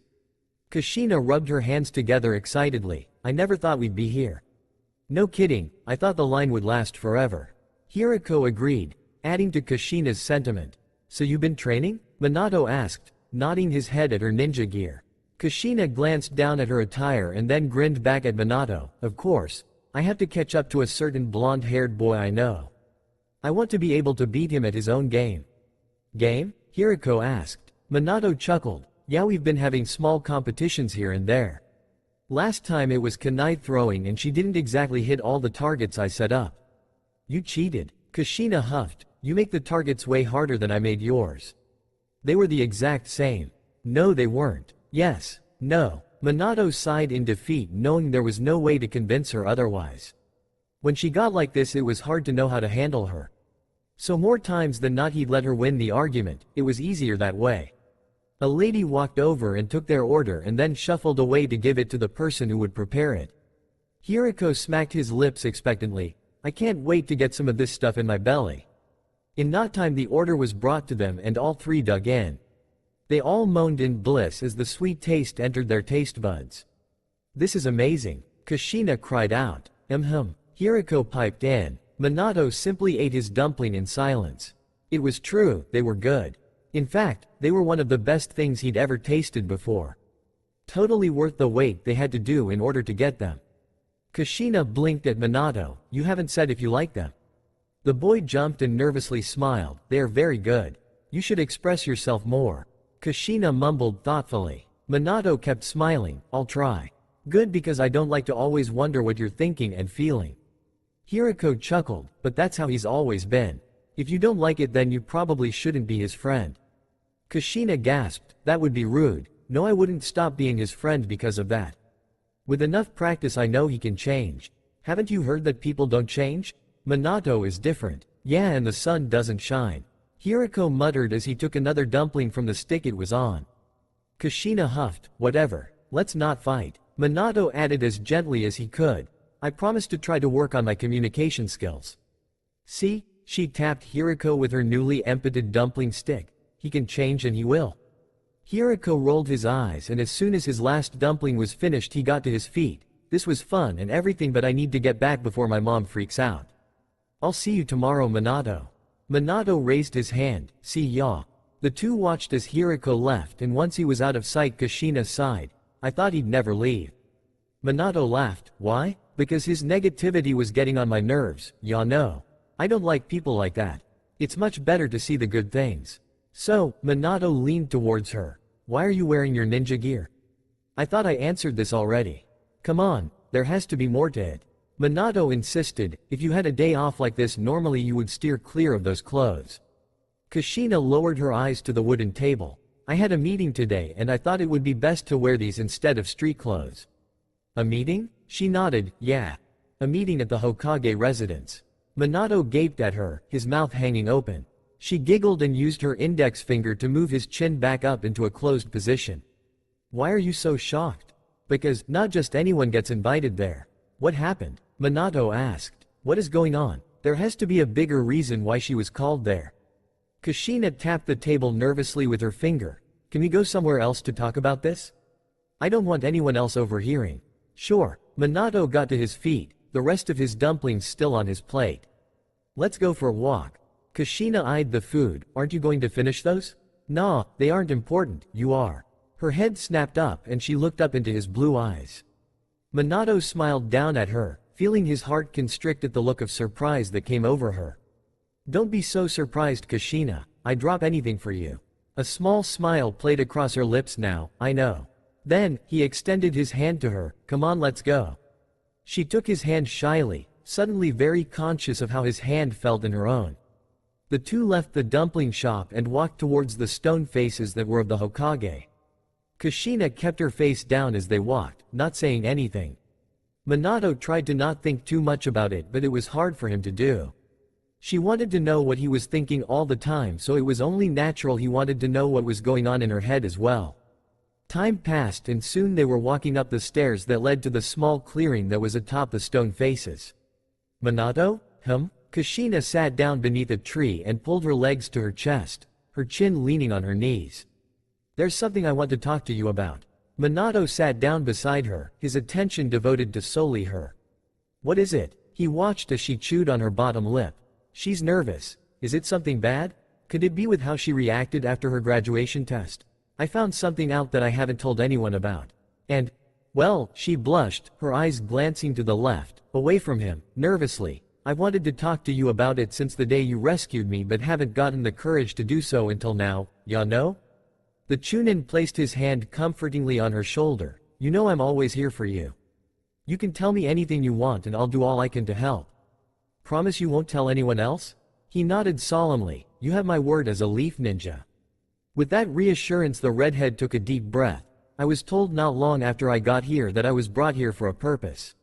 Kushina rubbed her hands together excitedly. "I never thought we'd be here." "No kidding, I thought the line would last forever." Hiriko agreed, adding to Kushina's sentiment. "So you've been training?" Minato asked, nodding his head at her ninja gear. Kushina glanced down at her attire and then grinned back at Minato. "Of course, I have to catch up to a certain blonde-haired boy I know. I want to be able to beat him at his own game." Game? Hiriko asked. Minato chuckled. Yeah, we've been having small competitions here and there. Last time it was kunai throwing and she didn't exactly hit all the targets I set up. You cheated. Kushina huffed. You make the targets way harder than I made yours. They were the exact same. No, they weren't. Yes. No. Minato sighed in defeat, knowing there was no way to convince her otherwise. When she got like this, it was hard to know how to handle her. So more times than not he'd let her win the argument. It was easier that way. A lady walked over and took their order and then shuffled away to give it to the person who would prepare it. Hiriko smacked his lips expectantly. I can't wait to get some of this stuff in my belly. In no time the order was brought to them and all three dug in. They all moaned in bliss as the sweet taste entered their taste buds. This is amazing, Kushina cried out. Hiriko piped in. Minato simply ate his dumpling in silence. It was true, they were good. In fact, they were one of the best things he'd ever tasted before. Totally worth the wait they had to do in order to get them. Kushina blinked at Minato. You haven't said if you like them. The boy jumped and nervously smiled. They are very good. You should express yourself more. Kushina mumbled thoughtfully. Minato kept smiling. I'll try. Good, because I don't like to always wonder what you're thinking and feeling. Hiriko chuckled, but that's how he's always been. If you don't like it, then you probably shouldn't be his friend. Kushina gasped. That would be rude. No, I wouldn't stop being his friend because of that. With enough practice I know he can change. Haven't you heard that people don't change? Minato is different. Yeah, and the sun doesn't shine. Hiriko muttered as he took another dumpling from the stick it was on. Kushina huffed. Whatever. Let's not fight. Minato added as gently as he could. I promise to try to work on my communication skills. See? She tapped Hiriko with her newly emptied dumpling stick. He can change and he will. Hiriko rolled his eyes, and as soon as his last dumpling was finished he got to his feet. This was fun and everything, but I need to get back before my mom freaks out. I'll see you tomorrow, Minato. Minato raised his hand. See ya. The two watched as Hiriko left, and once he was out of sight Kushina sighed. I thought he'd never leave. Minato laughed. Why? Because his negativity was getting on my nerves. Ya know. I don't like people like that. It's much better to see the good things. So, Minato leaned towards her. Why are you wearing your ninja gear? I thought I answered this already. Come on, there has to be more to it. Minato insisted. If you had a day off like this normally you would steer clear of those clothes. Kushina lowered her eyes to the wooden table. I had a meeting today and I thought it would be best to wear these instead of street clothes. A meeting? She nodded. Yeah. A meeting at the Hokage residence. Minato gaped at her, his mouth hanging open. She giggled and used her index finger to move his chin back up into a closed position. Why are you so shocked? Because not just anyone gets invited there. What happened? Minato asked. What is going on? There has to be a bigger reason why she was called there. Kushina tapped the table nervously with her finger. Can we go somewhere else to talk about this? I don't want anyone else overhearing. Sure. Minato got to his feet, the rest of his dumplings still on his plate. Let's go for a walk. Kushina eyed the food. Aren't you going to finish those? Nah, they aren't important, you are. Her head snapped up and she looked up into his blue eyes. Minato smiled down at her, feeling his heart constrict at the look of surprise that came over her. Don't be so surprised, Kushina. I'd drop anything for you. A small smile played across her lips now. I know. Then, he extended his hand to her. Come on, let's go. She took his hand shyly, suddenly very conscious of how his hand felt in her own. The two left the dumpling shop and walked towards the stone faces that were of the Hokage. Kushina kept her face down as they walked, not saying anything. Minato tried to not think too much about it, but it was hard for him to do. She wanted to know what he was thinking all the time, so it was only natural he wanted to know what was going on in her head as well. Time passed and soon they were walking up the stairs that led to the small clearing that was atop the stone faces. Minato? Kushina sat down beneath a tree and pulled her legs to her chest, her chin leaning on her knees. There's something I want to talk to you about. Minato sat down beside her, his attention devoted to solely her. What is it? He watched as she chewed on her bottom lip. She's nervous. Is it something bad? Could it be with how she reacted after her graduation test? I found something out that I haven't told anyone about. And, well, she blushed, her eyes glancing to the left, away from him, nervously. I've wanted to talk to you about it since the day you rescued me but haven't gotten the courage to do so until now, ya know? The Chunin placed his hand comfortingly on her shoulder. You know I'm always here for you. You can tell me anything you want and I'll do all I can to help. Promise you won't tell anyone else? He nodded solemnly. You have my word as a leaf ninja. With that reassurance the redhead took a deep breath. I was told not long after I got here that I was brought here for a purpose.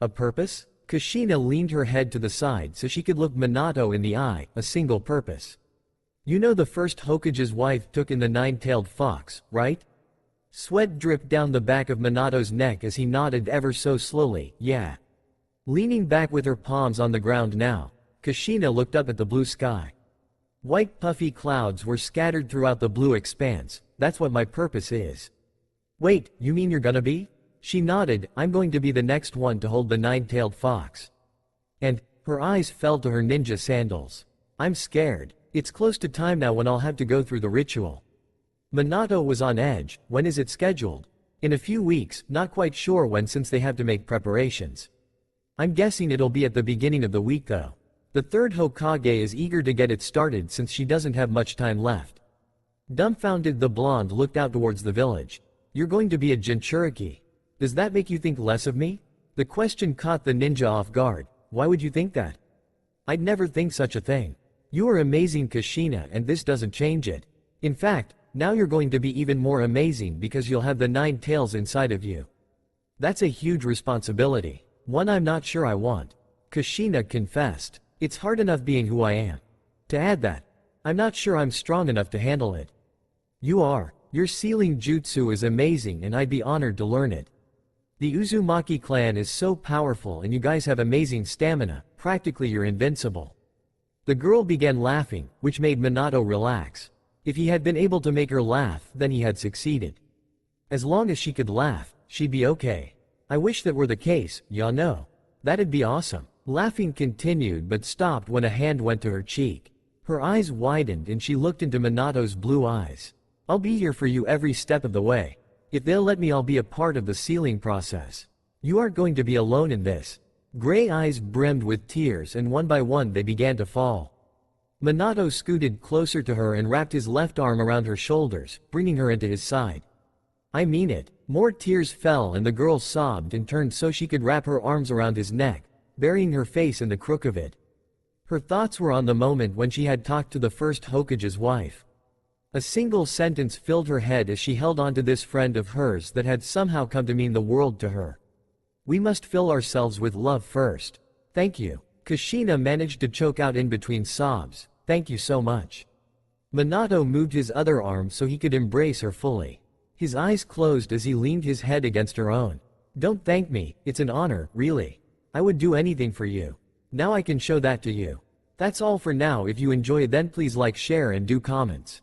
A purpose? Kushina leaned her head to the side so she could look Minato in the eye. A single purpose. You know the first Hokage's wife took in the nine-tailed fox, right? Sweat dripped down the back of Minato's neck as he nodded ever so slowly. Yeah. Leaning back with her palms on the ground now, Kushina looked up at the blue sky. White puffy clouds were scattered throughout the blue expanse. That's what my purpose is. Wait, you mean you're gonna be? She nodded. I'm going to be the next one to hold the nine-tailed fox. And her eyes fell to her ninja sandals. I'm scared. It's close to time now when I'll have to go through the ritual. Minato was on edge. When is it scheduled? In a few weeks, not quite sure when since they have to make preparations. I'm guessing it'll be at the beginning of the week though. The third Hokage is eager to get it started since she doesn't have much time left. Dumbfounded, the blonde looked out towards the village. You're going to be a Jinchuriki. Does that make you think less of me? The question caught the ninja off guard. Why would you think that? I'd never think such a thing. You are amazing, Kushina, and this doesn't change it. In fact, now you're going to be even more amazing because you'll have the 9 tails inside of you. That's a huge responsibility. One I'm not sure I want. Kushina confessed. It's hard enough being who I am. To add that, I'm not sure I'm strong enough to handle it. You are. Your sealing jutsu is amazing and I'd be honored to learn it. The Uzumaki clan is so powerful and you guys have amazing stamina, practically you're invincible. The girl began laughing, which made Minato relax. If he had been able to make her laugh, then he had succeeded. As long as she could laugh, she'd be okay. I wish that were the case, ya know. That'd be awesome. Laughing continued but stopped when a hand went to her cheek. Her eyes widened and she looked into Minato's blue eyes. I'll be here for you every step of the way. If they'll let me, I'll be a part of the sealing process. You aren't going to be alone in this. Gray eyes brimmed with tears and one by one they began to fall. Minato scooted closer to her and wrapped his left arm around her shoulders, bringing her into his side. I mean it. More tears fell and the girl sobbed and turned so she could wrap her arms around his neck, burying her face in the crook of it. Her thoughts were on the moment when she had talked to the first Hokage's wife. A single sentence filled her head as she held on to this friend of hers that had somehow come to mean the world to her. We must fill ourselves with love first. Thank you. Kushina managed to choke out in between sobs. Thank you so much. Minato moved his other arm so he could embrace her fully. His eyes closed as he leaned his head against her own. Don't thank me, it's an honor, really. I would do anything for you. Now I can show that to you. That's all for now. If you enjoy then please like, share and do comments.